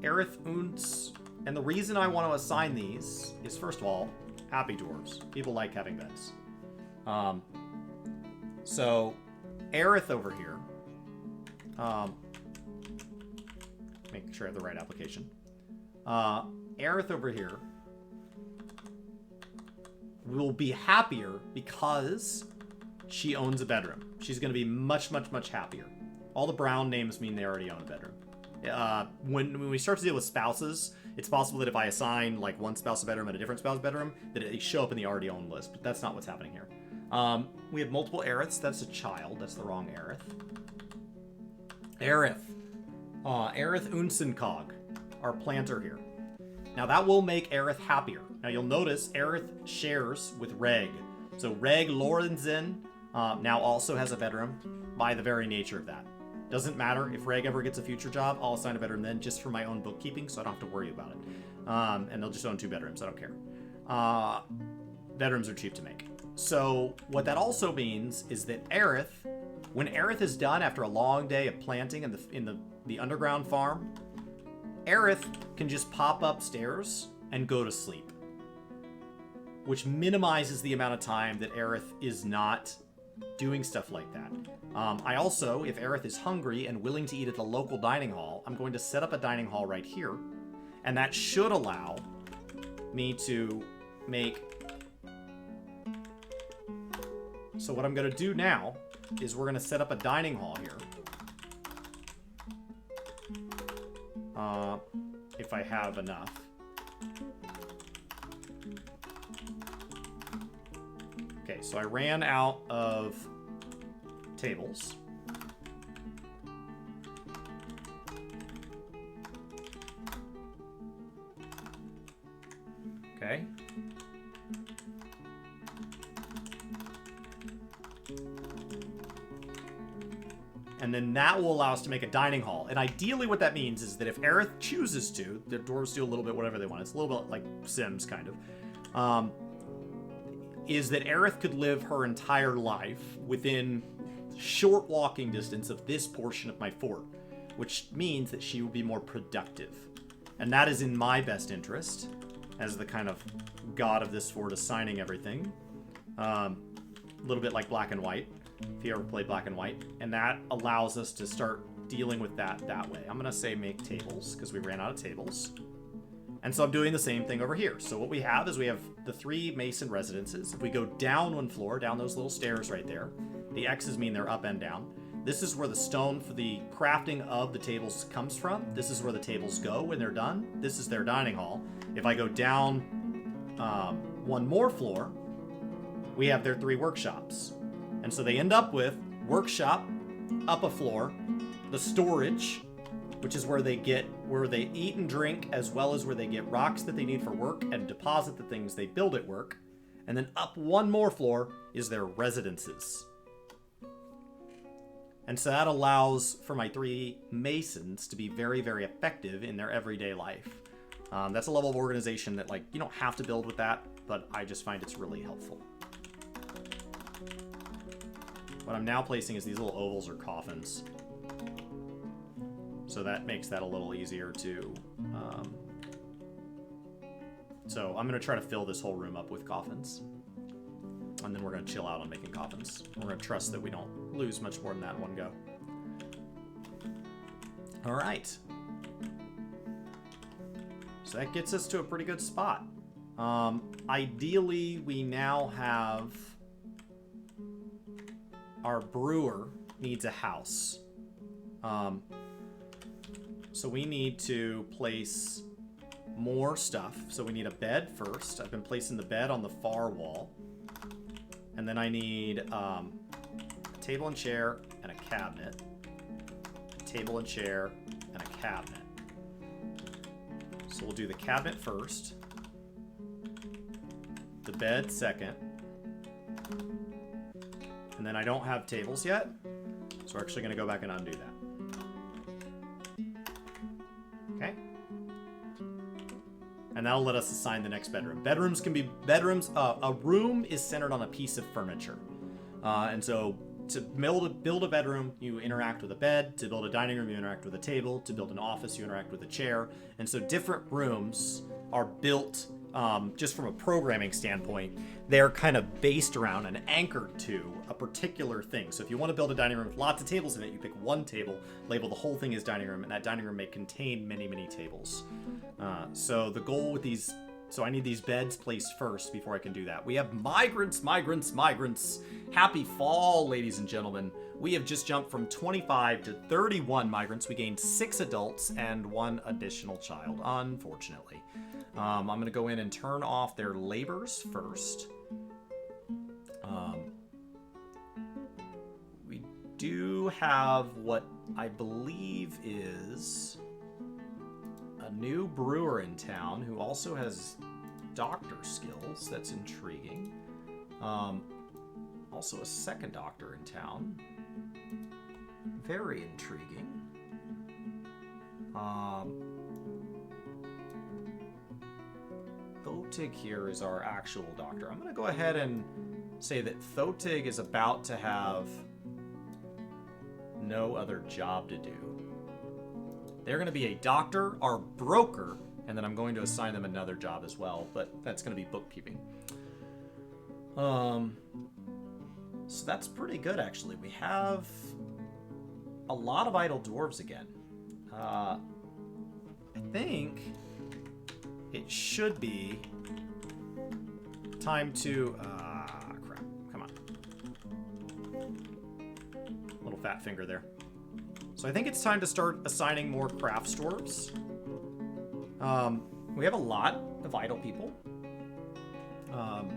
Unz. And the reason I want to assign these is, first of all, happy dwarves. People like having beds. So, Aerith over here. Make sure I have the right application. Aerith over here will be happier because she owns a bedroom. She's going to be much, much, much happier. All the brown names mean they already own a bedroom. When we start to deal with spouses, it's possible that if I assign like one spouse a bedroom and a different spouse bedroom, that they show up in the already owned list. But that's not what's happening here. We have multiple Aeriths. That's a child. That's the wrong Aerith. Aerith Unsenkog, our planter here. Now that will make Aerith happier. Now you'll notice Aerith shares with Reg. So Reg Lorenzen now also has a bedroom by the very nature of that. Doesn't matter if Reg ever gets a future job, I'll assign a bedroom then just for my own bookkeeping, so I don't have to worry about it. And they'll just own 2 bedrooms, I don't care. Bedrooms are cheap to make. So what that also means is that Aerith, when Aerith is done after a long day of planting in the underground farm, Aerith can just pop upstairs and go to sleep, which minimizes the amount of time that Aerith is not doing stuff like that. I also, if Aerith is hungry and willing to eat at the local dining hall, I'm going to set up a dining hall right here, and that should allow me to make... So what I'm going to do now is we're going to set up a dining hall here. If I have enough. Okay, so I ran out of tables. Okay. And then that will allow us to make a dining hall. And ideally what that means is that if Aerith chooses to, the dwarves do a little bit whatever they want. It's a little bit like Sims, kind of. Is that Aerith could live her entire life within short walking distance of this portion of my fort, which means that she will be more productive. And that is in my best interest, as the kind of god of this fort assigning everything. A little bit like Black and White, if you ever played Black and White. And that allows us to start dealing with that way. I'm going to say make tables, because we ran out of tables. And so I'm doing the same thing over here. So what we have is we have the 3 mason residences. If we go down 1 floor, down those little stairs right there, the X's mean they're up and down. This is where the stone for the crafting of the tables comes from. This is where the tables go when they're done. This is their dining hall. If I go down 1 more floor, we have their 3 workshops. And so they end up with workshop, up a floor, the storage, which is where they eat and drink, as well as where they get rocks that they need for work and deposit the things they build at work. And then up 1 more floor is their residences. And so that allows for my 3 masons to be very, very effective in their everyday life. That's a level of organization that, like, you don't have to build with that, but I just find it's really helpful. What I'm now placing is these little ovals or coffins. So that makes that a little easier to... So I'm going to try to fill this whole room up with coffins. And then we're going to chill out on making coffins. We're going to trust that we don't lose much more than that in one go. All right. So that gets us to a pretty good spot. Ideally, we now have our brewer needs a house. So we need to place more stuff. So we need a bed first. I've been placing the bed on the far wall. And then I need a table and chair and a cabinet. A table and chair and a cabinet. So we'll do the cabinet first. The bed second. And then I don't have tables yet. So we're actually going to go back and undo that. Okay. And that'll let us assign the next bedroom. Bedrooms can be a room is centered on a piece of furniture. And so to build a bedroom, you interact with a bed. To build a dining room, you interact with a table. To build an office, you interact with a chair. And so different rooms are built just from a programming standpoint. They're kind of based around and anchored to a particular thing. So if you want to build a dining room with lots of tables in it, you pick one table, label the whole thing as dining room, and that dining room may contain many, many tables. So the goal with these... So I need these beds placed first before I can do that. We have migrants. Happy fall, ladies and gentlemen. We have just jumped from 25 to 31 migrants. We gained 6 adults and 1 additional child, unfortunately. I'm going to go in and turn off their labors first. We do have what I believe is a new brewer in town who also has doctor skills. That's intriguing. Also a second doctor in town. Very intriguing. Thotig here is our actual doctor. I'm going to go ahead and say that Thotig is about to have no other job to do. They're going to be a doctor, our broker, and then I'm going to assign them another job as well, but that's going to be bookkeeping. So that's pretty good, actually. We have a lot of idle dwarves again. I think it should be time to... crap. Come on. Little fat finger there. So I think it's time to start assigning more crafts dwarves. We have a lot of idle people. So I'm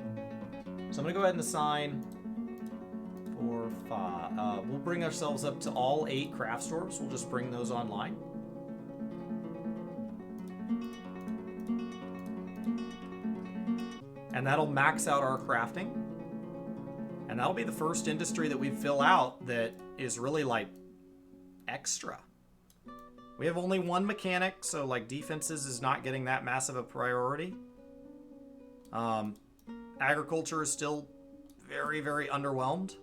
going to go ahead and assign 4, 5. We'll bring ourselves up to all 8 crafts dwarves. We'll just bring those online. And that'll max out our crafting. And that'll be the first industry that we fill out that is really like extra. We have only 1 mechanic, so like defenses is not getting that massive a priority. Agriculture is still very, very underwhelmed.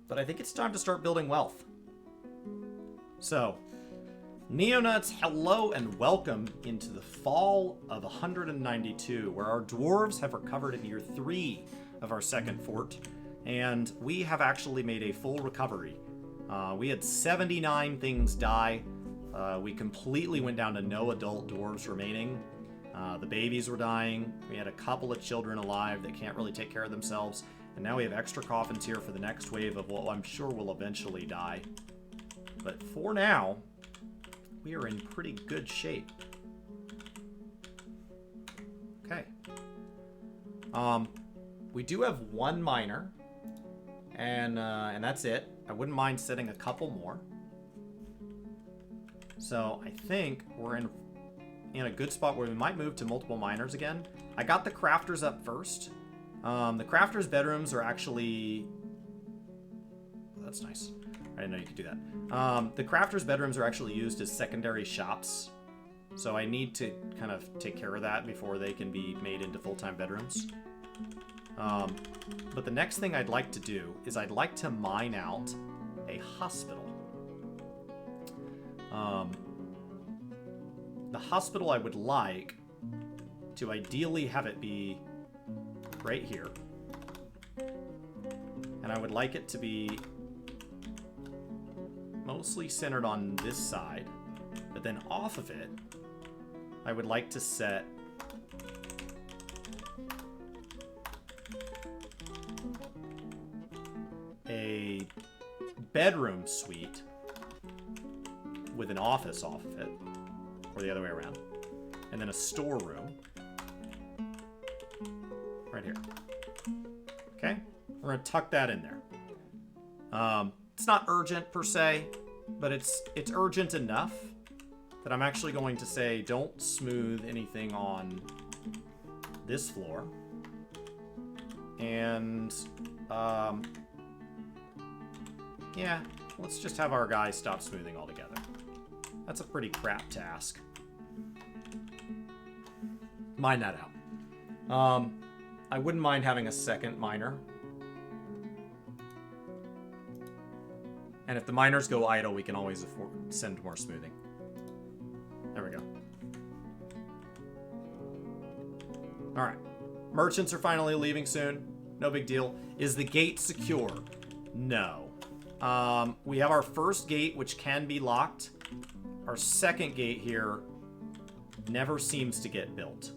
But I think it's time to start building wealth. So, Neonuts, hello and welcome into the fall of 192, where our dwarves have recovered in year 3 of our second fort, and we have actually made a full recovery. We had 79 things die. We completely went down to no adult dwarves remaining. The babies were dying. We had a couple of children alive that can't really take care of themselves. And now we have extra coffins here for the next wave of what I'm sure will eventually die. But for now, we are in pretty good shape. Okay. We do have 1 miner. And that's it. I wouldn't mind setting a couple more. So I think we're in a good spot where we might move to multiple miners again. I got the crafters up first. The crafters' bedrooms are actually... Oh, that's nice. I didn't know you could do that. The crafters' bedrooms are actually used as secondary shops. So I need to kind of take care of that before they can be made into full-time bedrooms. But the next thing I'd like to do is I'd like to mine out a hospital. The hospital I would like to ideally have it be right here. And I would like it to be mostly centered on this side. But then off of it, I would like to set a bedroom suite with an office off of it, or the other way around, and then a storeroom right here. Okay, we're gonna tuck that in there. It's not urgent per se, but it's urgent enough that I'm actually going to say don't smooth anything on this floor, and yeah, let's just have our guy stop smoothing altogether. That's a pretty crap task. Mine that out. I wouldn't mind having a second miner. And if the miners go idle, we can always send more smoothing. There we go. Alright. Merchants are finally leaving soon. No big deal. Is the gate secure? No. We have our first gate, which can be locked. Our second gate here never seems to get built.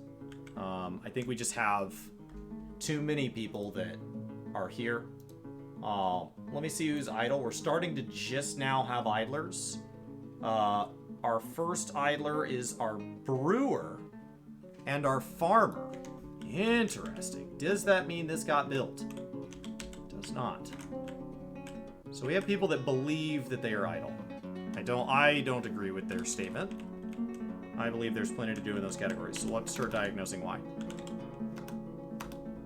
I think we just have too many people that are here. Let me see who's idle. We're starting to just now have idlers. Our first idler is our brewer and our farmer. Interesting. Does that mean this got built? Does not. So we have people that believe that they are idle. I don't agree with their statement. I believe there's plenty to do in those categories, so let's start diagnosing why.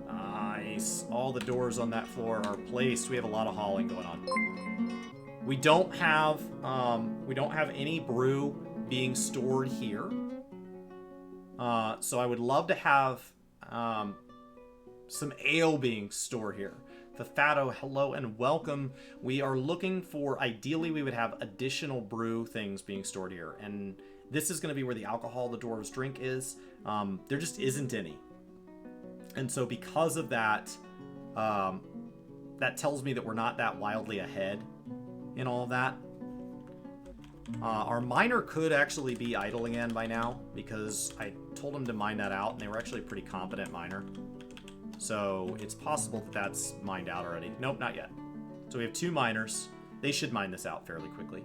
Nice. All the doors on that floor are placed. We have a lot of hauling going on. We don't have any brew being stored here. So I would love to have some ale being stored here. Fafato, hello and welcome. We are looking for, ideally we would have additional brew things being stored here. And this is going to be where the alcohol the dwarves drink is. There just isn't any. And so because of that, that tells me that we're not that wildly ahead in all of that. Our miner could actually be idle again by now, because I told him to mine that out, and they were actually a pretty competent miner. So it's possible that that's mined out already. Nope, not yet. So we have 2 miners. They should mine this out fairly quickly.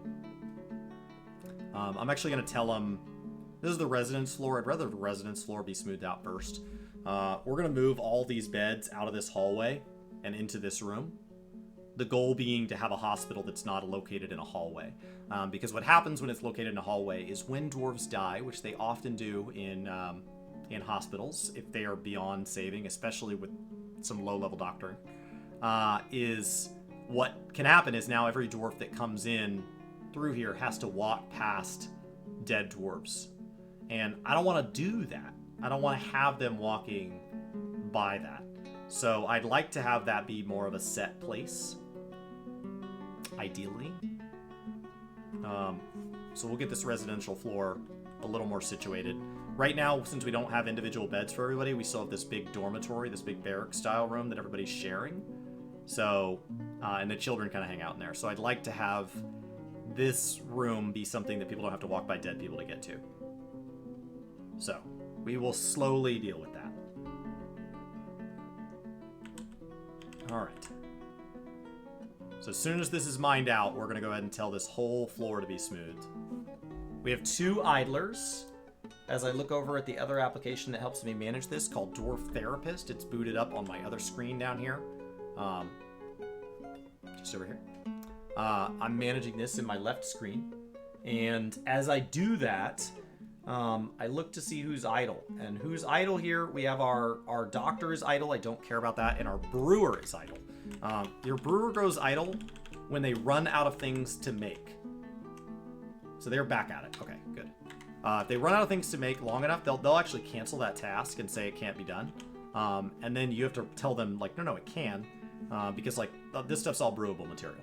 I'm actually going to tell them, this is the residence floor. I'd rather the residence floor be smoothed out first. We're going to move all these beds out of this hallway and into this room. The goal being to have a hospital that's not located in a hallway. Because what happens when it's located in a hallway is when dwarves die, which they often do in hospitals, if they are beyond saving, especially with some low-level doctoring, is what can happen is now every dwarf that comes in through here has to walk past dead dwarves. And I don't want to do that. I don't want to have them walking by that. So I'd like to have that be more of a set place, ideally. So we'll get this residential floor a little more situated. Right now, since we don't have individual beds for everybody, we still have this big dormitory, this big barrack-style room that everybody's sharing. So, and the children kind of hang out in there. So I'd like to have this room be something that people don't have to walk by dead people to get to. So, we will slowly deal with that. Alright. So as soon as this is mined out, we're going to go ahead and tell this whole floor to be smoothed. We have 2 idlers. As I look over at the other application that helps me manage this, called Dwarf Therapist, it's booted up on my other screen down here. Just over here. I'm managing this in my left screen. And as I do that, I look to see who's idle. And who's idle here, we have our doctor is idle. I don't care about that. And our brewer is idle. Your brewer goes idle when they run out of things to make. So they're back at it. Okay, good. If they run out of things to make long enough, they'll actually cancel that task and say it can't be done. And then you have to tell them, like, no, it can. Because, like, this stuff's all brewable material.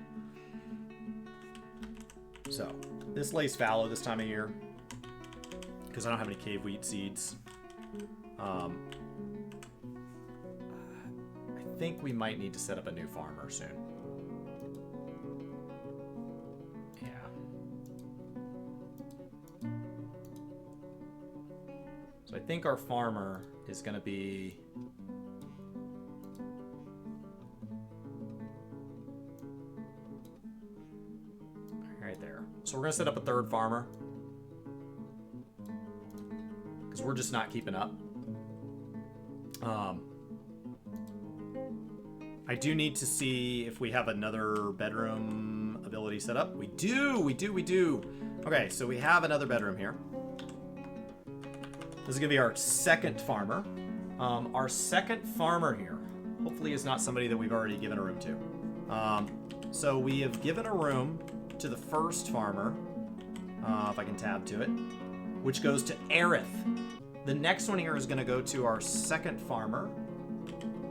So, this lays fallow this time of year. Because I don't have any cave wheat seeds. I think we might need to set up a new farmer soon. Yeah. So I think our farmer is going to be... right there. So we're going to set up a third farmer. Because we're just not keeping up. I do need to see if we have another bedroom ability set up. We do, we do, we do. Okay, so we have another bedroom here. This is gonna be our second farmer. Our second farmer here, hopefully is not somebody that we've already given a room to. So we have given a room to the first farmer, if I can tab to it, which goes to Aerith. The next one here is gonna go to our second farmer,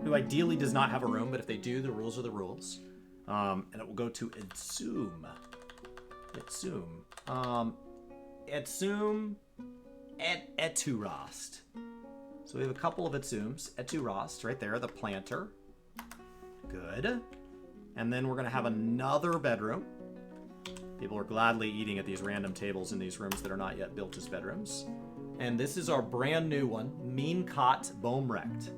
who ideally does not have a room, but if they do, the rules are the rules. And it will go to Etsum. Etsum Eturast. So we have a couple of Etsums. Eturast, right there, the planter. Good. And then we're gonna have another bedroom. People are gladly eating at these random tables in these rooms that are not yet built as bedrooms. And this is our brand new one, Meancott Bohmrecht.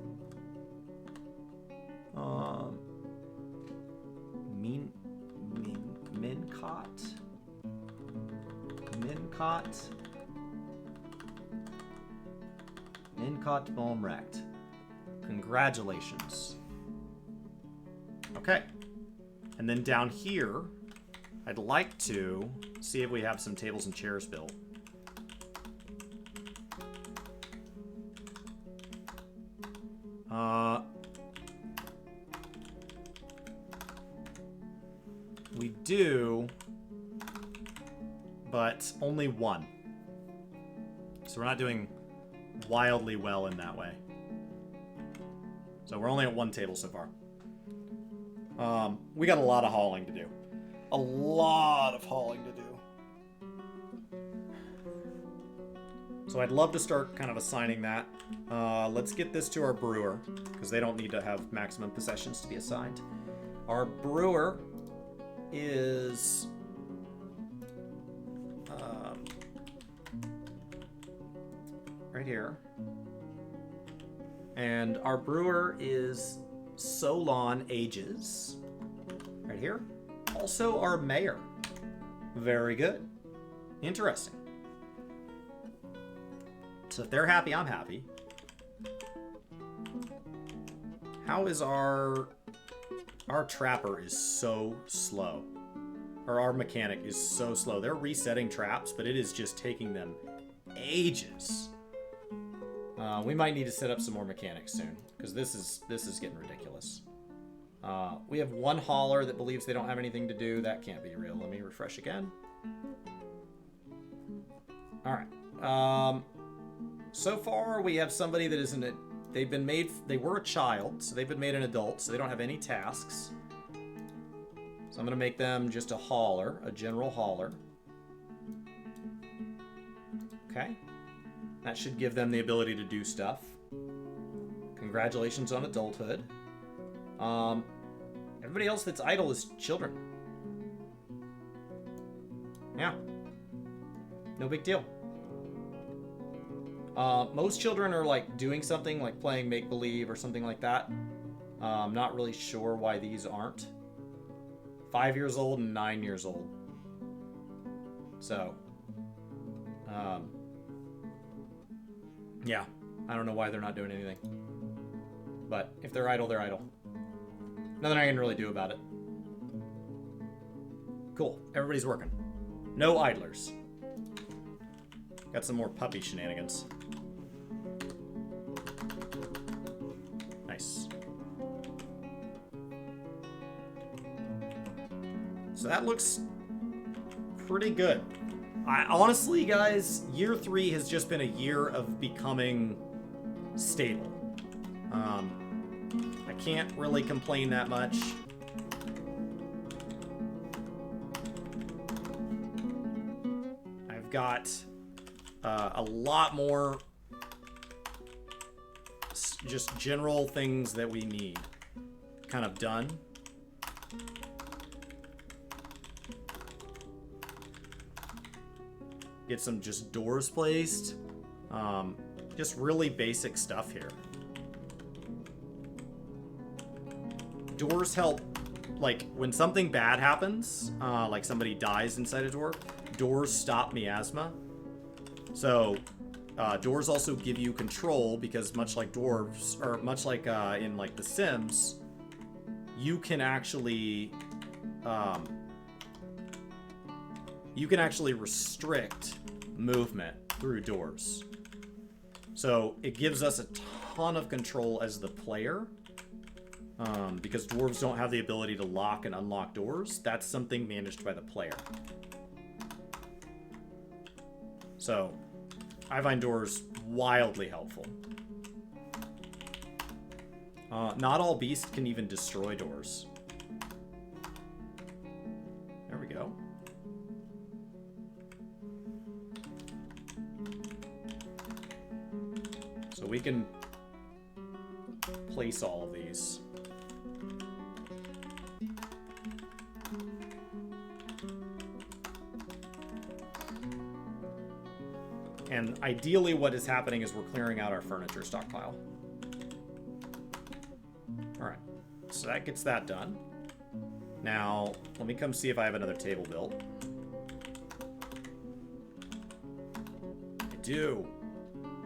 Meancott Bohmrecht. Congratulations. Okay. And then down here, I'd like to see if we have some tables and chairs built. We do, but only one. So we're not doing wildly well in that way. So we're only at one table so far. We got a lot of hauling to do. A lot of hauling to do. So I'd love to start kind of assigning that. Let's get this to our brewer, because they don't need to have maximum possessions to be assigned. Our brewer is right here. And our brewer is Solon Ages. Right here. Also our mayor. Very good. Interesting. So if they're happy, I'm happy. How is our trapper is so slow. Or our mechanic is so slow. They're resetting traps, but it is just taking them ages. We might need to set up some more mechanics soon, because this is getting ridiculous. We have one hauler that believes they don't have anything to do. That can't be real. Let me refresh again. All right. So far, we have somebody that isn't. They were a child, so they've been made an adult, so they don't have any tasks. So I'm going to make them just a hauler, a general hauler. Okay. That should give them the ability to do stuff. Congratulations on adulthood. Everybody else that's idle is children. Yeah. No big deal. Most children are like doing something like playing make-believe or something like that. I'm not really sure why these aren't. 5 years old and 9 years old. So, yeah, I don't know why they're not doing anything. But if they're idle, they're idle. Nothing I can really do about it. Cool, everybody's working. No idlers. Got some more puppy shenanigans. Nice. So that looks pretty good. Honestly, guys, year 3 has just been a year of becoming stable. I can't really complain that much. I've got a lot more just general things that we need kind of done. Get some just doors placed. Just really basic stuff here. Doors help, like, when something bad happens, like somebody dies inside a dwarf, doors stop miasma. So, doors also give you control, because much like dwarves, or much like in, like, The Sims, you can actually restrict movement through doors. So it gives us a ton of control as the player, because dwarves don't have the ability to lock and unlock doors. That's something managed by the player. So I find doors wildly helpful. Not all beasts can even destroy doors. There we go. So we can place all of these. And ideally what is happening is we're clearing out our furniture stockpile. Alright, so that gets that done. Now, let me come see if I have another table built. I do.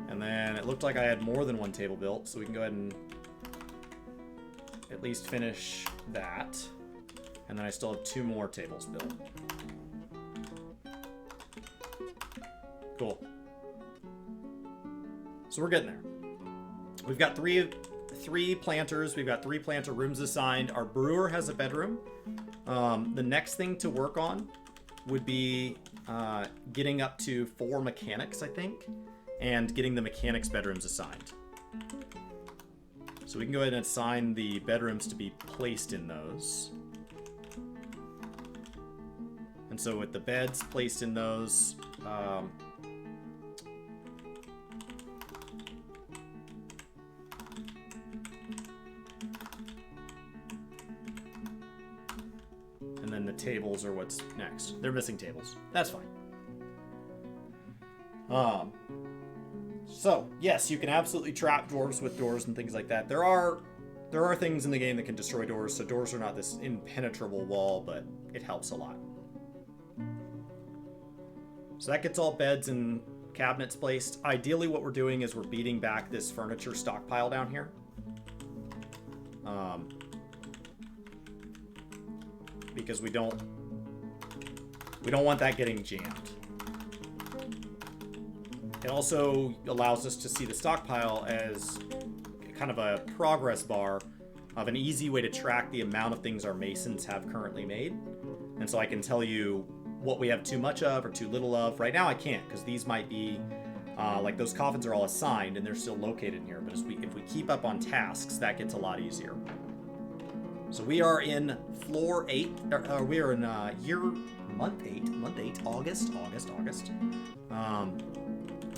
And then it looked like I had more than one table built, so we can go ahead and at least finish that. And then I still have 2 more tables built. Cool. So we're getting there. We've got three planters. We've got 3 planter rooms assigned. Our brewer has a bedroom. The next thing to work on would be getting up to 4 mechanics, I think, and getting the mechanics bedrooms assigned. So we can go ahead and assign the bedrooms to be placed in those. And so with the beds placed in those, and then the tables are what's next. They're missing tables. That's fine. So, yes, you can absolutely trap dwarves with doors and things like that. There are things in the game that can destroy doors, so doors are not this impenetrable wall, but it helps a lot. So that gets all beds and cabinets placed. Ideally, what we're doing is we're beating back this furniture stockpile down here. Because we don't want that getting jammed. It also allows us to see the stockpile as kind of a progress bar of an easy way to track the amount of things our masons have currently made. And so I can tell you what we have too much of or too little of. Right now I can't, because these might be, like those coffins are all assigned and they're still located in here. But if we keep up on tasks, that gets a lot easier. So we are in floor 8, we are in month 8, August.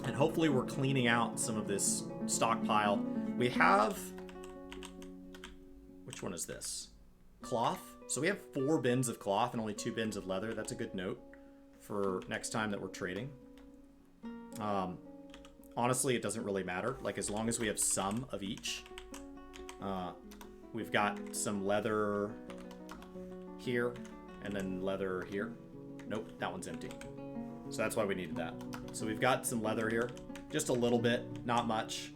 And hopefully we're cleaning out some of this stockpile. We have, which one is this? Cloth. So we have 4 bins of cloth and only 2 bins of leather. That's a good note for next time that we're trading. Honestly, it doesn't really matter. Like, as long as we have some of each. We've got some leather here and then leather here. Nope, that one's empty. So that's why we needed that. So we've got some leather here, just a little bit, not much.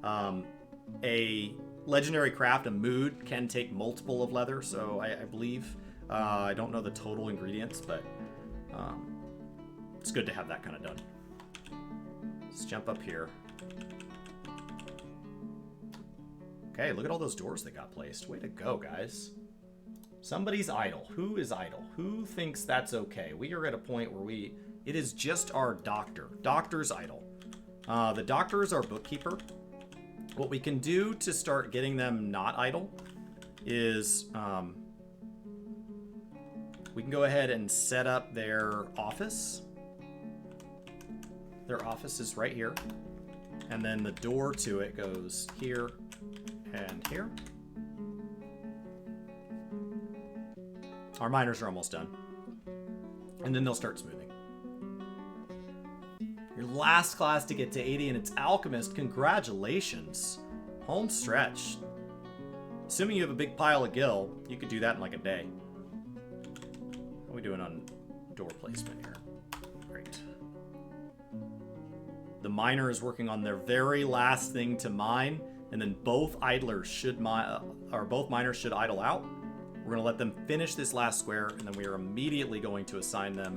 A legendary craft, a mood, can take multiple of leather, so I believe. I don't know the total ingredients, but it's good to have that kind of done. Let's jump up here. Okay, look at all those doors that got placed. Way to go, guys. Somebody's idle. Who is idle? Who thinks that's okay? We are at a point where it is just our doctor. Doctor's idle. The doctor is our bookkeeper. What we can do to start getting them not idle is we can go ahead and set up their office. Their office is right here. And then the door to it goes here and here. Our miners are almost done. And then they'll start smoothing. Your last class to get to 80, and it's Alchemist. Congratulations. Home stretch. Assuming you have a big pile of gil, you could do that in like a day. How are we doing on door placement here? Great. The miner is working on their very last thing to mine, and then both idlers should both miners should idle out. We're gonna let them finish this last square, and then we are immediately going to assign them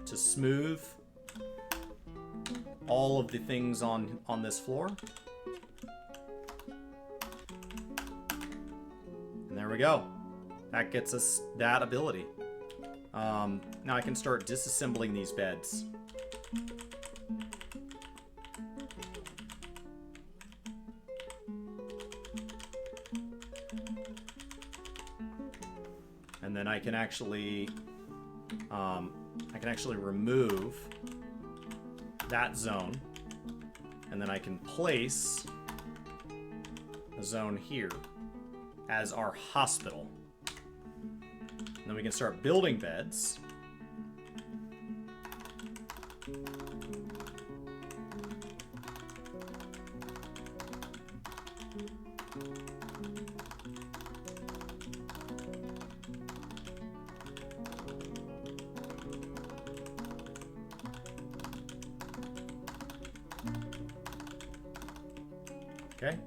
to smooth all of the things on this floor. And there we go. That gets us that ability. Now I can start disassembling these beds. And then I can actually remove that zone, and then I can place a zone here as our hospital. And then we can start building beds. Okay,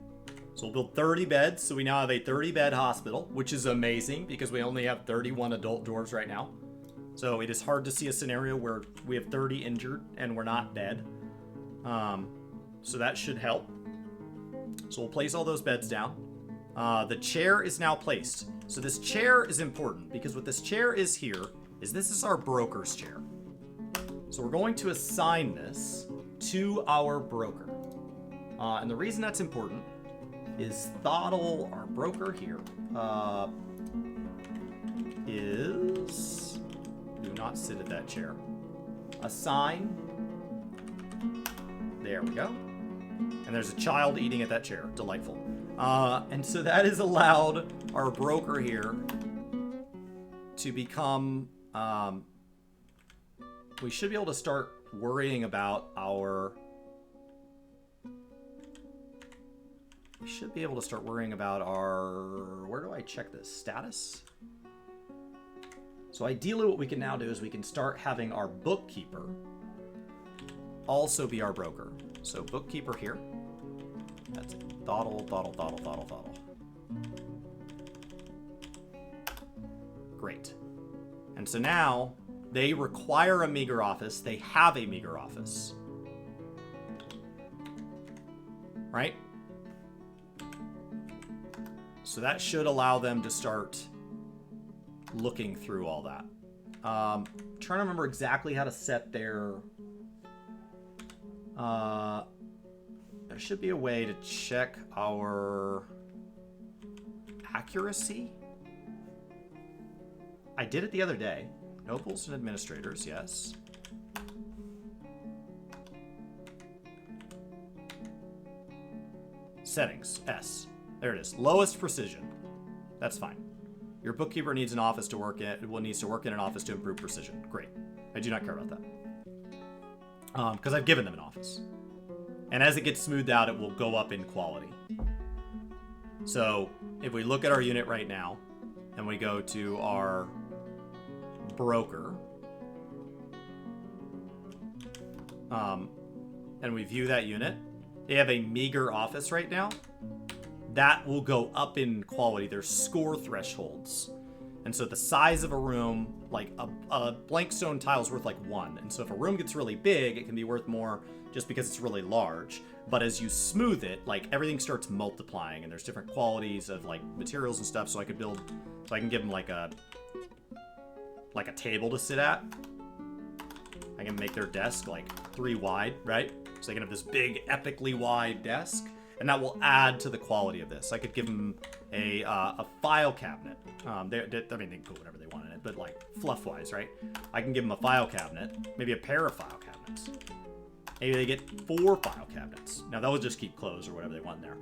so we'll build 30 beds, so we now have a 30-bed hospital, which is amazing because we only have 31 adult dwarves right now. So it is hard to see a scenario where we have 30 injured and we're not dead. So that should help. So we'll place all those beds down. The chair is now placed. So this chair is important because what this chair is here is this is our broker's chair. So we're going to assign this to our broker. And the reason that's important is Thoddle, our broker here, is... Do not sit at that chair. Assign. There we go. And there's a child eating at that chair. Delightful. And so that has allowed our broker here to become... we should be able to start worrying about our... We should be able to start worrying about our... Where do I check this? Status? So ideally what we can now do is we can start having our bookkeeper also be our broker. So bookkeeper here. That's it. Thoddle, thoddle, thoddle, thoddle, thoddle. Great. And so now they require a meager office. They have a meager office. Right? So that should allow them to start looking through all that. Trying to remember exactly how to set their... there should be a way to check our accuracy. I did it the other day. Nobles and administrators, yes. Settings, S. There it is. Lowest precision. That's fine. Your bookkeeper needs an office to work in. Needs to work in an office to improve precision. Great. I do not care about that. Because I've given them an office. And as it gets smoothed out, it will go up in quality. So if we look at our unit right now, and we go to our broker, and we view that unit, they have a meager office right now. That will go up in quality. There's score thresholds. And so the size of a room, like a blank stone tile is worth like 1. And so if a room gets really big, it can be worth more just because it's really large. But as you smooth it, like everything starts multiplying and there's different qualities of like materials and stuff. So I can give them like a table to sit at. I can make their desk like 3 wide, right? So they can have this big epically wide desk. And that will add to the quality of this. I could give them a file cabinet. I mean, they can put whatever they want in it, but like fluff-wise, right? I can give them a file cabinet, maybe a pair of file cabinets. Maybe they get 4 file cabinets. Now, that will just keep clothes or whatever they want in there.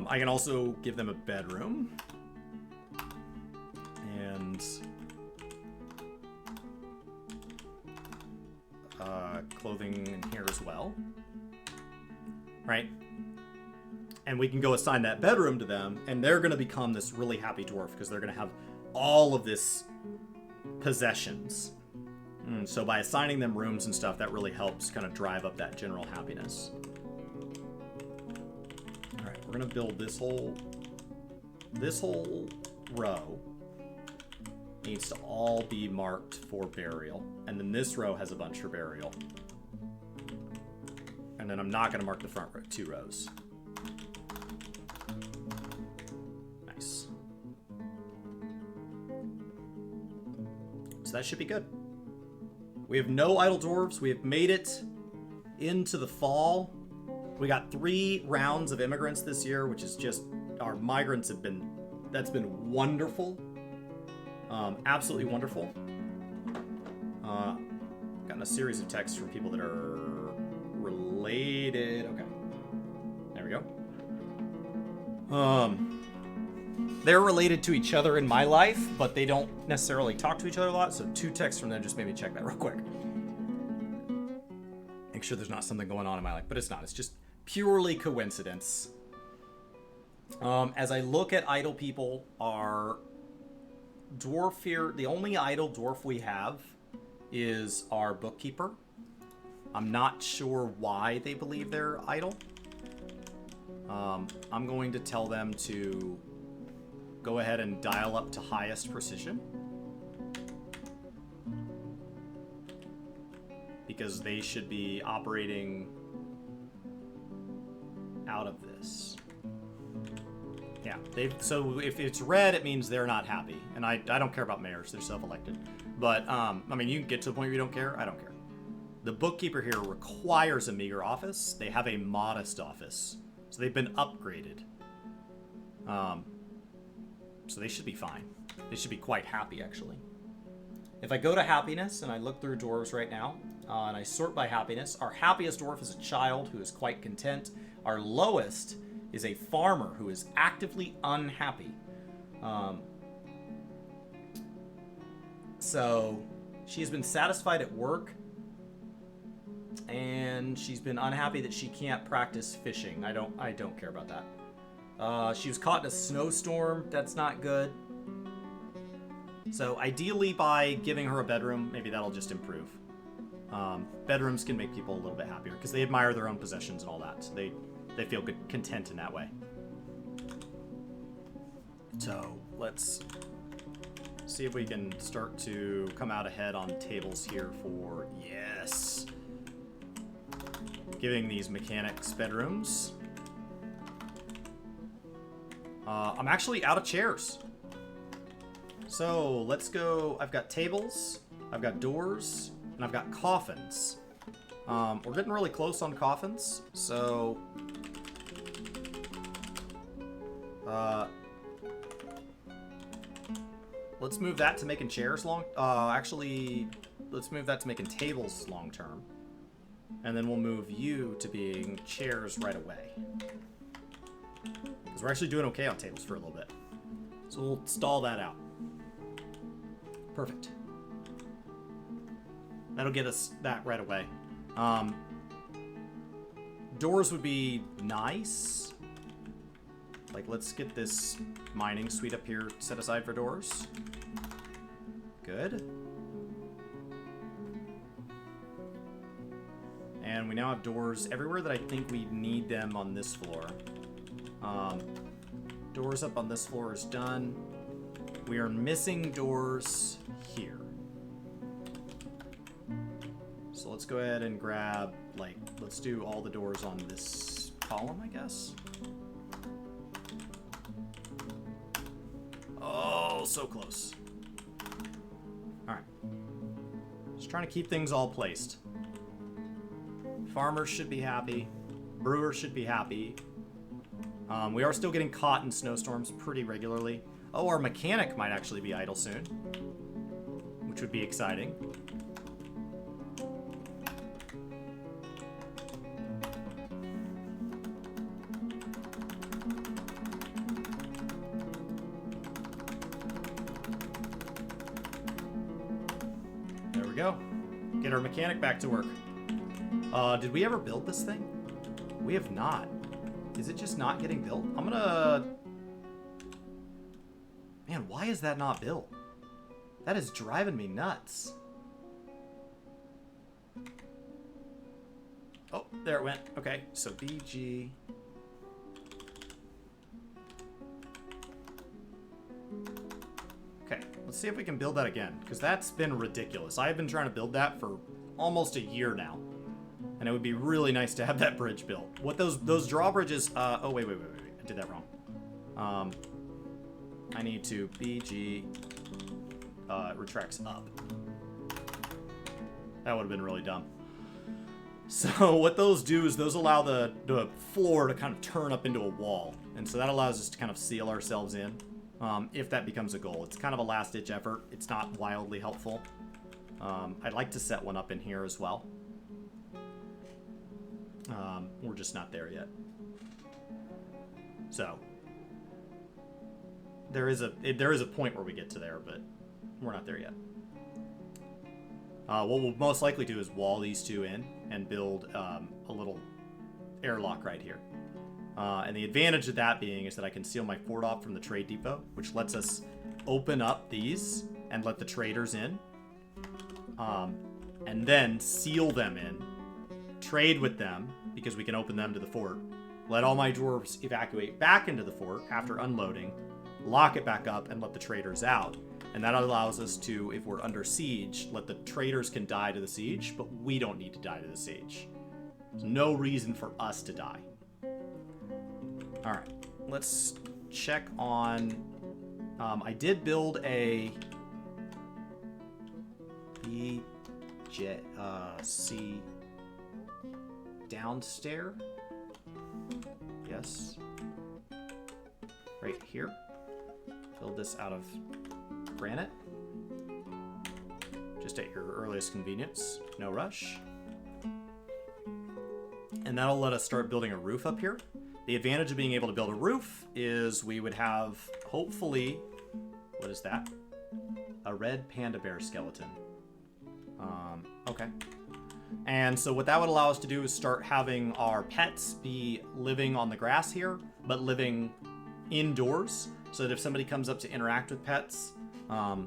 I can also give them a bedroom. And clothing in here as well. Right? And we can go assign that bedroom to them, and they're going to become this really happy dwarf because they're going to have all of this possessions. So by assigning them rooms and stuff, that really helps kind of drive up that general happiness. All right, we're going to build this whole row needs to all be marked for burial, and then this row has a bunch for burial. And then I'm not going to mark the front 2 rows. Nice. So that should be good. We have no idle dwarves. We have made it into the fall. We got 3 rounds of immigrants this year, which is just, our migrants have been, that's been wonderful. Absolutely wonderful. Gotten a series of texts from people that are related. Okay. There we go. They're related to each other in my life, but they don't necessarily talk to each other a lot, so 2 texts from them just made me check that real quick. Make sure there's not something going on in my life, but it's not. It's just purely coincidence. As I look at idle people, our dwarf here, the only idle dwarf we have is our bookkeeper. I'm not sure why they believe they're idle. I'm going to tell them to go ahead and dial up to highest precision, because they should be operating out of this. Yeah, so if it's red, it means they're not happy. And I don't care about mayors, they're self-elected. But, I mean, you can get to the point where you don't care, I don't care. The bookkeeper here requires a meager office. They have a modest office. So they've been upgraded. So they should be fine. They should be quite happy, actually. If I go to happiness, and I look through dwarves right now, and I sort by happiness, our happiest dwarf is a child who is quite content. Our lowest is a farmer who is actively unhappy. So she has been satisfied at work, and she's been unhappy that she can't practice fishing. I don't care about that. She was caught in a snowstorm. That's not good. So ideally, by giving her a bedroom, maybe that'll just improve. Bedrooms can make people a little bit happier because they admire their own possessions and all that. So they feel good, content in that way. So let's see if we can start to come out ahead on tables here for, yes, giving these mechanics bedrooms. I'm actually out of chairs. So let's go. I've got tables, I've got doors, and I've got coffins. We're getting really close on coffins, so let's move that to making chairs actually, let's move that to making tables long term. And then we'll move you to being chairs right away. Because we're actually doing okay on tables for a little bit. So we'll stall that out. Perfect. That'll get us that right away. Doors would be nice. Like, let's get this mining suite up here set aside for doors. Good. And we now have doors everywhere that I think we need them on this floor. Doors up on this floor is done. We are missing doors here. So let's go ahead and grab, like, let's do all the doors on this column, I guess. Oh, so close. All right. Just trying to keep things all placed. Farmers should be happy. Brewers should be happy. We are still getting caught in snowstorms pretty regularly. Oh, our mechanic might actually be idle soon, which would be exciting. There we go. Get our mechanic back to work. Did we ever build this thing? We have not. Is it just not getting built? I'm gonna... Man, why is that not built? That is driving me nuts. Oh, there it went. Okay, so BG... Okay, let's see if we can build that again, because that's been ridiculous. I've been trying to build that for almost a year now, and it would be really nice to have that bridge built. What those drawbridges... oh, wait. I did that wrong. I need to BG... retracts up. That would have been really dumb. So what those do is those allow the floor to kind of turn up into a wall, and so that allows us to kind of seal ourselves in. If that becomes a goal. It's kind of a last-ditch effort. It's not wildly helpful. I'd like to set one up in here as well. We're just not there yet. So there is a point where we get to there, but we're not there yet. What we'll most likely do is wall these two in and build a little airlock right here. And the advantage of that being is that I can seal my fort off from the trade depot, which lets us open up these and let the traders in. And then seal them in, trade with them, because we can open them to the fort, let all my dwarves evacuate back into the fort after unloading, lock it back up, and let the traders out. And that allows us to, if we're under siege, let the traders can die to the siege, but we don't need to die to the siege. There's no reason for us to die. All right, let's check on, I did build a C downstairs. Yes. Right here. Build this out of granite. Just at your earliest convenience. No rush. And that'll let us start building a roof up here. The advantage of being able to build a roof is we would have, hopefully, what is that? A red panda bear skeleton. Okay. And so what that would allow us to do is start having our pets be living on the grass here, but living indoors, so that if somebody comes up to interact with pets,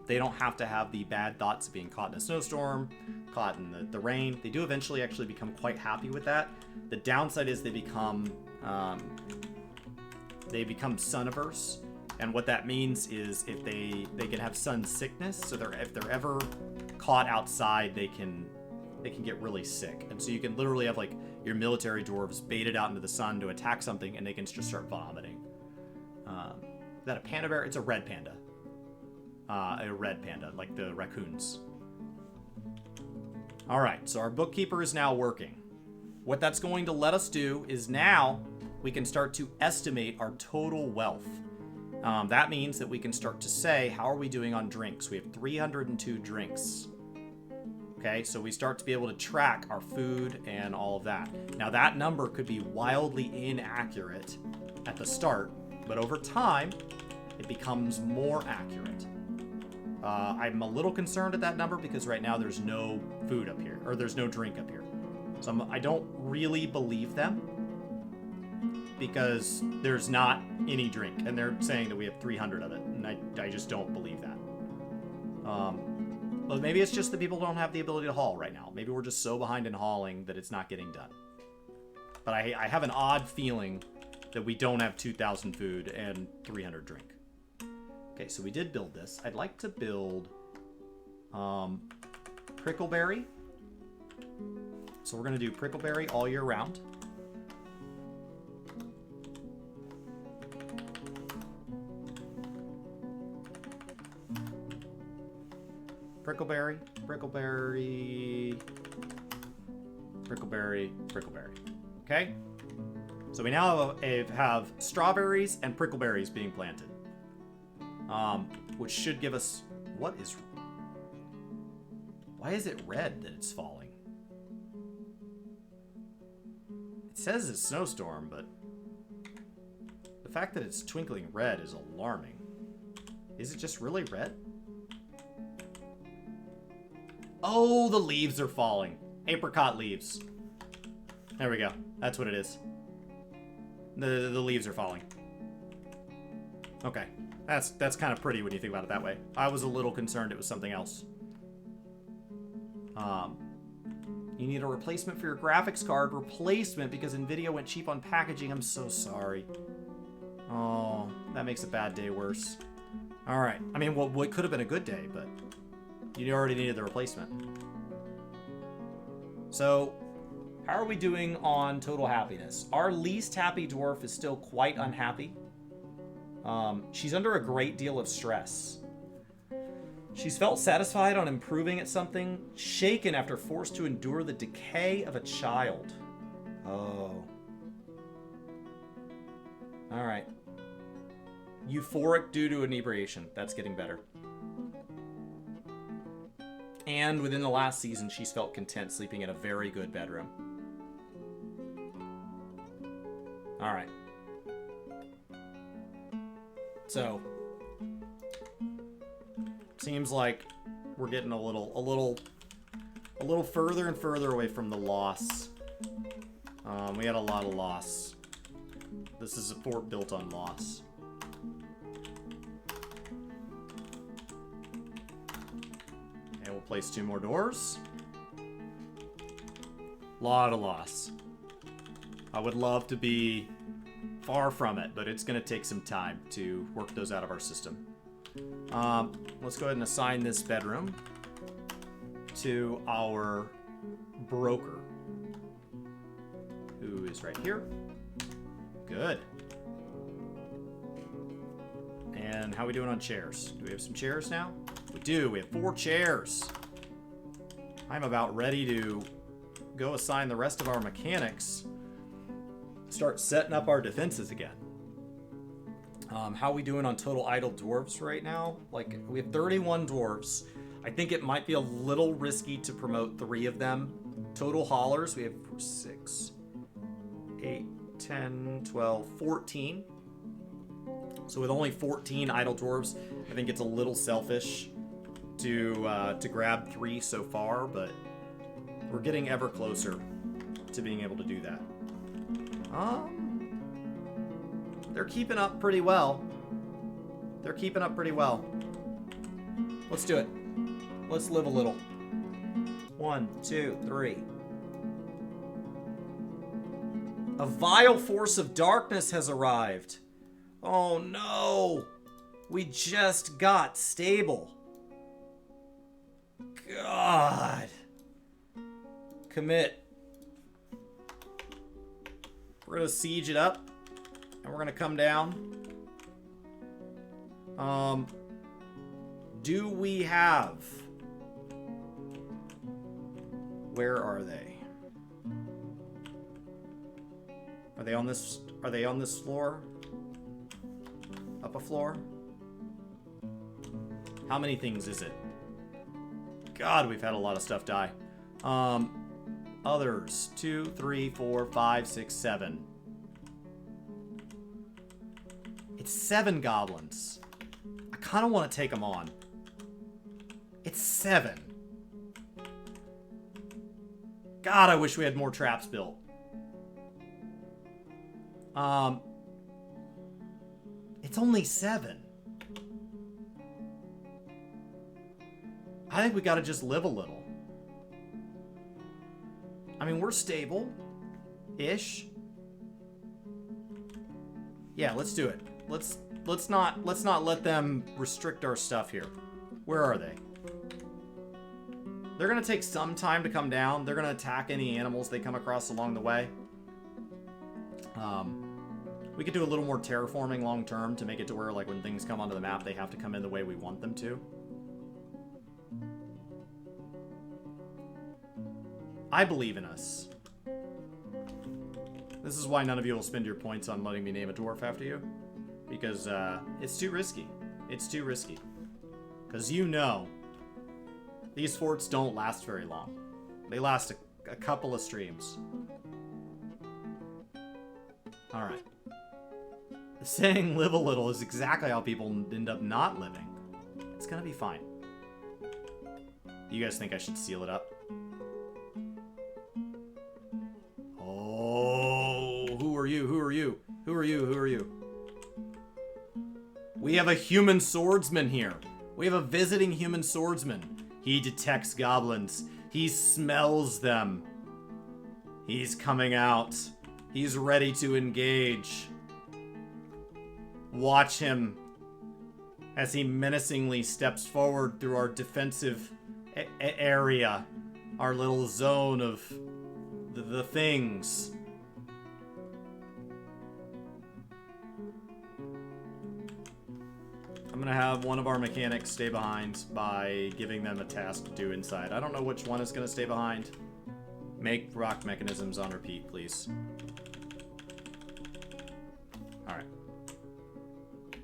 they don't have to have the bad thoughts of being caught in a snowstorm, caught in the rain. They do eventually actually become quite happy with that. The downside is they become sun-averse, and what that means is if they can have sun sickness, so if they're ever caught outside, they can get really sick. And so you can literally have like your military dwarves baited out into the sun to attack something, and they can just start vomiting. Is that a panda bear? It's a red panda. A red panda, like the raccoons. All right, so our bookkeeper is now working. What that's going to let us do is now we can start to estimate our total wealth. That means that we can start to say, how are we doing on drinks? We have 302 drinks. Okay, so we start to be able to track our food and all of that. Now that number could be wildly inaccurate at the start, but over time, it becomes more accurate. I'm a little concerned at that number because right now there's no food up here, or there's no drink up here. So I don't really believe them because there's not any drink, and they're saying that we have 300 of it, and I just don't believe that. But maybe it's just that people don't have the ability to haul right now. Maybe we're just so behind in hauling that it's not getting done. But I have an odd feeling that we don't have 2,000 food and 300 drink. Okay, so we did build this. I'd like to build prickleberry. So we're going to do prickleberry all year round. Prickleberry, prickleberry, prickleberry, prickleberry. Okay? So we now have strawberries and prickleberries being planted. Which should give us... Why is it red that it's falling? It says it's snowstorm, but the fact that it's twinkling red is alarming. Is it just really red? Oh, the leaves are falling. Apricot leaves. There we go. That's what it is. The leaves are falling. Okay. That's kind of pretty when you think about it that way. I was a little concerned it was something else. You need a replacement for your graphics card. Replacement because NVIDIA went cheap on packaging. I'm so sorry. Oh, that makes a bad day worse. All right. I mean, well, it could have been a good day, but you already needed the replacement. So, how are we doing on total happiness? Our least happy dwarf is still quite unhappy. She's under a great deal of stress. She's felt satisfied on improving at something, shaken after forced to endure the decay of a child. Oh. Alright. Euphoric due to inebriation. That's getting better. And within the last season, she's felt content sleeping in a very good bedroom. Alright. So, seems like we're getting a little further and further away from the loss. We had a lot of loss. This is a fort built on loss. And we'll place 2 more doors. Lot of loss. I would love to be far from it, but it's going to take some time to work those out of our system. Let's go ahead and assign this bedroom to our broker, who is right here. Good. And how are we doing on chairs? Do we have some chairs now? We do. We have 4 chairs. I'm about ready to go assign the rest of our mechanics. Start setting up our defenses again. How are we doing on total idle dwarves right now? Like, we have 31 dwarves. I think it might be a little risky to promote 3 of them. Total haulers, we have 6, 8, 10, 12, 14. So with only 14 idle dwarves, I think it's a little selfish to grab 3 so far, but we're getting ever closer to being able to do that. They're keeping up pretty well. They're keeping up pretty well. Let's do it. Let's live a little. 1, 2, 3. A vile force of darkness has arrived. Oh no! We just got stable. God. Commit. We're gonna siege it up. And we're gonna come down. Do we have... Where are they? Are they on this floor? Up a floor? How many things is it? God, we've had a lot of stuff die. Others. 2, 3, 4, 5, 6, 7. It's 7 goblins. I kind of want to take them on. It's 7. God, I wish we had more traps built. It's only 7. I think we gotta just live a little. I mean, we're stable-ish. Yeah, let's do it. Let's not let them restrict our stuff here. Where are they? They're gonna take some time to come down. They're gonna attack any animals they come across along the way. We could do a little more terraforming long term to make it to where, like, when things come onto the map, they have to come in the way we want them to. I believe in us. This is why none of you will spend your points on letting me name a dwarf after you. Because, it's too risky. It's too risky. Because you know, these forts don't last very long. They last a couple of streams. Alright. Saying live a little is exactly how people end up not living. It's gonna be fine. You guys think I should seal it up? you? Who are you? Who are you? We have a human swordsman here. We have a visiting human swordsman. He detects goblins. He smells them. He's coming out. He's ready to engage. Watch him as he menacingly steps forward through our defensive area. Our little zone of the things. I'm gonna have one of our mechanics stay behind by giving them a task to do inside. I don't know which one is gonna stay behind. Make rock mechanisms on repeat, please. Alright.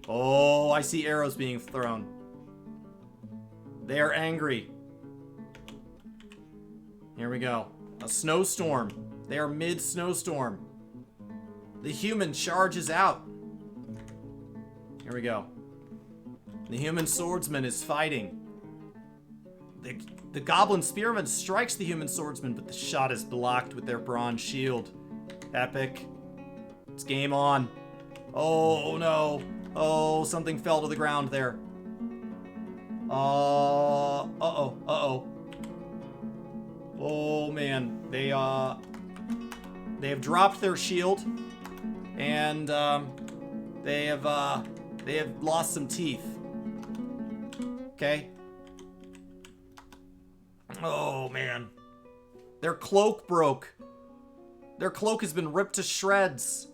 Oh, I see arrows being thrown. They are angry. Here we go. A snowstorm. They are mid-snowstorm. The human charges out. Here we go. The human swordsman is fighting. The goblin spearman strikes the human swordsman, but the shot is blocked with their bronze shield. Epic. It's game on. Oh no. Oh, something fell to the ground there. Uh-oh. Uh-oh. Oh man. They have dropped their shield. And they have lost some teeth. Okay. Oh, man. Their cloak broke. Their cloak has been ripped to shreds.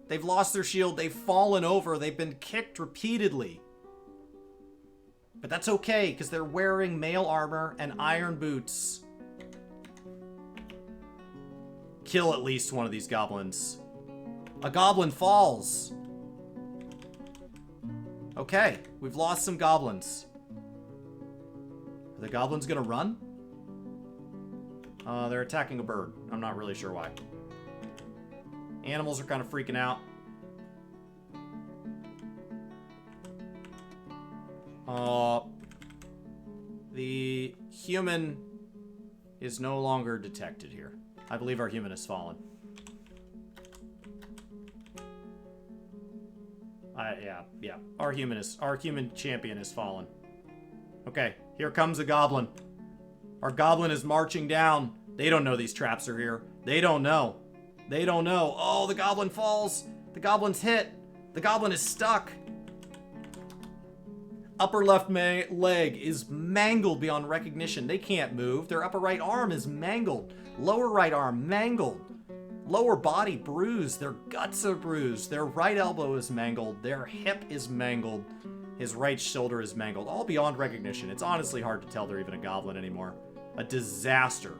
They've lost their shield. They've fallen over. They've been kicked repeatedly. But that's okay, because they're wearing mail armor and iron boots. Kill at least one of these goblins. A goblin falls. Okay, we've lost some goblins. Are the goblins gonna run? They're attacking a bird. I'm not really sure why. Animals are kind of freaking out. The human is no longer detected here. I believe our human has fallen. Yeah. Our human champion has fallen. Okay, here comes a goblin. Our goblin is marching down. They don't know these traps are here. They don't know. They don't know. Oh, the goblin falls. The goblin's hit. The goblin is stuck. Upper left leg is mangled beyond recognition. They can't move. Their upper right arm is mangled. Lower right arm mangled. Lower body bruised. Their guts are bruised. Their right elbow is mangled. Their hip is mangled. His right shoulder is mangled. All beyond recognition. It's honestly hard to tell they're even a goblin anymore. A disaster.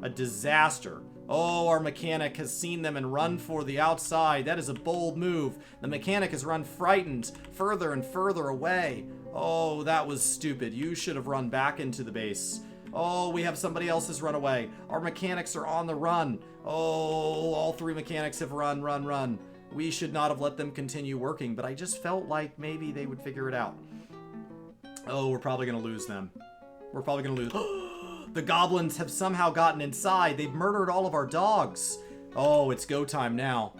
A disaster. Oh, our mechanic has seen them and run for the outside. That is a bold move. The mechanic has run frightened further and further away. Oh, that was stupid. You should have run back into the base. Oh, we have somebody else has run away. Our mechanics are on the run. Oh, all three mechanics have run. We should not have let them continue working, but I just felt like maybe they would figure it out. Oh, we're probably going to lose them. We're probably going to lose. The goblins have somehow gotten inside. They've murdered all of our dogs. Oh, it's go time now.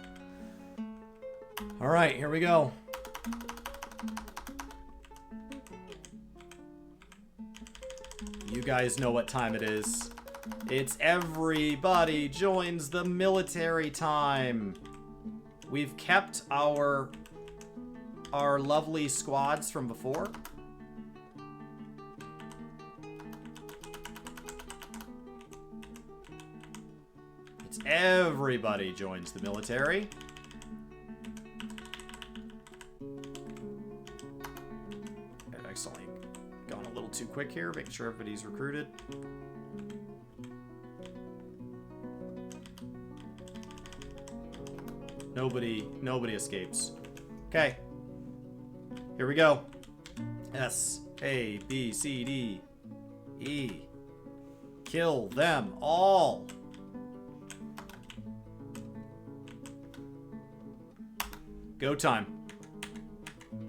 All right, here we go. You guys know what time it is. It's everybody joins the military time. We've kept our lovely squads from before. It's everybody joins the military. I've accidentally gone a little too quick here. Make sure everybody's recruited. Nobody escapes. Okay. Here we go. S, A, B, C, D, E. Kill them all. Go time.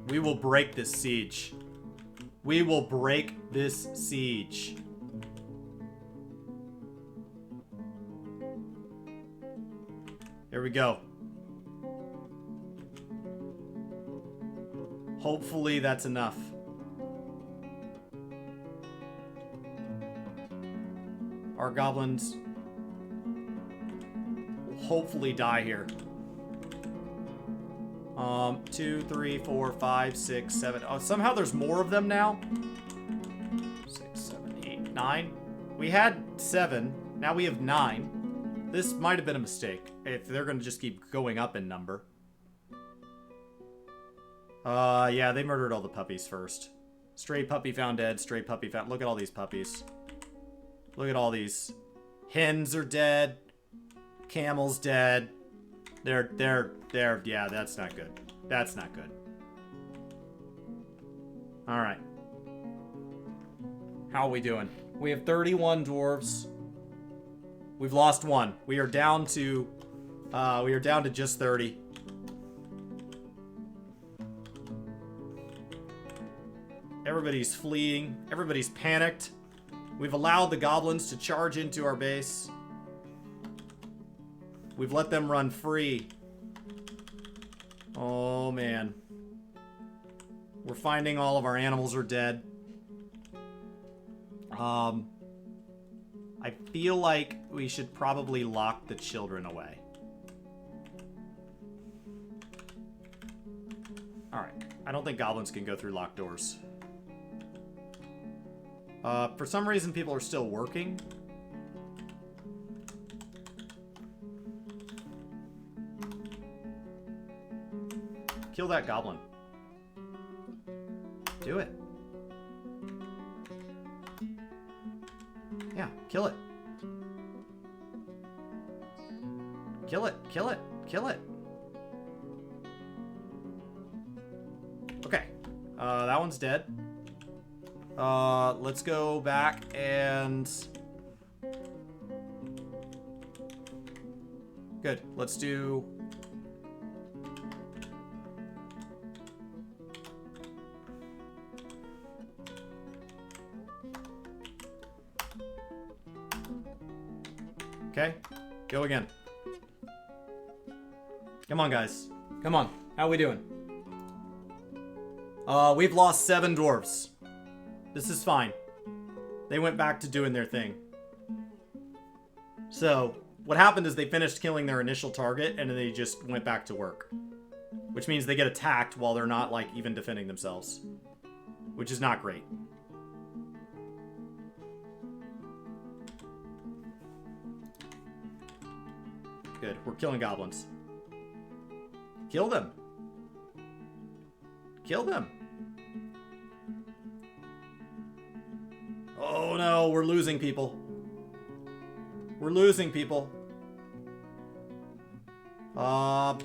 We will break this siege. We will break this siege. Here we go. Hopefully that's enough. Our goblins will hopefully die here. 2, 3, 4, 5, 6, 7. Oh, somehow there's more of them now. 6, 7, 8, 9. We had 7. Now we have 9. This might have been a mistake if they're going to just keep going up in number. Yeah, they murdered all the puppies first. Stray puppy found dead. Stray puppy found... Look at all these puppies. Look at all these. Hens are dead. Camels dead. They're, yeah, that's not good. That's not good. Alright. How are we doing? We have 31 dwarves. We've lost 1. We are down to just 30. Everybody's fleeing. Everybody's panicked. We've allowed the goblins to charge into our base. We've let them run free. Oh, man. We're finding all of our animals are dead. I feel like we should probably lock the children away. Alright. I don't think goblins can go through locked doors. For some reason, people are still working. Kill that goblin. Do it. Yeah, kill it. Kill it, kill it, kill it. Okay. That one's dead. Let's go back and... Good. Let's do... Okay. Go again. Come on, guys. Come on. How we doing? We've lost 7 dwarves. This is fine. They went back to doing their thing. So, what happened is they finished killing their initial target, and then they just went back to work. Which means they get attacked while they're not, like, even defending themselves. Which is not great. Good. We're killing goblins. Kill them. Kill them. Oh no, we're losing people. We're losing people. Oh,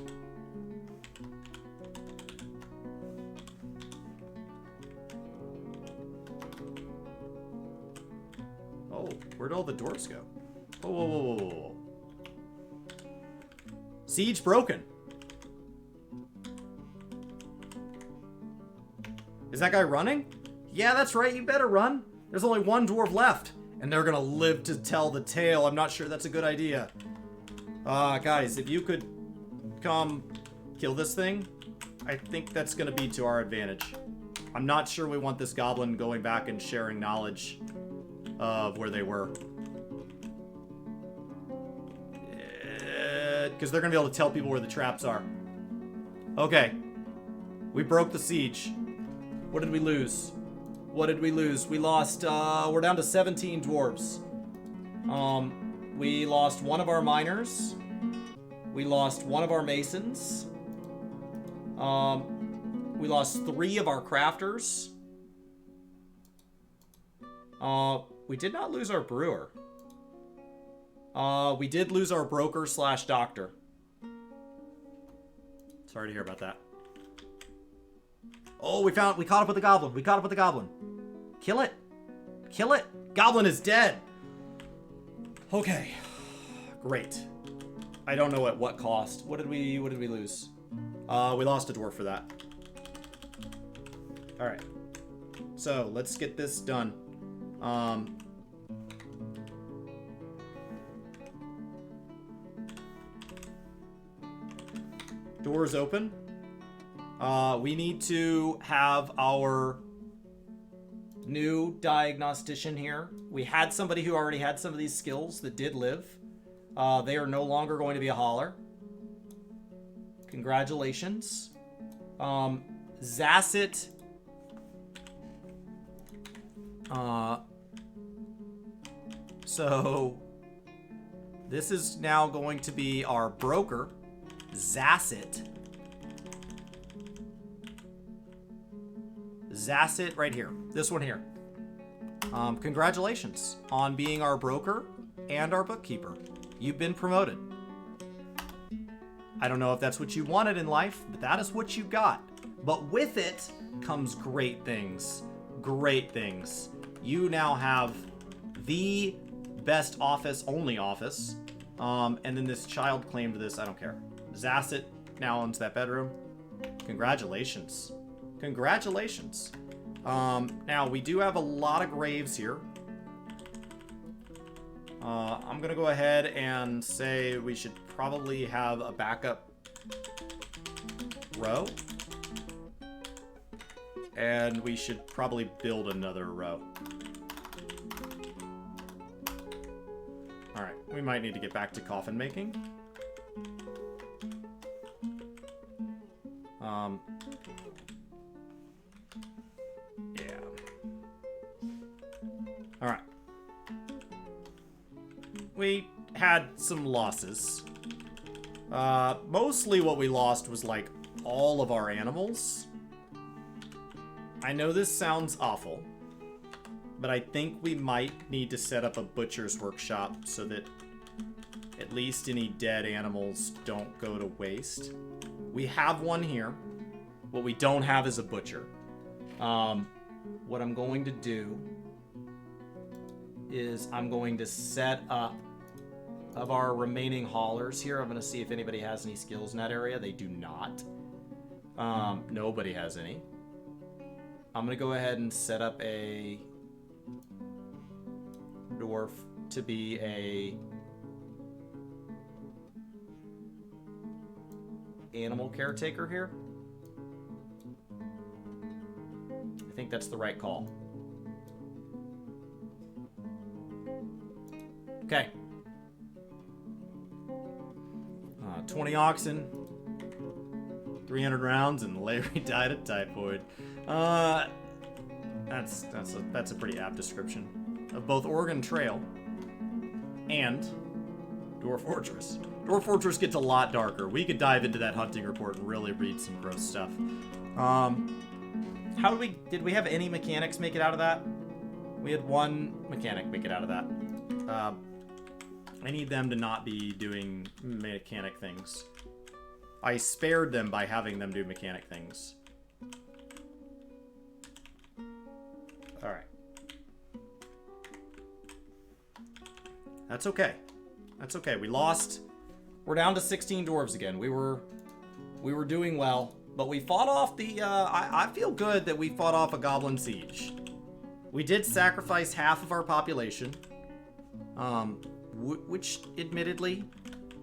where'd all the dwarves go? Whoa, whoa, whoa, whoa, whoa. Siege broken. Is that guy running? Yeah, that's right. You better run. There's only 1 dwarf left. And they're gonna live to tell the tale. I'm not sure that's a good idea. Guys, if you could come kill this thing, I think that's gonna be to our advantage. I'm not sure we want this goblin going back and sharing knowledge of where they were. Because they're gonna be able to tell people where the traps are. Okay. We broke the siege. What did we lose? What did we lose? We lost, we're down to 17 dwarves. We lost 1 of our miners. We lost 1 of our masons. We lost 3 of our crafters. We did not lose our brewer. We did lose our broker / doctor. Sorry to hear about that. Oh, we caught up with the goblin. We caught up with the goblin. Kill it. Kill it. Goblin is dead. Okay. Great. I don't know at what cost. What did we lose? We lost a dwarf for that. All right. So, let's get this done. Doors open. We need to have our new diagnostician here. We had somebody who already had some of these skills that did live. They are no longer going to be a hauler. Congratulations. Zasset. So this is now going to be our broker, Zasset. Zasset right here. This one here. Congratulations on being our broker and our bookkeeper. You've been promoted. I don't know if that's what you wanted in life, but that is what you got. But with it comes great things. Great things. You now have the best office, only office. And then this child claimed this. I don't care. Zasset now owns that bedroom. Congratulations. Congratulations. Now, we do have a lot of graves here. I'm going to go ahead and say we should probably have a backup row. And we should probably build another row. Alright, we might need to get back to coffin making. Yeah. Alright. We had some losses. Mostly what we lost was like all of our animals. I know this sounds awful, but I think we might need to set up a butcher's workshop so that at least any dead animals don't go to waste. We have one here. What we don't have is a butcher. What I'm going to do is I'm going to set up of our remaining haulers here. I'm going to see if anybody has any skills in that area. They do not. Nobody has any. I'm going to go ahead and set up a dwarf to be a animal caretaker here. I think that's the right call. Okay. 20 oxen, 300 rounds, and Larry died of typhoid. That's a pretty apt description of both Oregon Trail and Dwarf Fortress. Dwarf Fortress gets a lot darker. We could dive into that hunting report and really read some gross stuff. How did we have any mechanics make it out of that? We had one mechanic make it out of that. I need them to not be doing mechanic things. I spared them by having them do mechanic things. Alright. That's okay. That's okay. We lost. We're down to 16 dwarves again. We were doing well, but we fought off the, I feel good that we fought off a goblin siege. We did sacrifice half of our population, which admittedly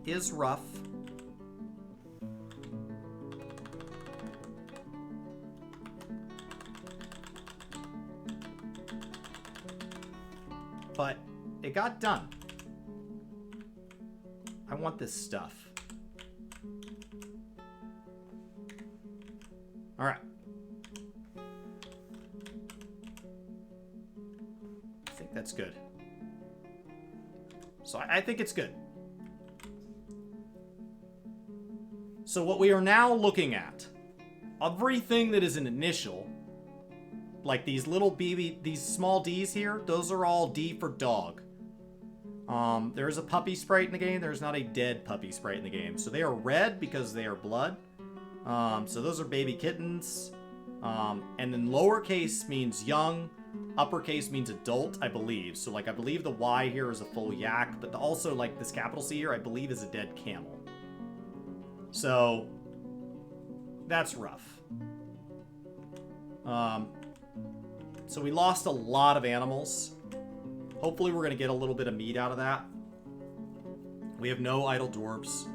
is rough. But it got done. I want this stuff. All right. I think that's good. So I think it's good. So what we are now looking at, everything that is an initial, like these little these small D's here, those are all D for dog. There's a puppy sprite in the game. There's not a dead puppy sprite in the game. So they are red because they are blood. So those are baby kittens. And then lowercase means young. Uppercase means adult, I believe. So, like, I believe the Y here is a full yak. But also, like, this capital C here, I believe is a dead camel. So, that's rough. So we lost a lot of animals. Hopefully we're going to get a little bit of meat out of that. We have no idle dwarves.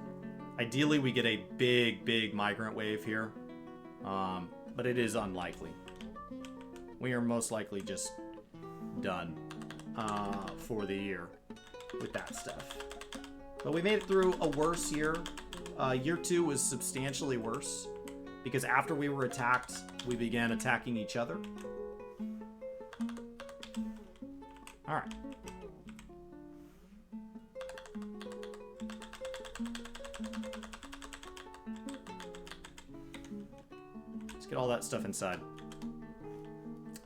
Ideally, we get a big migrant wave here. But it is unlikely. We are most likely just done for the year with that stuff. But we made it through a worse year. Year 2 was substantially worse because after we were attacked, we began attacking each other. All right. Let's get all that stuff inside.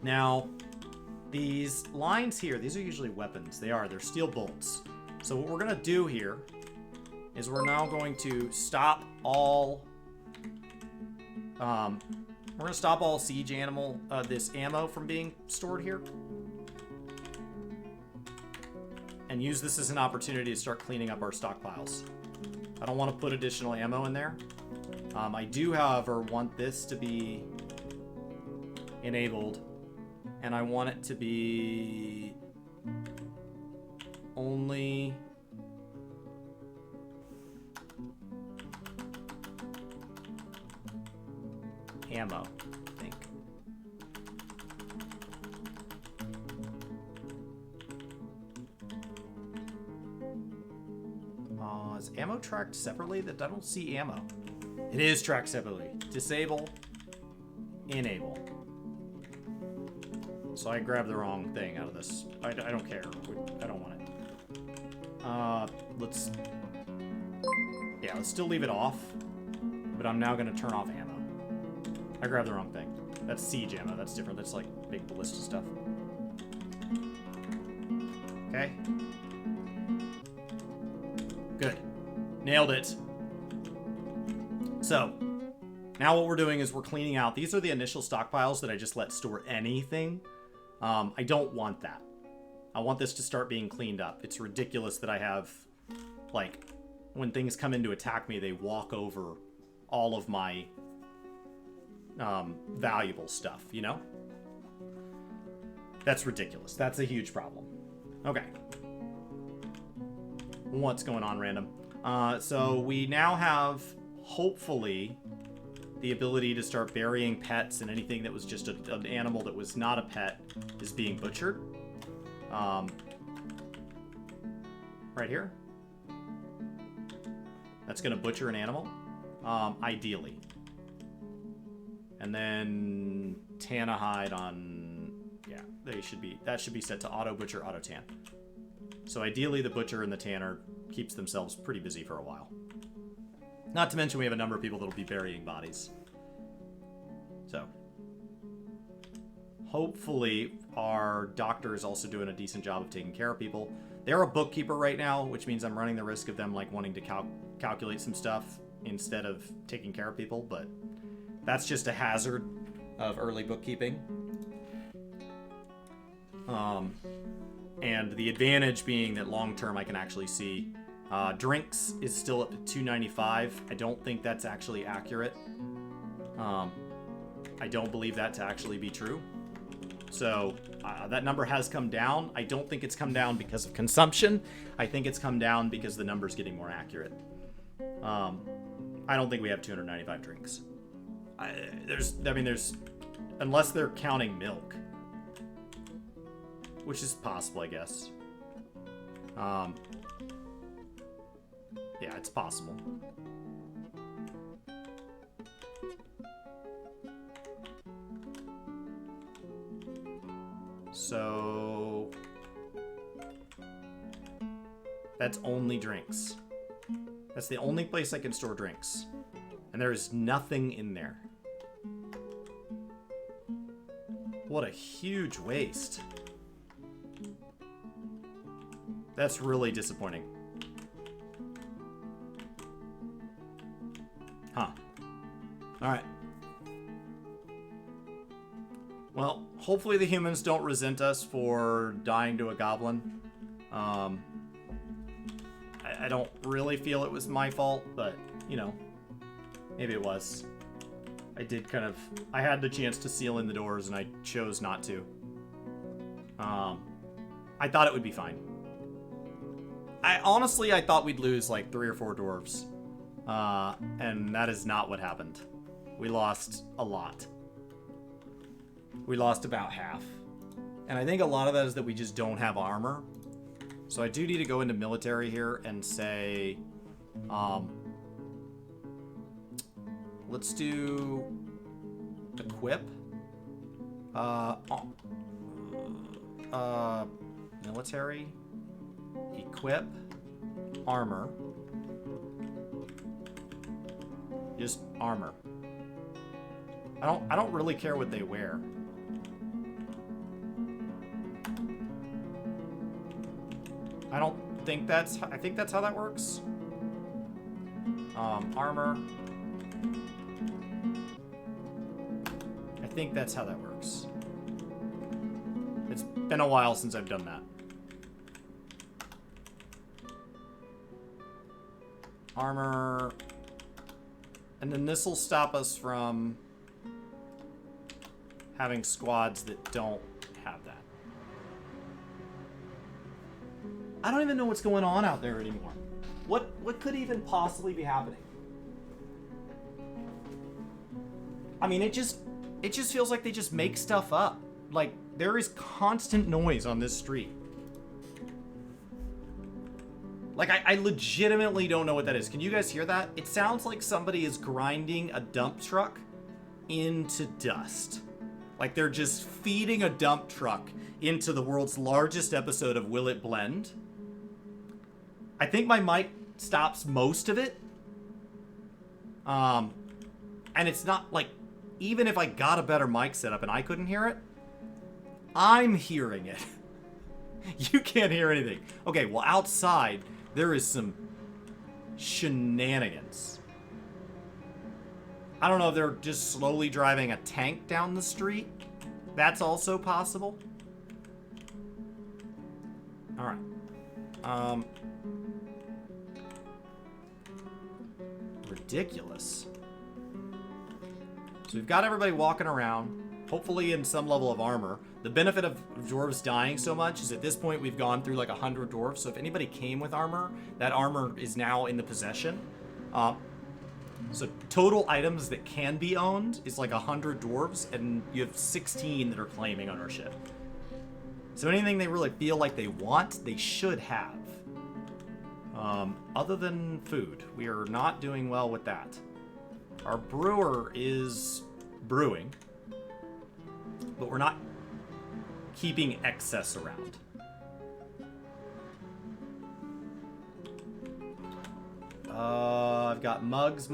Now, these lines here, these are usually weapons. They're steel bolts. So what we're gonna do here is we're now going to stop all, siege animal, this ammo from being stored here. And use this as an opportunity to start cleaning up our stockpiles. I don't want to put additional ammo in there. I do, however, want this to be enabled. And I want it to be only ammo, I think. Is ammo tracked separately? That I don't see ammo. It is tracked separately. Disable, enable. So I grabbed the wrong thing out of this. I don't care. I don't want it. Let's still leave it off. But I'm now going to turn off ammo. I grabbed the wrong thing. That's siege ammo. That's different. That's like big ballista stuff. Okay. Good. Nailed it. So, now what we're doing is we're cleaning out. These are the initial stockpiles that I just let store anything. I don't want that. I want this to start being cleaned up. It's ridiculous that I have, like, when things come in to attack me, they walk over all of my valuable stuff, you know? That's ridiculous. That's a huge problem. Okay. What's going on, random? So we now have, hopefully, the ability to start burying pets, and anything that was just an animal that was not a pet is being butchered. Right here. That's going to butcher an animal, ideally. And then tan a hide on, yeah, that should be set to auto butcher, auto tan. So ideally the butcher and the tanner keeps themselves pretty busy for a while. Not to mention we have a number of people that will be burying bodies. So hopefully our doctor is also doing a decent job of taking care of people. They're a bookkeeper right now, which means I'm running the risk of them like wanting to calculate some stuff instead of taking care of people, but that's just a hazard of early bookkeeping. And the advantage being that long-term I can actually see drinks is still at $2.95. I don't think that's actually accurate. I don't believe that to actually be true. So that number has come down. I don't think it's come down because of consumption. I think it's come down because the number's getting more accurate. I don't think we have 295 drinks. There's, unless they're counting milk, which is possible, I guess. Yeah, it's possible. So that's only drinks. That's the only place I can store drinks. And there is nothing in there. What a huge waste. That's really disappointing. Huh. Alright. Well, hopefully the humans don't resent us for dying to a goblin. I don't really feel it was my fault, but, you know, maybe it was. I had the chance to seal in the doors and I chose not to. I thought it would be fine. Honestly, I thought we'd lose like 3 or 4 dwarves. And that is not what happened. we lost a lot. We lost about half. And I think a lot of that is that we just don't have armor. So I do need to go into military here and say, let's do equip. Military, equip, armor. Just armor. I don't really care what they wear. I think that's how that works. Armor. I think that's how that works. It's been a while since I've done that. Armor. And then this will stop us from having squads that don't have that. I don't even know what's going on out there anymore. What could even possibly be happening? I mean, it just feels like they just make stuff up. Like, there is constant noise on this street. Like, I legitimately don't know what that is. Can you guys hear that? It sounds like somebody is grinding a dump truck into dust. Like they're just feeding a dump truck into the world's largest episode of Will It Blend. I think my mic stops most of it. And it's not like, even if I got a better mic setup and I couldn't hear it, I'm hearing it. You can't hear anything. Okay, well, outside, there is some shenanigans. I don't know if they're just slowly driving a tank down the street. That's also possible. All right. Ridiculous. So we've got everybody walking around, hopefully in some level of armor. The benefit of dwarves dying so much is at this point we've gone through like 100 dwarves, so if anybody came with armor, that armor is now in the possession. So total items that can be owned is like 100 dwarves, and you have 16 that are claiming ownership. So anything they really feel like they want, they should have. Other than food, we are not doing well with that. Our brewer is brewing, but we're not keeping excess around. I've got mugs.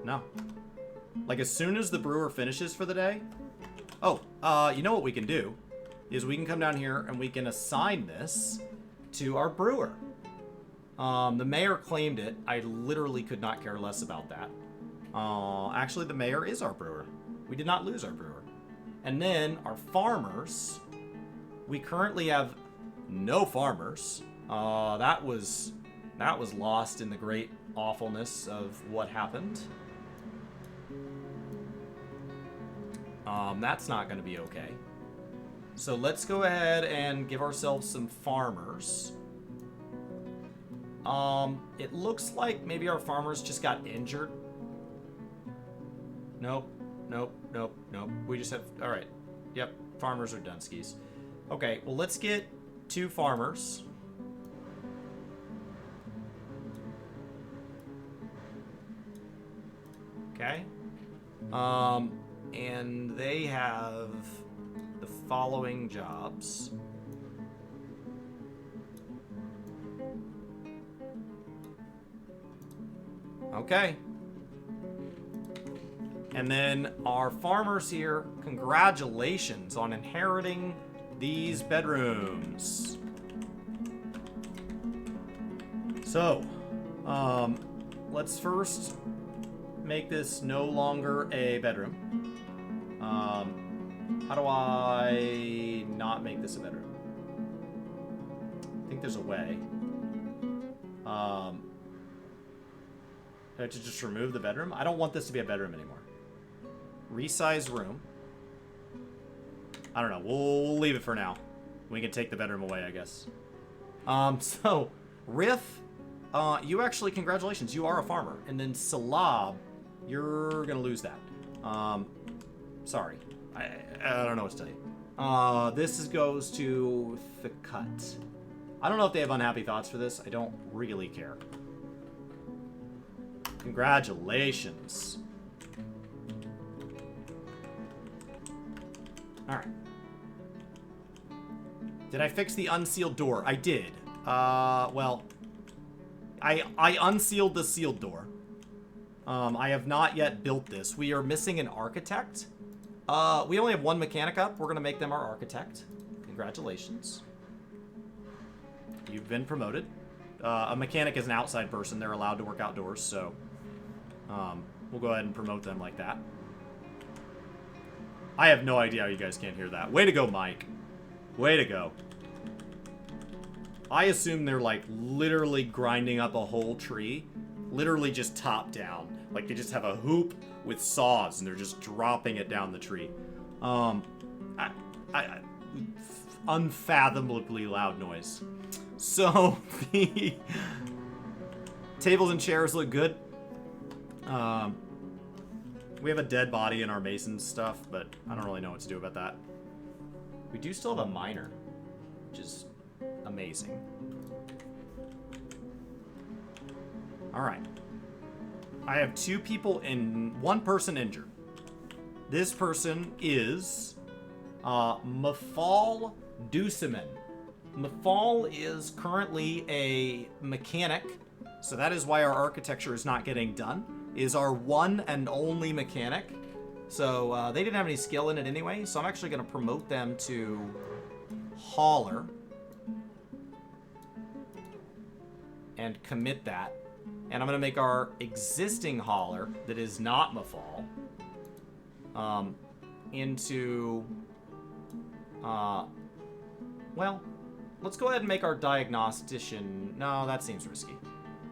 No. Like as soon as the brewer finishes for the day. Oh, you know what we can do? Is we can come down here and we can assign this to our brewer. The mayor claimed it. I literally could not care less about that. Actually, the mayor is our brewer. We did not lose our brewer. And then our farmers. We currently have no farmers. That was lost in the great awfulness of what happened. That's not going to be okay. So let's go ahead and give ourselves some farmers. It looks like maybe our farmers just got injured. Nope. We just have... Alright. Yep, farmers are Dunskies. Okay, well, let's get 2 farmers. Okay. And they have the following jobs. Okay. And then our farmers here, congratulations on inheriting these bedrooms. So, let's first make this no longer a bedroom. How do I not make this a bedroom? I think there's a way. Do I have to just remove the bedroom? I don't want this to be a bedroom anymore. Resize room. I don't know. We'll leave it for now. We can take the bedroom away, I guess. So, Riff you actually, congratulations, you are a farmer. And then Salab, you're gonna lose that. Sorry. I don't know what to tell you. This goes to the cut. I don't know if they have unhappy thoughts for this. I don't really care. Congratulations. Alright. Did I fix the unsealed door? I did. Well, I unsealed the sealed door. I have not yet built this. We are missing an architect. We only have one mechanic up. We're going to make them our architect. Congratulations. You've been promoted. A mechanic is an outside person. They're allowed to work outdoors, so we'll go ahead and promote them like that. I have no idea how you guys can't hear that. Way to go, Mike. Way to go. I assume they're, like, literally grinding up a whole tree. Literally just top down. Like, they just have a hoop with saws, and they're just dropping it down the tree. Unfathomably loud noise. So, the tables and chairs look good. We have a dead body in our mason stuff, but I don't really know what to do about that. We do still have a miner, which is amazing. Alright. I have one person injured. This person is Mafal Duseman. Mafal is currently a mechanic, so that is why our architecture is not getting done. Is our one and only mechanic. So they didn't have any skill in it anyway, so I'm actually going to promote them to hauler. And commit that. And I'm going to make our existing hauler, that is not Mafal, into... well, let's go ahead and make our diagnostician... No, that seems risky.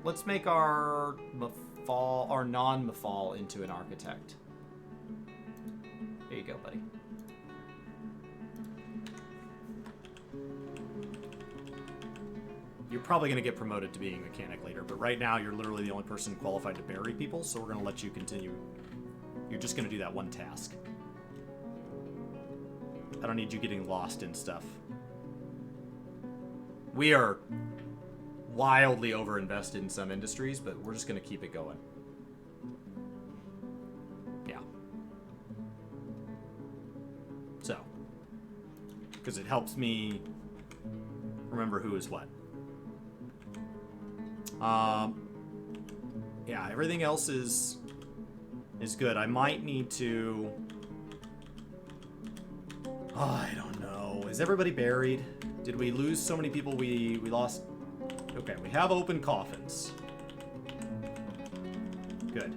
Let's make our Mafal, our non-Mafal, into an architect. There you go, buddy. You're probably going to get promoted to being a mechanic later, but right now you're literally the only person qualified to bury people, so we're going to let you continue. You're just going to do that one task. I don't need you getting lost in stuff. We are wildly overinvested in some industries, but we're just going to keep it going. Yeah. So. Because it helps me remember who is what. Yeah, everything else is good. I might need to... Oh, I don't know. Is everybody buried? Did we lose so many people we lost? Okay, we have open coffins. Good.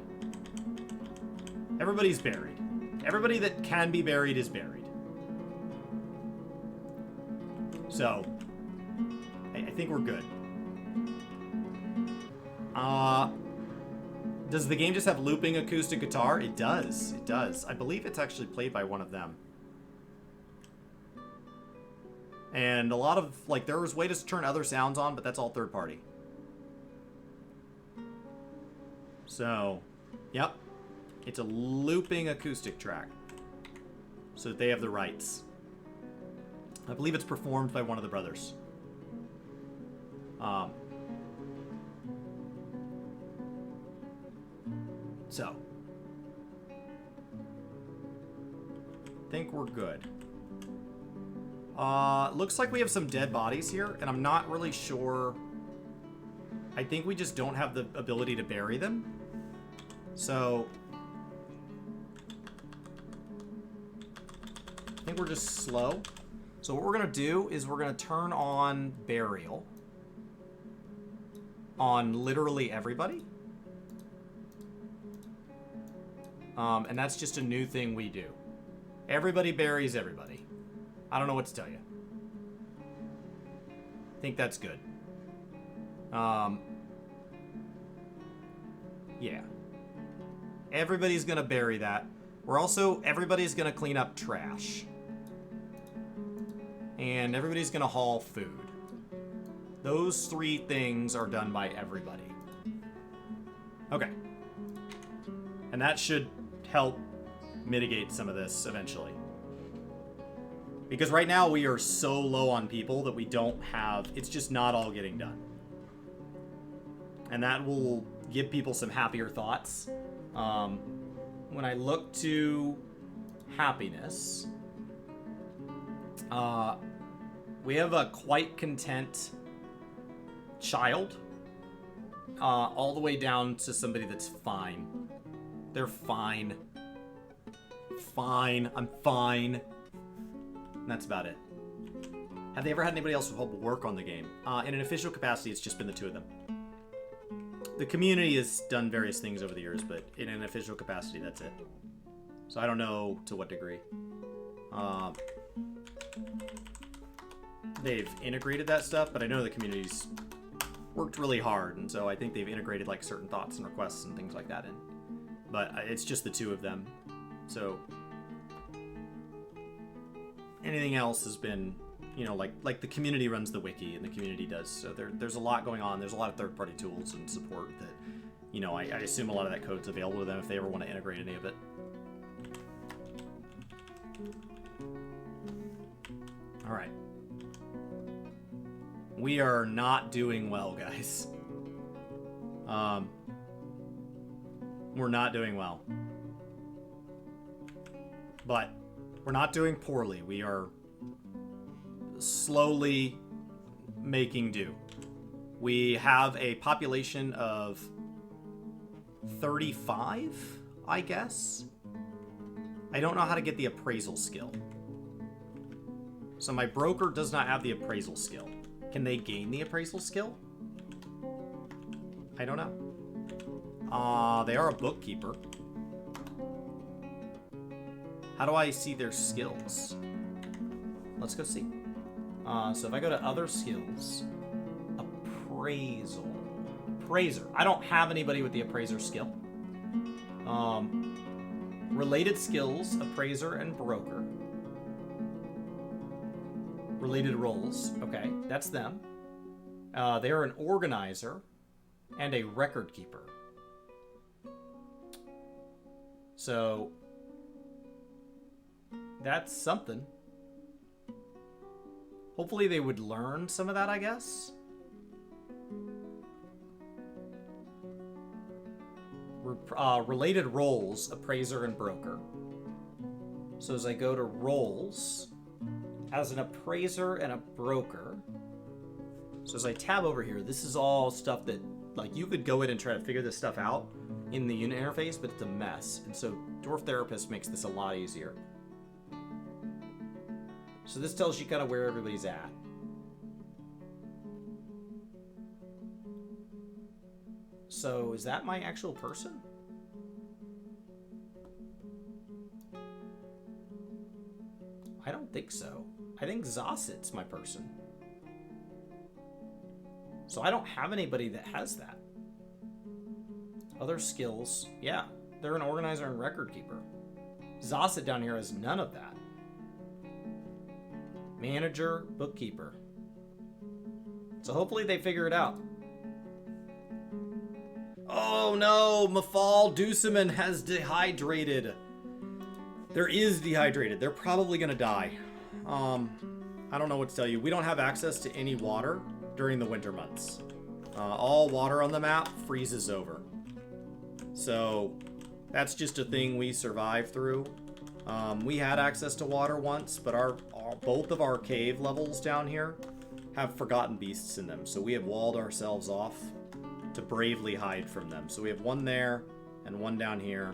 Everybody's buried. Everybody that can be buried is buried. So, I think we're good. Does the game just have looping acoustic guitar? It does. It does. I believe it's actually played by one of them. And a lot of, like, there was ways to turn other sounds on, but that's all third party. So, yep. It's a looping acoustic track. So that they have the rights. I believe it's performed by one of the brothers. So, I think we're good. Looks like we have some dead bodies here, and I'm not really sure. I think we just don't have the ability to bury them. So, I think we're just slow. So what we're going to do is we're going to turn on burial on literally everybody. And that's just a new thing we do. Everybody buries everybody. I don't know what to tell you. I think that's good. Yeah. Everybody's gonna bury that. Everybody's gonna clean up trash. And everybody's gonna haul food. Those 3 things are done by everybody. Okay. And that should help mitigate some of this eventually. Because right now we are so low on people that we don't have... It's just not all getting done. And that will give people some happier thoughts. When I look to happiness, we have a quite content child, all the way down to somebody that's fine. They're fine. Fine. I'm fine. And that's about it. Have they ever had anybody else help work on the game? In an official capacity, it's just been the 2 of them. The community has done various things over the years, but in an official capacity, that's it. So I don't know to what degree. They've integrated that stuff, but I know the community's worked really hard, and so I think they've integrated like certain thoughts and requests and things like that in. But it's just the 2 of them. So anything else has been, you know, like the community runs the wiki and the community does. So there's a lot going on. There's a lot of third-party tools and support that, you know, I assume a lot of that code's available to them if they ever want to integrate any of it. All right. We are not doing well, guys. We're not doing well. But we're not doing poorly. We are slowly making do. We have a population of 35, I guess. I don't know how to get the appraisal skill. So my broker does not have the appraisal skill. Can they gain the appraisal skill? I don't know. They are a bookkeeper. How do I see their skills? Let's go see. So if I go to other skills, appraisal. Appraiser. I don't have anybody with the appraiser skill. Related skills, appraiser and broker. Related roles. Okay, that's them. They are an organizer and a record keeper. So that's something. Hopefully they would learn some of that, I guess. Related roles, appraiser and broker. So as I go to roles, as an appraiser and a broker. So as I tab over here, this is all stuff that, like, you could go in and try to figure this stuff out in the unit interface, but it's a mess. And so Dwarf Therapist makes this a lot easier. So this tells you kind of where everybody's at. So is that my actual person? I don't think so. I think Zosit's my person. So I don't have anybody that has that. Other skills, yeah. They're an organizer and record keeper. Zosit down here has none of that. Manager, bookkeeper. So hopefully they figure it out. Oh no, Mafal Dusaman has dehydrated. There is dehydrated. They're probably gonna die. I don't know what to tell you. We don't have access to any water during the winter months. All water on the map freezes over. So that's just a thing we survive through. We had access to water once, but both of our cave levels down here have forgotten beasts in them. So we have walled ourselves off to bravely hide from them. So we have one there and one down here.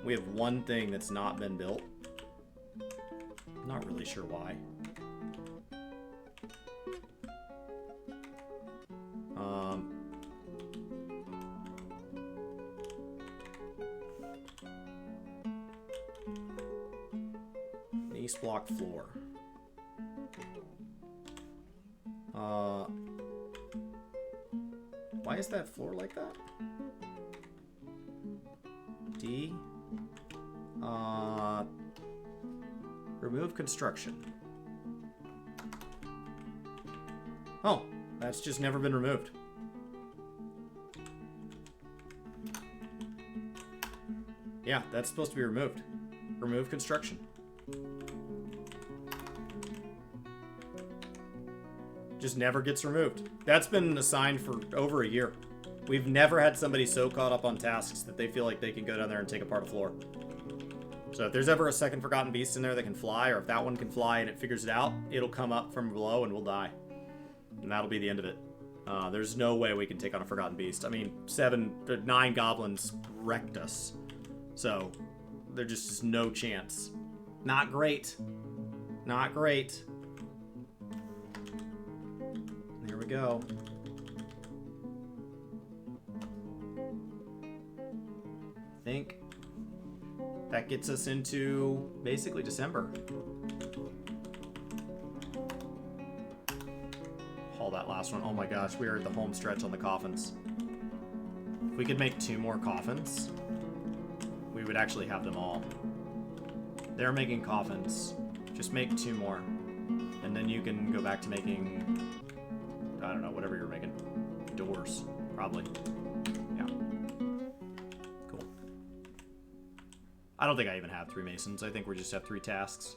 We have one thing that's not been built. Not really sure why. East block floor. Why is that floor like that? D. Remove construction. Oh, that's just never been removed. Yeah, that's supposed to be removed. Remove construction. Just never gets removed. That's been assigned for over a year. We've never had somebody so caught up on tasks that they feel like they can go down there and take apart a floor. So if there's ever a second Forgotten Beast in there that can fly, or if that one can fly and it figures it out, it'll come up from below and we'll die. And that'll be the end of it. There's no way we can take on a Forgotten Beast. I mean, 9 goblins wrecked us. So there just is no chance. Not great. Not great. There we go. I think that gets us into basically December. Haul that last one. Oh my gosh, we are at the home stretch on the coffins. If we could make 2 more coffins, we would actually have them all. They're making coffins. Just make 2 more. And then you can go back to making, I don't know, whatever you're making. Doors, probably. Yeah. Cool. I don't think I even have 3 masons. I think we just have 3 tasks.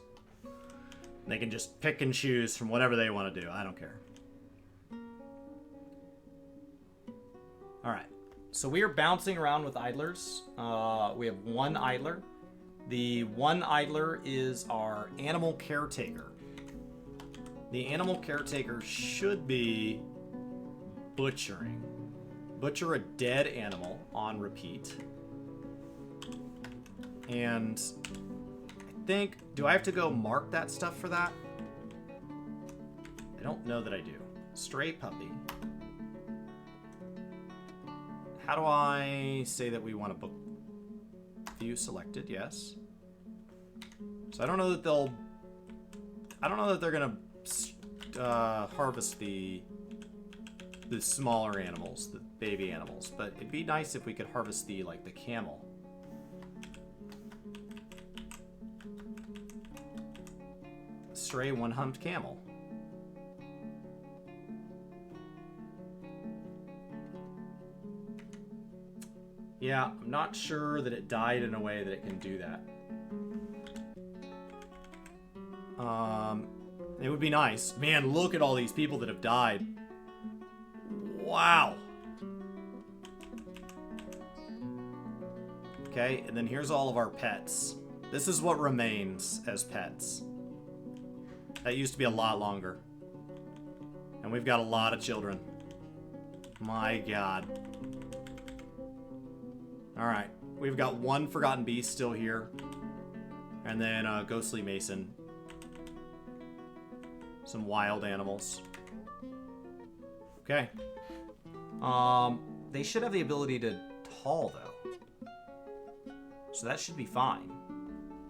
They can just pick and choose from whatever they want to do. I don't care. Alright. So we are bouncing around with idlers. We have 1 idler. The 1 idler is our animal caretaker. The animal caretaker should be butchering. Butcher a dead animal on repeat. And I think, do I have to go mark that stuff for that? I don't know that I do. Stray puppy. How do I say that we want to book? View selected, yes. So I don't know that they'll... I don't know that they're gonna harvest the smaller animals, the baby animals, but it'd be nice if we could harvest the camel. Stray 1-humped camel. Yeah, I'm not sure that it died in a way that it can do that. It would be nice. Man, look at all these people that have died. Wow. Okay, and then here's all of our pets. This is what remains as pets. That used to be a lot longer. And we've got a lot of children. My God. Alright, we've got 1 Forgotten Beast still here. And then a Ghostly Mason. Some wild animals. Okay. They should have the ability to haul, though. So that should be fine.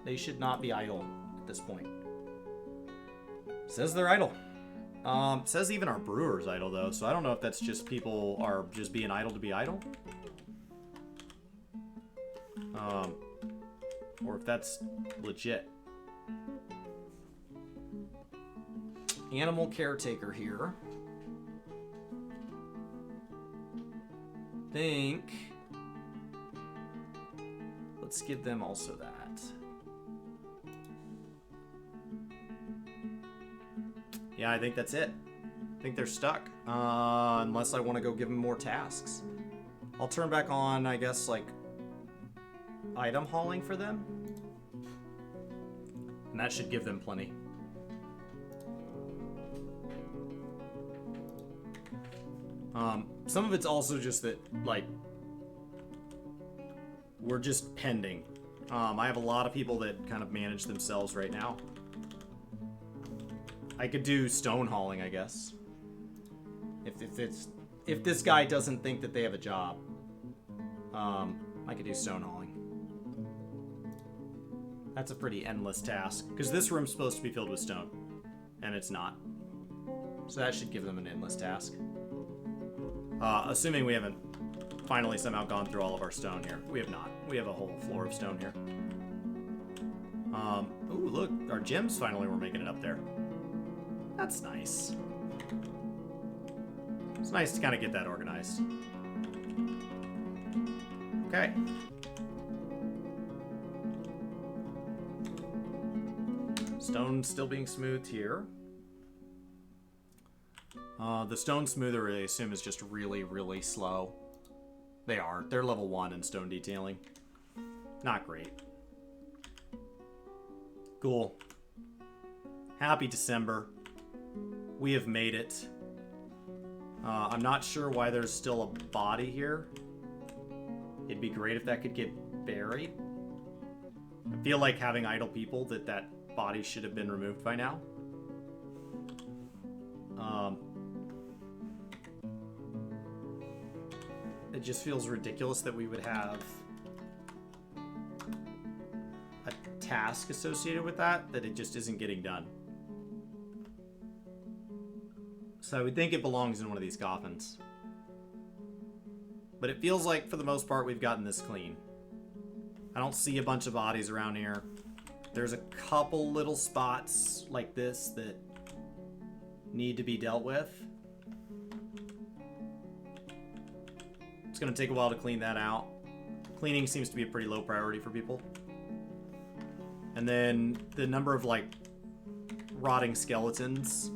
They should not be idle at this point. Says they're idle. Says even our brewer's idle, though, so I don't know if that's just people are just being idle to be idle. Or if that's legit. Animal caretaker here. Think. Let's give them also that. Yeah, I think that's it. I think they're stuck. Unless I want to go give them more tasks. I'll turn back on, I guess, item hauling for them. And that should give them plenty. Some of it's also just that, we're just pending. I have a lot of people that kind of manage themselves right now. I could do stone hauling, I guess. If this guy doesn't think that they have a job, I could do stone hauling. That's a pretty endless task, because this room's supposed to be filled with stone, and it's not. So that should give them an endless task. Assuming we haven't finally somehow gone through all of our stone here. We have not. We have a whole floor of stone here. Ooh, look, our gems finally were making it up there. That's nice. It's nice to kind of get that organized. Okay. Stone still being smoothed here. The stone smoother, I assume, is just really, really slow. They are. They're level 1 in stone detailing. Not great. Cool. Happy December. We have made it. I'm not sure why there's still a body here. It'd be great if that could get buried. I feel like having idle people that body should have been removed by now. It just feels ridiculous that we would have a task associated with that it just isn't getting done. So I would think it belongs in one of these coffins. But it feels like, for the most part, we've gotten this clean. I don't see a bunch of bodies around here. There's a couple little spots like this that need to be dealt with. It's going to take a while to clean that out. Cleaning seems to be a pretty low priority for people. And then the number of, like, rotting skeletons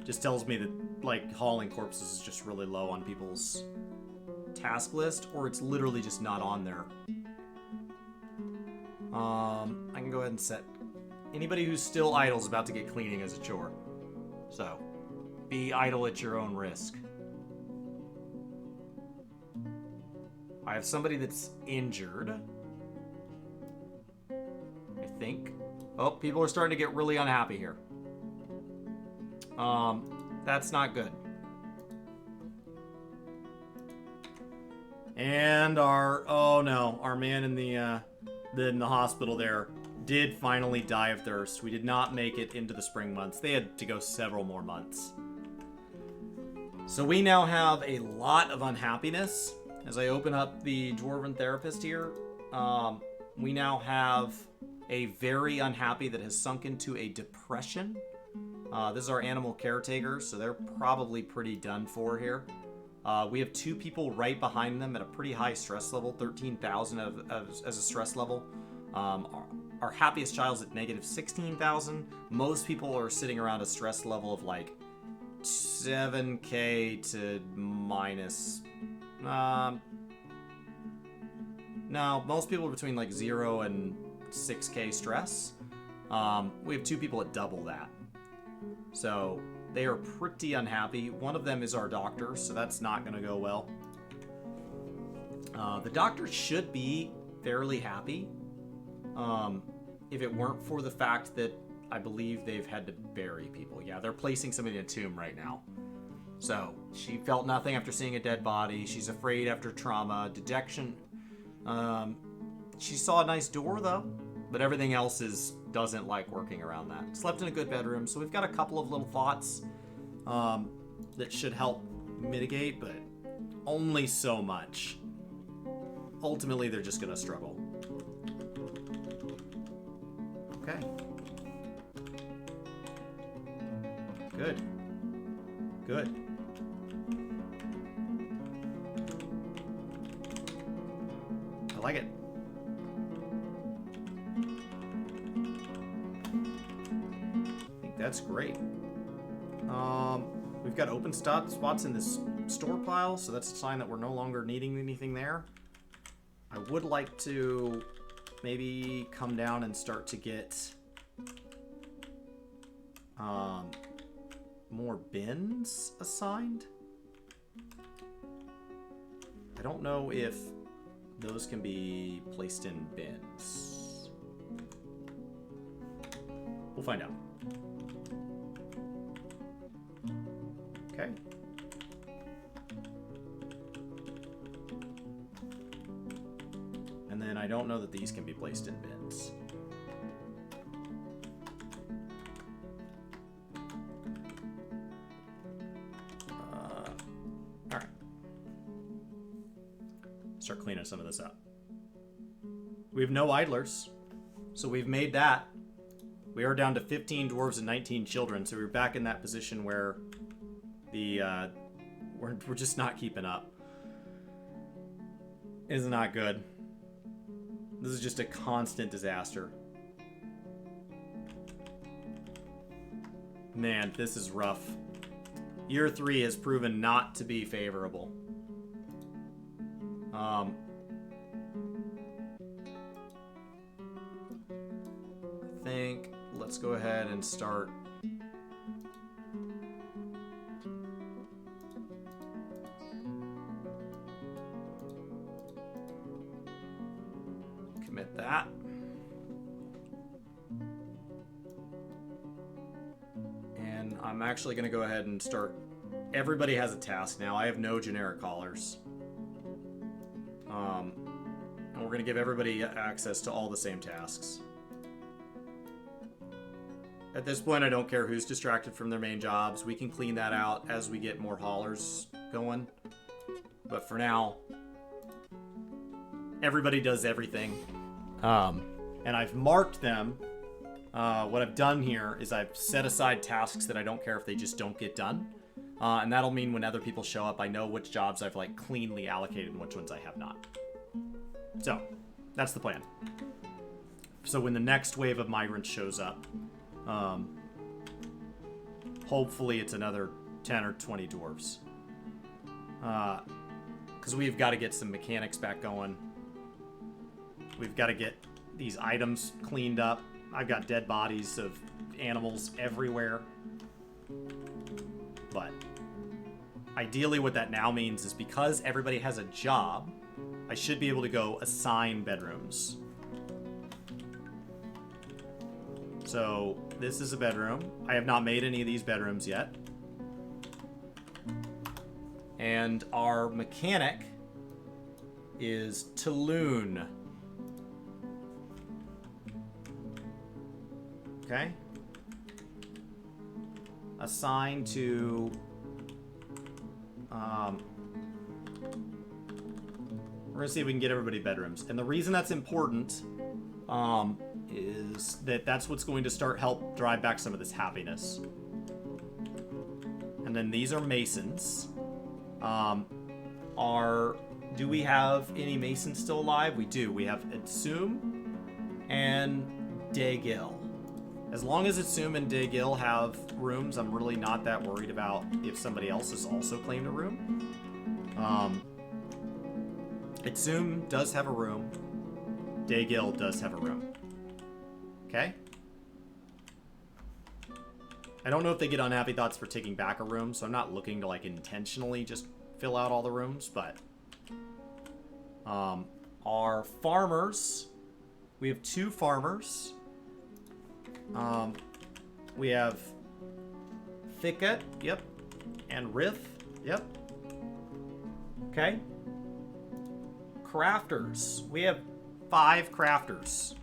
just tells me that, like, hauling corpses is just really low on people's task list, or it's literally just not on there. I can go ahead and set anybody who's still idle is about to get cleaning as a chore. So, be idle at your own risk. I have somebody that's injured. I think. Oh, people are starting to get really unhappy here. That's not good. And our man in the hospital there did finally die of thirst. We did not make it into the spring months. They had to go several more months. So we now have a lot of unhappiness. As I open up the Dwarven Therapist here, we now have a very unhappy that has sunk into a depression. This is our animal caretaker, so they're probably pretty done for here. We have 2 people right behind them at a pretty high stress level, 13,000 as a stress level. Our happiest child's at negative 16,000. Most people are sitting around a stress level of like 7k to minus. No, most people are between like 0 and 6k stress. We have 2 people at double that. So they are pretty unhappy. One of them is our doctor, so that's not going to go well. The doctor should be fairly happy. If it weren't for the fact that I believe they've had to bury people. Yeah, they're placing somebody in a tomb right now. So she felt nothing after seeing a dead body. She's afraid after trauma, dejection. She saw a nice door though, but everything else doesn't like working around that. Slept in a good bedroom, so we've got a couple of little thoughts that should help mitigate, but only so much. Ultimately, they're just gonna struggle. Okay. Good. Good. I like it. I think that's great. We've got open spots in this store pile, so that's a sign that we're no longer needing anything there. I would like to maybe come down and start to get more bins assigned. I don't know if those can be placed in bins. We'll find out. Okay. And then I don't know that these can be placed in bins. Alright. Start cleaning some of this up. We have no idlers, so we've made that. We are down to 15 dwarves and 19 children, so we're back in that position where the We're just not keeping up. It's not good. This is just a constant disaster. Man, this is rough. Year 3 has proven not to be favorable. I think let's go ahead and start. Commit that. And I'm actually going to go ahead and start. Everybody has a task now. I have no generic callers. And we're going to give everybody access to all the same tasks. At this point, I don't care who's distracted from their main jobs. We can clean that out as we get more haulers going. But for now, everybody does everything. And I've marked them. What I've done here is I've set aside tasks that I don't care if they just don't get done. And that'll mean when other people show up, I know which jobs I've like cleanly allocated and which ones I have not. So, that's the plan. So when the next wave of migrants shows up, hopefully it's another 10 or 20 dwarves. Because we've got to get some mechanics back going. We've got to get these items cleaned up. I've got dead bodies of animals everywhere. But ideally what that now means is because everybody has a job, I should be able to go assign bedrooms. So this is a bedroom. I have not made any of these bedrooms yet. And our mechanic is Taloon. Okay. Assigned to we're gonna see if we can get everybody bedrooms. And the reason that's important is that that's what's going to start help drive back some of this happiness. And then these are masons. Do we have any masons still alive? We do. We have Itsum and Dagil. As long as Itsum and Dagil have rooms, I'm really not that worried about if somebody else has also claimed a room. Itsum does have a room. Dagil does have a room. Okay? I don't know if they get unhappy thoughts for taking back a room, so I'm not looking to like intentionally just fill out all the rooms, but our farmers, we have 2 farmers. We have Thicket, yep, and Riff, yep. Okay. Crafters, we have 5 crafters.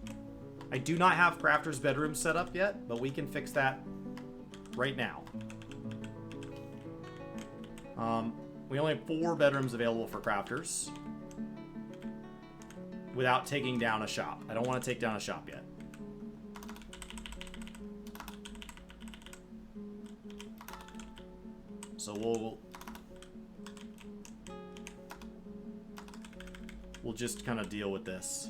I do not have crafters' bedrooms set up yet, but we can fix that right now. We only have 4 bedrooms available for crafters without taking down a shop. I don't want to take down a shop yet. So we'll just kind of deal with this.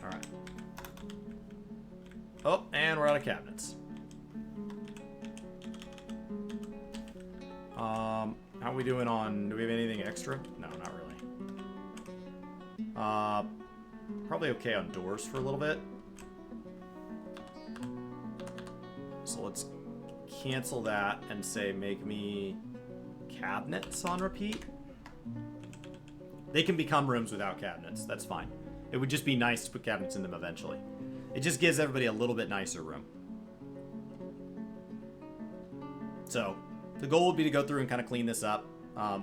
All right. Oh, and we're out of cabinets. How are we doing on, do we have anything extra? No, not really. Probably okay on doors for a little bit. So let's cancel that and say make me cabinets on repeat. They can become rooms without cabinets. That's fine. It would just be nice to put cabinets in them eventually. It just gives everybody a little bit nicer room. So the goal would be to go through and kind of clean this up.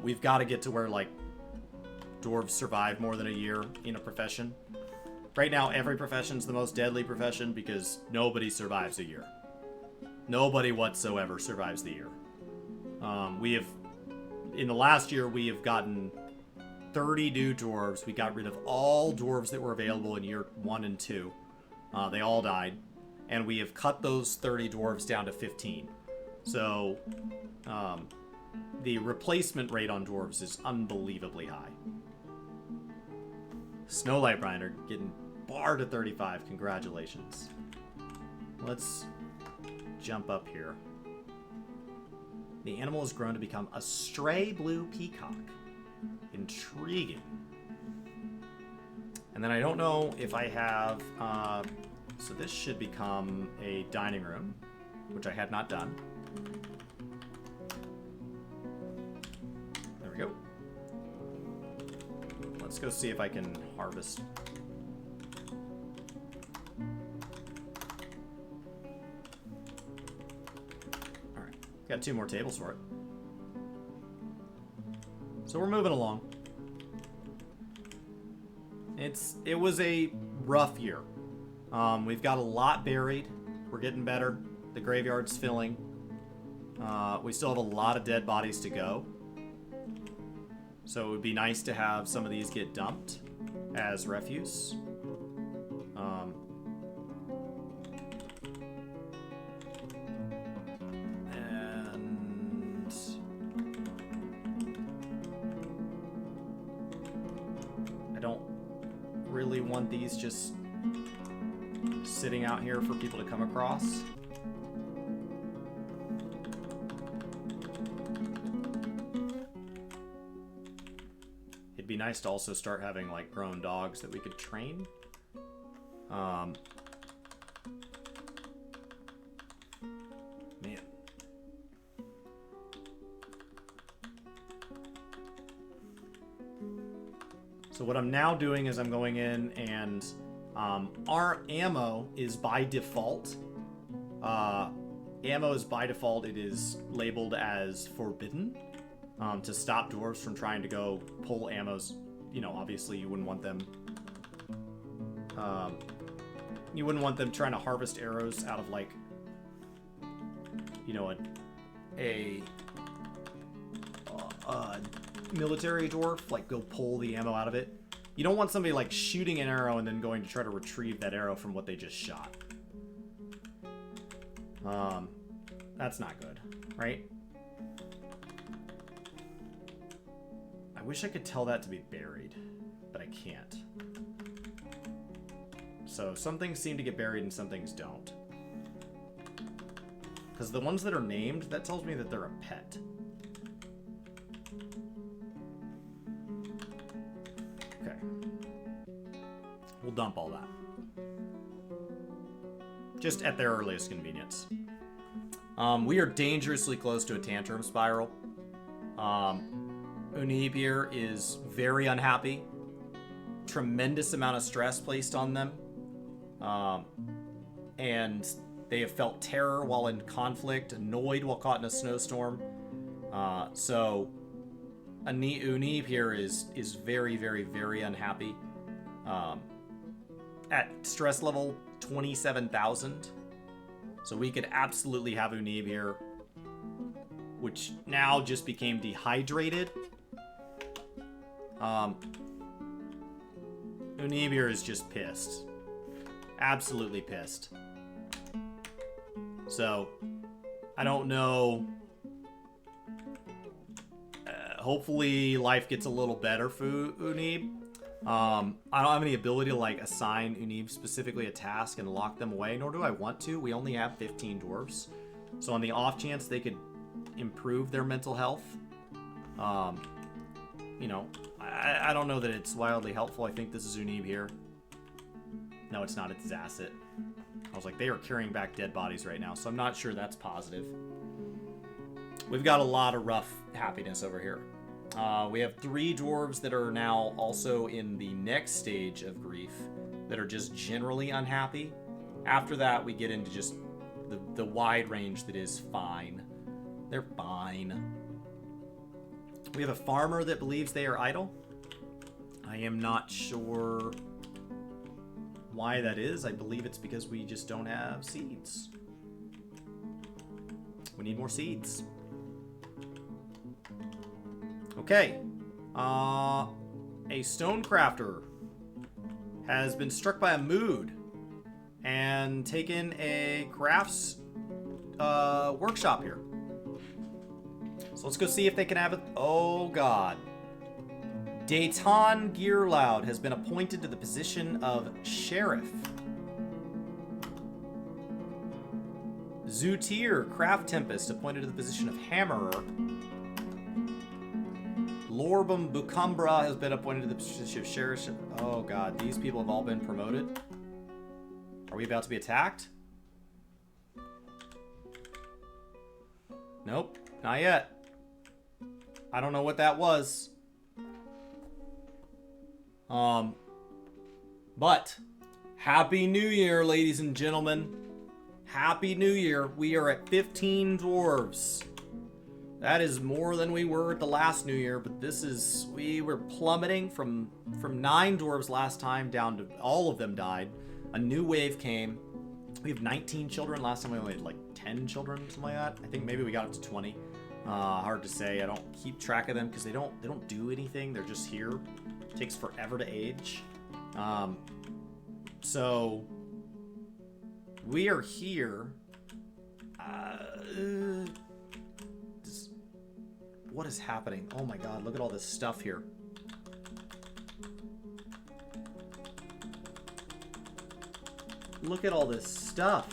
We've got to get to where like dwarves survive more than a year in a profession. Right now, every profession's the most deadly profession because nobody survives a year. Nobody whatsoever survives the year. We have, in the last year, we have gotten 30 new dwarves. We got rid of all dwarves that were available in year 1 and 2. They all died. And we have cut those 30 dwarves down to 15. So, the replacement rate on dwarves is unbelievably high. Snowlight Brian getting barred at 35. Congratulations. Let's jump up here. The animal has grown to become a stray blue peacock. Intriguing. And then I don't know if I have... so this should become a dining room, which I had not done. There we go. Let's go see if I can harvest. Alright, got 2 more tables for it. So we're moving along. It was a rough year. We've got a lot buried. We're getting better. The graveyard's filling. We still have a lot of dead bodies to go. So it would be nice to have some of these get dumped as refuse. And I don't really want these just sitting out here for people to come across. It'd be nice to also start having like grown dogs that we could train. Man. So what I'm now doing is I'm going in and our ammo is by default. Ammo is by default. It is labeled as forbidden to stop dwarves from trying to go pull ammos. You know, obviously you wouldn't want them. You wouldn't want them trying to harvest arrows out of like, you know, a military dwarf. Like go pull the ammo out of it. You don't want somebody like shooting an arrow and then going to try to retrieve that arrow from what they just shot. That's not good, right? I wish I could tell that to be buried, but I can't. So some things seem to get buried and some things don't. Because the ones that are named, that tells me that they're a pet. Okay. We'll dump all that. Just at their earliest convenience. We are dangerously close to a tantrum spiral. Unib here is very unhappy. Tremendous amount of stress placed on them. And they have felt terror while in conflict, annoyed while caught in a snowstorm. So Unib here is very, very, very unhappy. At stress level 27,000. So we could absolutely have Unib here, which now just became dehydrated. Unib here is just pissed. Absolutely pissed. So, I don't know. Hopefully life gets a little better for Unib. I don't have any ability to like assign Unib specifically a task and lock them away, nor do I want to. We only have 15 dwarves. So on the off chance they could improve their mental health, you know, I don't know that it's wildly helpful. I think this is Unib here. No, it's not. It's Zasset. I was like, they are carrying back dead bodies right now, so I'm not sure that's positive. We've got a lot of rough happiness over here. We have 3 dwarves that are now also in the next stage of grief that are just generally unhappy. After that, we get into just the wide range that is fine. They're fine. We have a farmer that believes they are idle. I am not sure why that is. I believe it's because we just don't have seeds. We need more seeds. Okay. A stonecrafter has been struck by a mood and taken a crafts workshop here. So let's go see if they can have it. Oh god. Dayton Gearloud has been appointed to the position of sheriff. Zootir Craft Tempest appointed to the position of hammerer. Lorbum Bucumbra has been appointed to the position of sheriff. Oh god, these people have all been promoted. Are we about to be attacked? Nope, not yet. I don't know what that was. But Happy New Year, ladies and gentlemen. Happy New Year. We are at 15 dwarves. That is more than we were at the last New Year, but we were plummeting from 9 dwarves last time down to all of them died. A new wave came. We have 19 children. Last time we only had like 10 children, something like that. I think maybe we got up to 20. Hard to say. I don't keep track of them because they don't do anything. They're just here. It takes forever to age. So we are here. What is happening? Oh my god, look at all this stuff here. Look at all this stuff.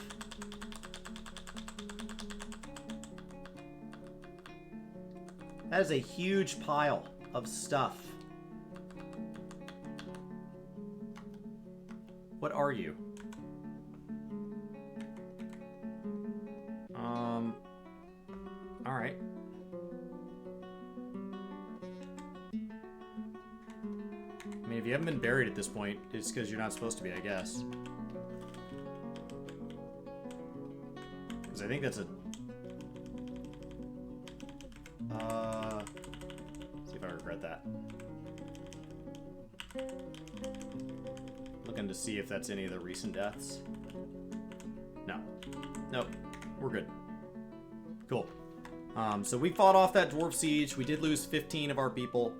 That is a huge pile of stuff. What are you? Alright. I mean, if you haven't been buried at this point, it's because you're not supposed to be, I guess. Because I think that's a... see if I regret that. Looking to see if that's any of the recent deaths. No. Nope. We're good. Cool. So we fought off that dwarf siege. We did lose 15 of our people.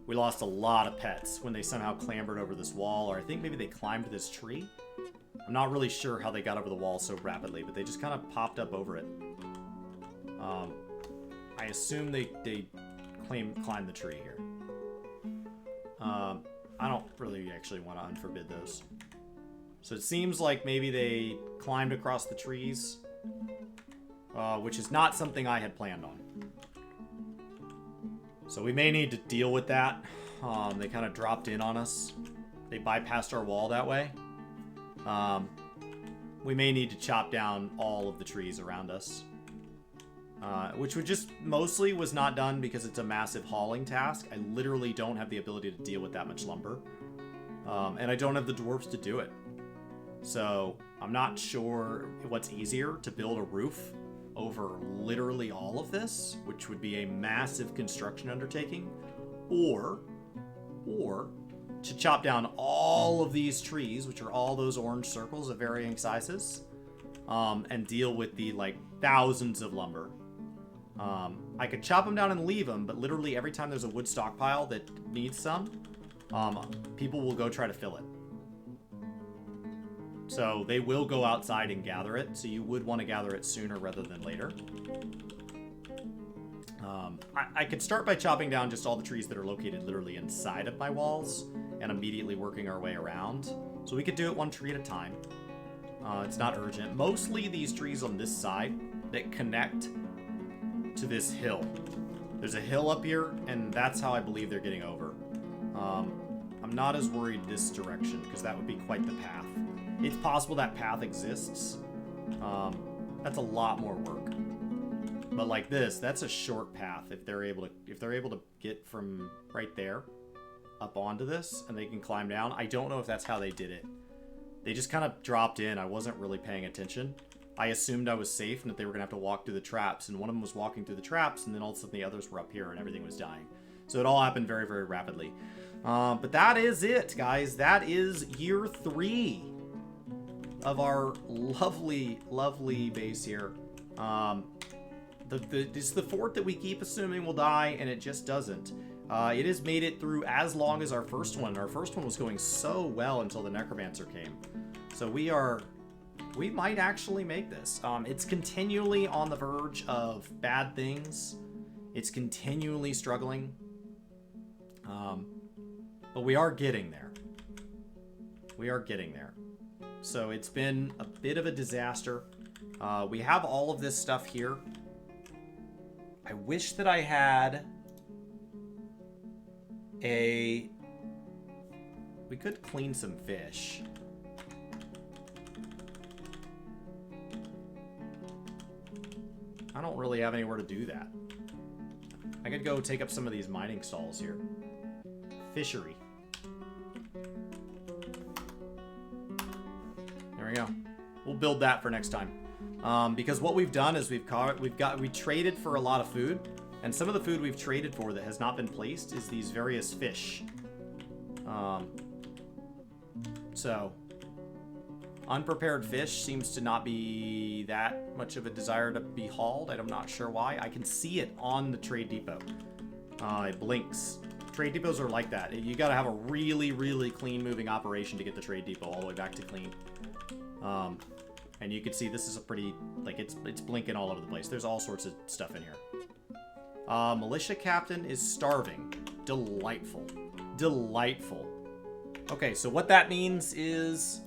We lost a lot of pets when they somehow clambered over this wall, or I think maybe they climbed this tree. I'm not really sure how they got over the wall so rapidly, but they just kind of popped up over it. I assume they climbed the tree here. I don't really actually want to unforbid those. So it seems like maybe they climbed across the trees, which is not something I had planned on. So we may need to deal with that. They kind of dropped in on us. They bypassed our wall that way. We may need to chop down all of the trees around us. Which would just mostly was not done because it's a massive hauling task. I literally don't have the ability to deal with that much lumber. And I don't have the dwarves to do it. So I'm not sure what's easier, to build a roof over literally all of this, which would be a massive construction undertaking, or to chop down all of these trees, which are all those orange circles of varying sizes, and deal with the like thousands of lumber. I could chop them down and leave them, but literally every time there's a wood stockpile that needs some, people will go try to fill it. So they will go outside and gather it, so you would want to gather it sooner rather than later. I could start by chopping down just all the trees that are located literally inside of my walls and immediately working our way around. So we could do it one tree at a time. It's not urgent. Mostly these trees on this side that connect to this hill. There's a hill up here, and that's how I believe they're getting over. I'm not as worried this direction, because that would be quite the path. It's possible that path exists. That's a lot more work. But like this, that's a short path. If they're able to get from right there up onto this, and they can climb down. I don't know if that's how they did it. They just kind of dropped in. I wasn't really paying attention. I assumed I was safe and that they were gonna have to walk through the traps, and one of them was walking through the traps, and then all of a sudden the others were up here and everything was dying. So it all happened very, very rapidly. But that is it, guys. That is year 3 of our lovely, lovely base here. It's the fort that we keep assuming will die, and it just doesn't. It has made it through as long as our first one. Our first one was going so well until the Necromancer came. So we might actually make this. It's continually on the verge of bad things. It's continually struggling. But we are getting there. We are getting there. So it's been a bit of a disaster. We have all of this stuff here. I wish that I had we could clean some fish. I don't really have anywhere to do that. I could go take up some of these mining stalls here. Fishery. There we go. We'll build that for next time. Because what we've done is we traded for a lot of food, and some of the food we've traded for that has not been placed is these various fish. So unprepared fish seems to not be that much of a desire to be hauled. I'm not sure why. I can see it on the trade depot. It blinks. Trade depots are like that. You got to have a really, really clean moving operation to get the trade depot all the way back to clean. And you can see this is a pretty, like, it's blinking all over the place. There's all sorts of stuff in here. Militia captain is starving. Delightful. Delightful. Okay, so what that means is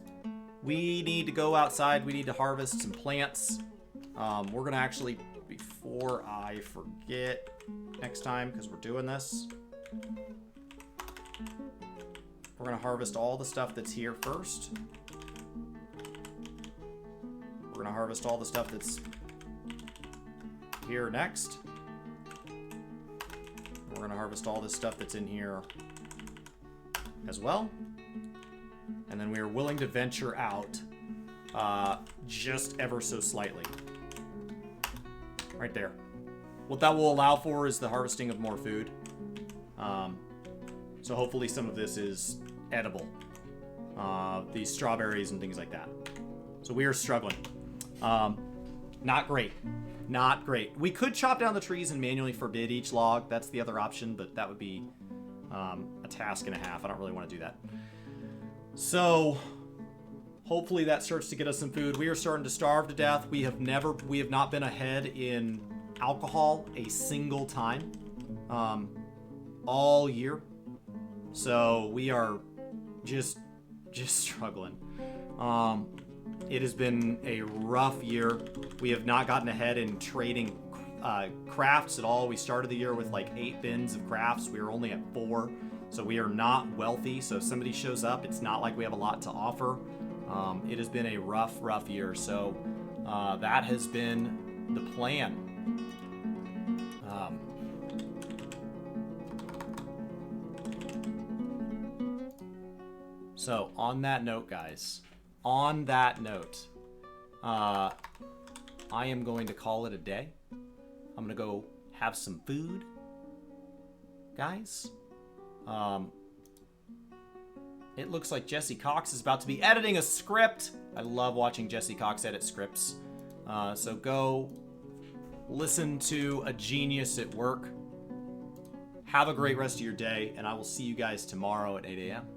we need to go outside. We need to harvest some plants. We're going to actually, before I forget next time, because we're doing this, we're going to harvest all the stuff that's here first. We're going to harvest all the stuff that's here next. We're going to harvest all this stuff that's in here as well. And then we are willing to venture out just ever so slightly. Right there. What that will allow for is the harvesting of more food. So hopefully some of this is edible. These strawberries and things like that. So we are struggling. Not great. Not great. We could chop down the trees and manually forbid each log. That's the other option, but that would be a task and a half. I don't really want to do that. So hopefully that starts to get us some food. We are starting to starve to death. We have not been ahead in alcohol a single time all year. So we are just struggling. It has been a rough year. We have not gotten ahead in trading crafts at all. We started the year with like 8 bins of crafts. We are only at 4. So we are not wealthy. So if somebody shows up, it's not like we have a lot to offer. It has been a rough year. So that has been the plan. So on that note, guys, on that note, I am going to call it a day. I'm going to go have some food, guys. It looks like Jesse Cox is about to be editing a script. I love watching Jesse Cox edit scripts. So go listen to a genius at work. Have a great rest of your day, and I will see you guys tomorrow at 8 a.m.